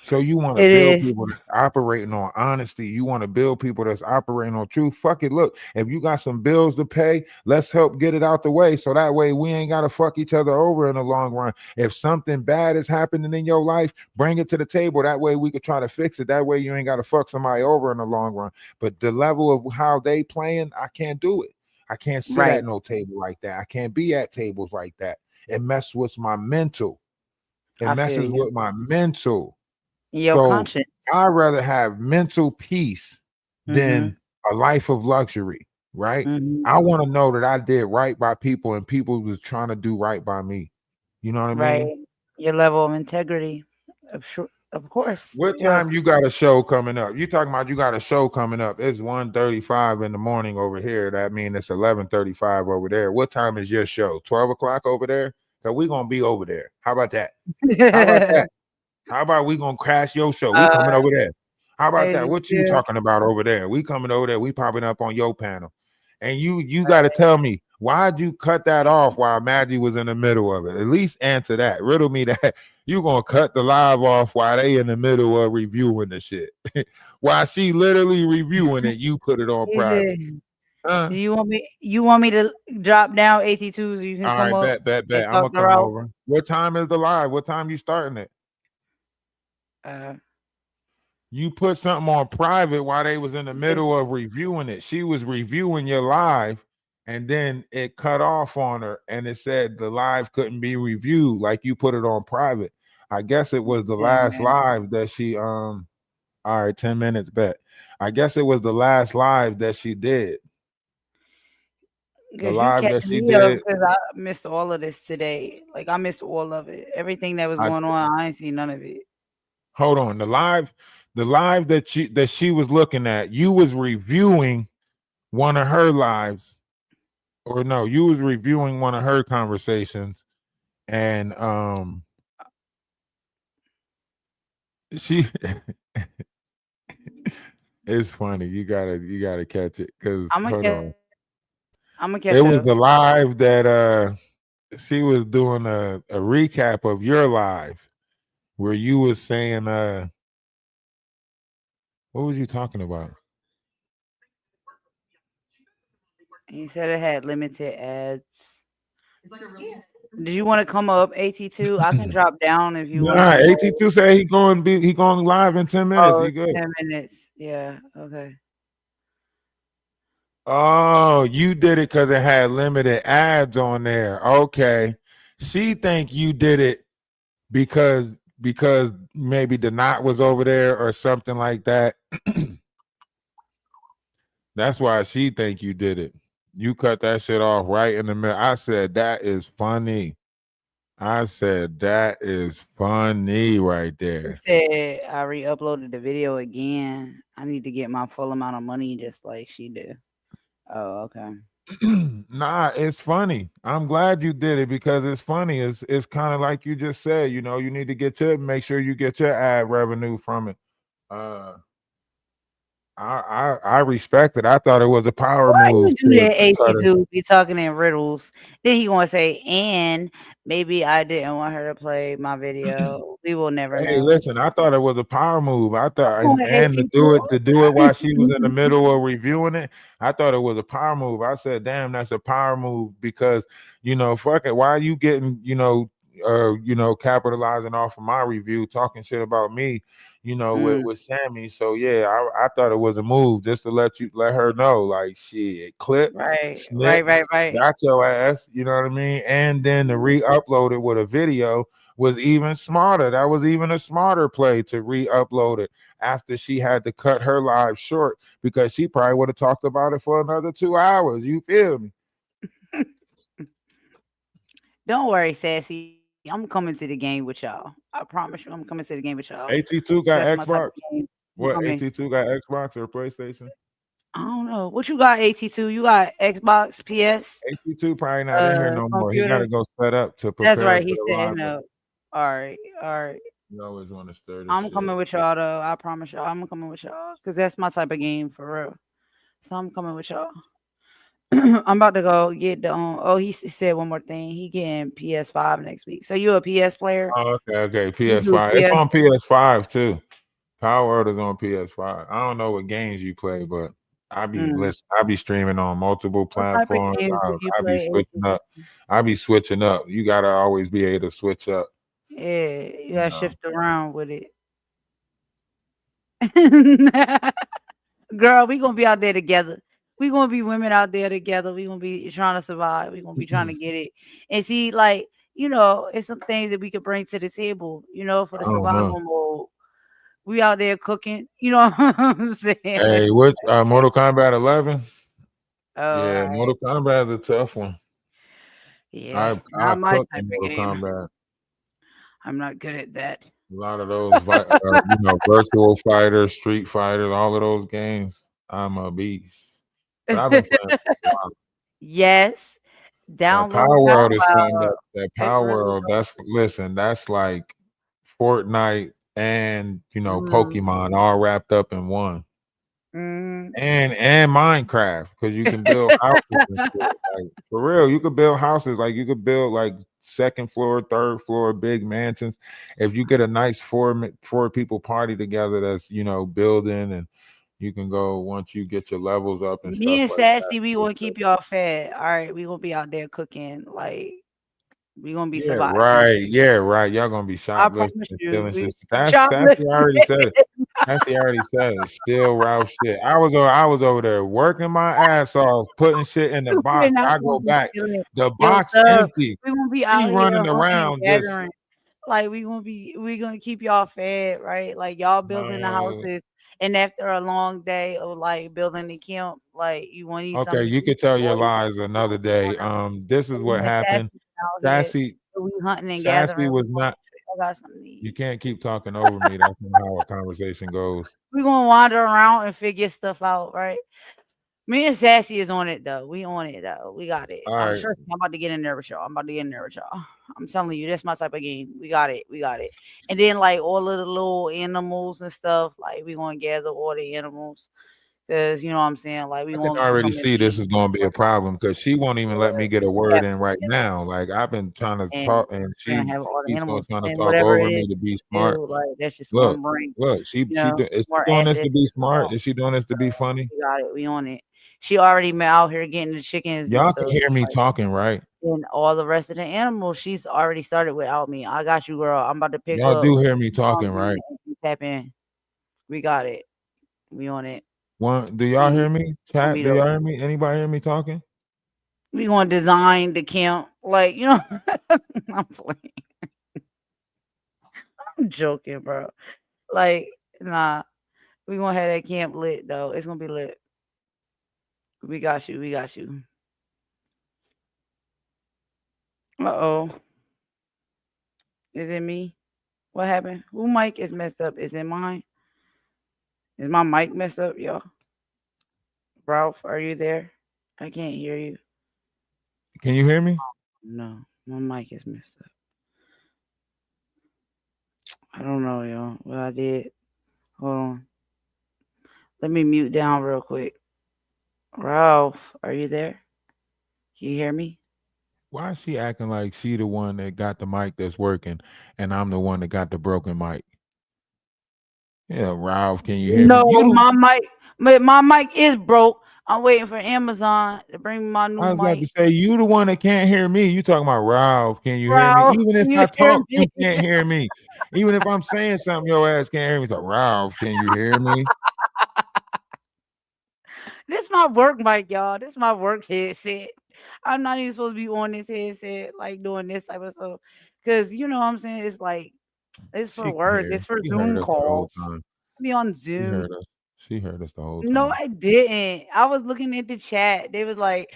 So you want to build people that's operating on honesty. You want to build people that's operating on truth. Fuck it. Look, if you got some bills to pay, let's help get it out the way. So that way we ain't got to fuck each other over in the long run. If something bad is happening in your life, bring it to the table. That way we could try to fix it. That way you ain't got to fuck somebody over in the long run. But the level of how they playing, I can't do it. I can't sit at no table like that. I can't be at tables like that. It messes with my mental. It messes with my mental. Your conscience. I'd rather have mental peace than a life of luxury, right? I want to know that I did right by people and people was trying to do right by me. You know what I mean? Right. Your level of integrity. Of course. What time you got a show coming up? You talking about you got a show coming up. It's 1:35 in the morning over here. That means it's 11:35 over there. What time is your show? 12 o'clock over there? Because we're going to be over there. How about that? How about that? How about we gonna crash your show? We coming over there. How about that? What you talking about over there? We coming over there. We popping up on your panel. And you got to tell me, why'd you cut that off while Maggie was in the middle of it? At least answer that. Riddle me that. You gonna cut the live off while they in the middle of reviewing the shit. While she literally reviewing it, you put it on private. Do you want me to drop down 82 so you can come All right, up? bet. I'm gonna come over. What time is the live? What time you starting it? You put something on private while they was in the middle of reviewing it. She was reviewing your live and then it cut off on her and it said the live couldn't be reviewed, like you put it on private. I guess it was the last live that she all right, 10 minutes, bet. I guess it was the last live that she did. The live that she did. Because I missed all of this today. Like I missed all of it. Everything that was going on, I ain't seen none of it. Hold on. The live that she was looking at, you was reviewing one of her lives, or no, you was reviewing one of her conversations, and she it's funny. You gotta catch it because I'm gonna catch it was the live that she was doing a recap of your live where you was saying what was you talking about? He said it had limited ads. Did you want to come up, AT2? I can drop down if you want. Nah, AT2 said he going live in 10 minutes. Oh, He good. 10 minutes. Yeah. Okay. Oh, you did it because it had limited ads on there. Okay. She think you did it because because maybe the knot was over there or something like that. That's why she think you did it. You cut that shit off right in the middle. I said, that is funny. I said, that is funny right He there. said I re-uploaded the video again. I need to get my full amount of money just like she did. Oh, okay. Nah, it's funny. I'm glad you did it because it's funny. It's kind of like you just said, you know, you need to make sure you get your ad revenue from it. I respect it. I thought it was a power Why move you do that, to cut her. AT2? Be talking in riddles. Then he gonna say, and maybe I didn't want her to play my video. We will never Hey, know. listen, I thought it was a power move. I thought, Come on, and to AT2. do it while she was in the middle of reviewing it, I thought it was a power move. I said, damn, that's a power move because, you know, fuck it. Why are you getting, capitalizing off of my review, talking shit about me, with Sammy. So yeah, I thought it was a move just to let her know, like, shit, clip, snip, Right. got your ass, you know what I mean? And then to re-upload it with a video was even smarter. That was even a smarter play to re-upload it after she had to cut her live short because she probably would have talked about it for another 2 hours. You feel me? Don't worry, Sassy. I'm coming to the game with y'all. I promise you, I'm coming to the game with y'all. AT2 got That's my type of Xbox? game. What, coming. AT2 got Xbox or PlayStation? I don't know. What you got, AT2? You got Xbox, PS? AT2 probably not in here no more. He got Computer? to go set up to That's prepare right. for He's the setting live. up. All right. You always want to stir this I'm shit. coming with y'all though. I promise y'all. I'm coming with y'all because that's my type of game for real. So I'm coming with y'all. I'm about to go get the. He said one more thing. He getting PS5 next week. So you a PS player? Oh, okay. You do PS5. It's on PS5 too. Power World is on PS5. I don't know what games you play, but I be streaming on multiple What type of platforms. games do you I be play? switching up. I be switching up. You gotta always be able to switch up. Yeah, you gotta shift around with it. Girl, we gonna be out there together. We gonna be women out there together. We gonna be trying to survive. We gonna be trying to get it. And see, like, it's some things that we could bring to the table, for the I don't know. survival mode. We out there cooking, you know what I'm saying? Hey, which Mortal Kombat 11? Yeah, right. Mortal Kombat is a tough one. Yeah, I not my cook type in of Mortal game. Kombat. I'm not good at that. A lot of those, virtual fighters, Street Fighters, all of those games. I'm a beast. But I've been playing for a while. Yes. That Download Power World is something SoundCloud. that It Power really World, that's like Fortnite and Mhm. Pokemon all wrapped up in one. Mhm. And Minecraft, because you can build houses and shit. Like, for real, you could build houses, like you could build like second floor, third floor, big mansions. If you get a nice four people party together that's building, and you can go once you get your levels up and Me stuff and like that. Sassy, we gonna keep y'all fed. All right, we gonna be out there cooking. Like, we gonna be surviving. Yeah, right. Y'all gonna be I shoplifting promise and you, stealing we shit. Sassy shoplifting. already said it. Sassy already said it. Still Ralph shit. I was over there working my ass off, putting shit in the We're box. not I gonna go be back. stealing The your box stuff. empty. We gonna be She out here running hunting and around just gathering. Like, we gonna keep y'all fed, right? Like, y'all building the houses, and after a long day of like building the camp, like you want to eat okay. something. You could tell your lies another day. This is what happened. Sassy We hunting and Sassy gathering. was not. I got something to You eat. can't keep talking over me. That's not how a conversation goes. We gonna wander around and figure stuff out, right? Me and Sassy is on it though. We on it though. We got it. All I'm right. sure I'm about to get in there with y'all. I'm telling you, that's my type of game. We got it. And then like all of the little animals and stuff, like we gonna gather all the animals. Cause you know what I'm saying? Like we I can gonna already come and see this is going to be a problem because she won't even let me get a word in right and now. Like, I've been trying to talk, and we're she gonna have all the keeps on animals trying to and talk whatever over it me is to be we smart. do, like that's just Look, gonna bring, is she more doing this to assets. be smart? Is she doing this to be funny? We got it. We on it. She already been out here getting the chickens and Y'all stuff. can hear me Like, talking, right? and all the rest of the animals, she's already started without me. I got you, girl. I'm about to pick Y'all up. do hear me talking, right? And tap in. We got it. We on it. Do y'all hear me? Chat, meet do up. y'all hear me? Anybody hear me talking? We gonna design the camp, like I'm playing. I'm joking, bro. Like, nah, we gonna have that camp lit though. It's gonna be lit. We got you. We got you. Uh-oh. Is it me? What happened? Who mic is messed up? Is it mine? Is my mic messed up, y'all? Ralph, are you there? I can't hear you. Can you hear me? No, my mic is messed up. I don't know, y'all. What I did. Hold on. Let me mute down real quick. Ralph, are you there? Can you hear me? Why is she acting like she the one that got the mic that's working and I'm the one that got the broken mic? Yeah, Ralph, can you hear me? No, my mic is broke. I'm waiting for Amazon to bring me my new I was about to mic. say, you the one that can't hear me. You talking about Ralph, can you hear Ralph, me? Even if can you I hear talk, you me? can't hear me. Even if I'm saying something, your ass can't hear me. So, Ralph, can you hear me? This my work mic, y'all. This my work headset. I'm not even supposed to be on this headset, like doing this type of stuff. Cause you know what I'm saying? It's like it's for She can work, hear. it's for She heard Zoom us the whole calls. time. Be on She heard Zoom. us. She heard us the whole No, time. I didn't. I was looking at the chat. They was like,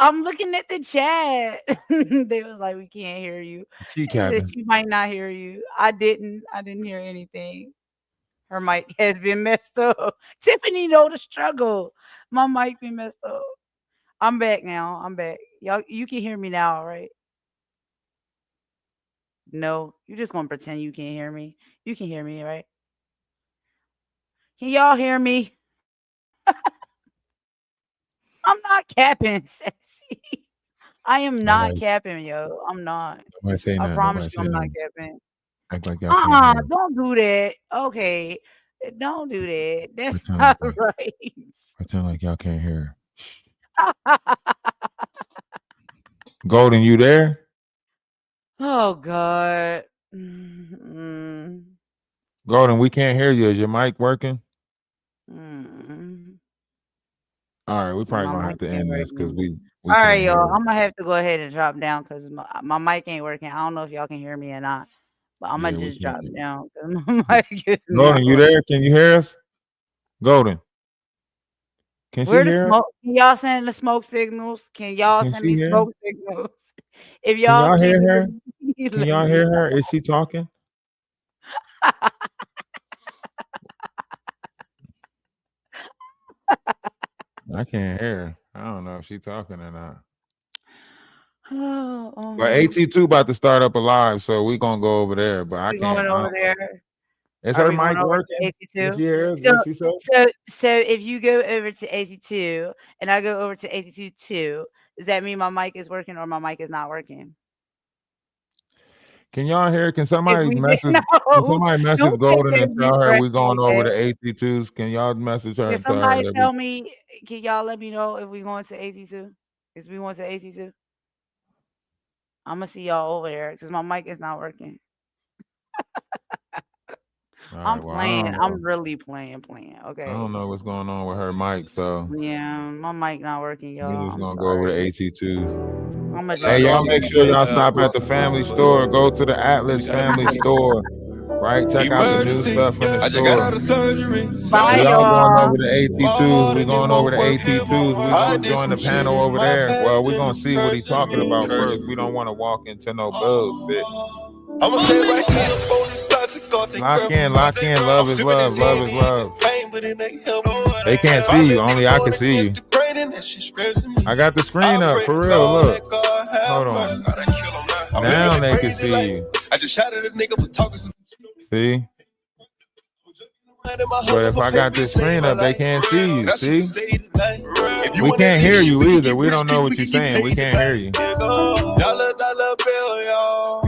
I'm looking at the chat. They was like, we can't hear you. She They said capping. she might not hear you. I didn't hear anything. Her mic has been messed up. Tiffany know the struggle. My mic been messed up. I'm back now. I'm back. Y'all, you can hear me now, right? No, you're just gonna pretend you can't hear me. You can hear me, right? Can y'all hear me? I'm not capping, Sassy. I am not Nobody, capping, yo. I'm not. nobody say I nothing. promise Nobody you say I'm not nothing. capping. Act like y'all can't hear. Don't do that. Okay. Don't do that. That's Pretend not like right. pretend like y'all can't hear. Golden, you there? Oh God. Mm. Golden, we can't hear you. Is your mic working? Mm. All right, we probably My gonna mic have to ain't end this because working. we All can't right, hear. y'all. I'm gonna have to go ahead and drop down because my mic ain't working. I don't know if y'all can hear me or not, but I'm Yeah, gonna we just can't drop hear. down because my mic is not Golden, you working. there? Can you hear us? Golden, can she Where the hear us? smoke? Can y'all send the smoke signals? Can y'all Can send she me hear? smoke signals? If Can y'all y'all can hear hear her? me, Can let y'all me hear her? Is she talking? I can't hear her. I don't know if she's talking or not. know. But AT2 about to start up a live, so we gonna go over there. But I We can't. going over there? Is Are her we going mic over to working? Can AT2? she hear us? So, What she said? so if you go over to AT2 and I go over to AT2 too, does that mean my mic is working or my mic is not working? Can y'all hear? Can If somebody we did message? Can no, somebody message don't take Golden that and and tell her refresh we going like over that. to AT2s? Can y'all message her Can and tell her somebody that we? tell me? Can y'all let me know if we going to AT2? Is we going to AT2? I'm gonna see y'all over there because my mic is not working. All I'm right. Well, playing. I'm really playing. I Okay. don't know what's going on with her mic, so Yeah, my mic not working, we're y'all. just I'm gonna go over to sorry. AT2. I'm gonna Hey, just go y'all over make there. sure y'all stop at the family store. Go to the Atlas Family Store. Right, check out the new stuff in the I just got out store. of surgery. Bye, We all going y'all. over to AT2s. We going over to AT2s. We gonna join the panel over there. Well, we gonna see what he's talking about first. We don't want to walk into no bullshit. I'ma stay right here on this plastic car, take Lock breath in, from lock us. in. I'm Love is sipping love. this Love is Henny, love. this pain, but it ain't help. They can't see you. Only I can see you. That shit stressing me. I got the screen I up pray for to real. God Look. that God have Hold on. mercy. I'm Now living they can crazy see like you. I just shot at a nigga for talking some See? shit in my But home if for I got paper this save screen my up, they life. can't see you. And I should See? say tonight. If you We want that can't big hear shit, you we can either. get We rich, don't know we what you're can get saying. We paid can't hear tonight. you. Dollar bill, y'all.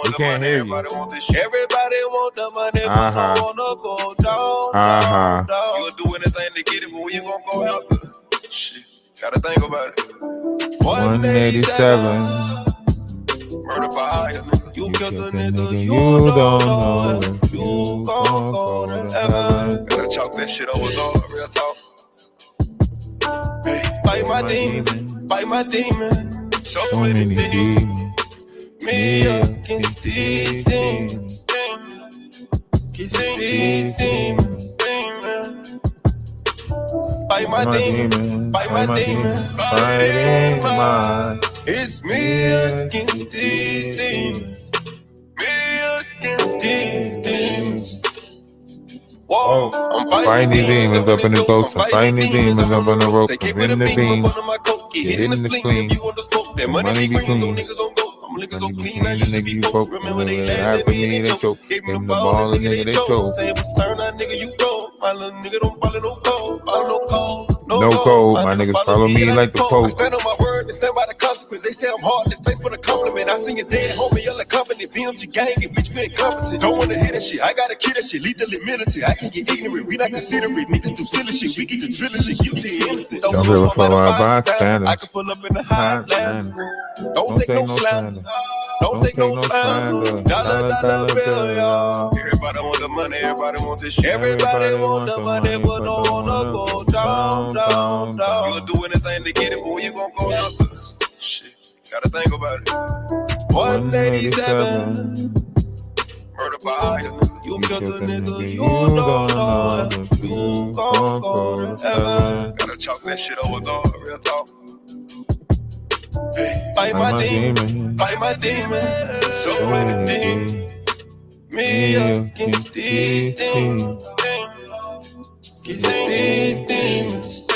We can't hear you. Everybody want the money, but don't wanna go down. Uh-huh. You'll do anything to get it, but when you gonna go after? Shit, gotta think about it. 187. Murder by hire, nigga. You killed Killed the the nigga, nigga. you You don't don't know know if if you you gon' gon' go go to to heaven. heaven. Gotta chalk that shit over, dog. Real talk. Hey, fight my demon, fight my demon. So many demons. Me against these demons. these demons. Fight my demons, fight my demons, fighting mine. It's me against these demons. Me against these demons. Whoa, I'm Fighting these demons up in the ghost. I'm fighting these demons up on the rope. I'm in the beam. Get in the clean. The money be clean. Money be clean, the nigga you poke. Remember they laugh at me, they choke. Give them the ball, the nigga they choke. Tables turn, that nigga you go. My little nigga don't follow no code. Follow no code. No code. My niggas follow me like the Pope. I stand on my word and stand by the consequence. They say I'm heartless. Thanks for the compliment. I seen your dead homie, yelling company. VMG gang, and bitch, we incompetent. Don't wanna hear that shit. I gotta kill that shit. Lethally militant. I can get ignorant. We not considerate. Niggas do silly shit. We can control shit. Guilty and innocent. Don't give a fuck about bystander. I can pull up in the Highlands. Don't take no slander. Don't take no slander. Dollar bill, y'all. Everybody want the money. Everybody want this shit. Everybody want the money, but don't wanna go down. You'll do anything to get it, boy. You gon' go up. Shit, gotta think about it. 187. Murder by you killed the nigga. You don't know. You gon' go to heaven. Gotta chalk that shit over, dog. Real talk. Hey, fight my demon. Fight my demon. So many demons. Me against these demons. Against these demons.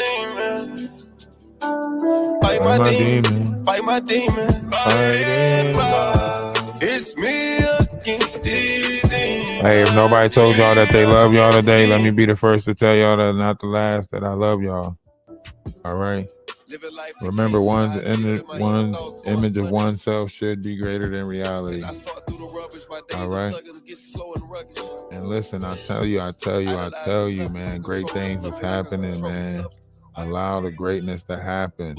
Fight my demon, fight my demon, fighting mine. It's me against these demons. Hey, if nobody told y'all that they love y'all today, let me be the first to tell y'all that not the last, that I love y'all. All right. Remember, one's image of oneself should be greater than reality. All right. And listen, I tell you, man, great things is happening, man. Allow the greatness to happen.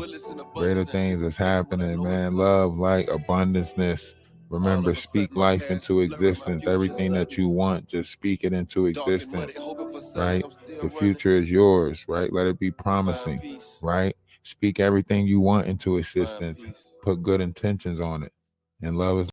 Greater things is happening, man. Love, light, abundanceness. Remember, speak life into existence. Everything that you want, just speak it into existence, right? The future is yours, right? Let it be promising, right? Speak everything you want into existence. Put good intentions on it. And love is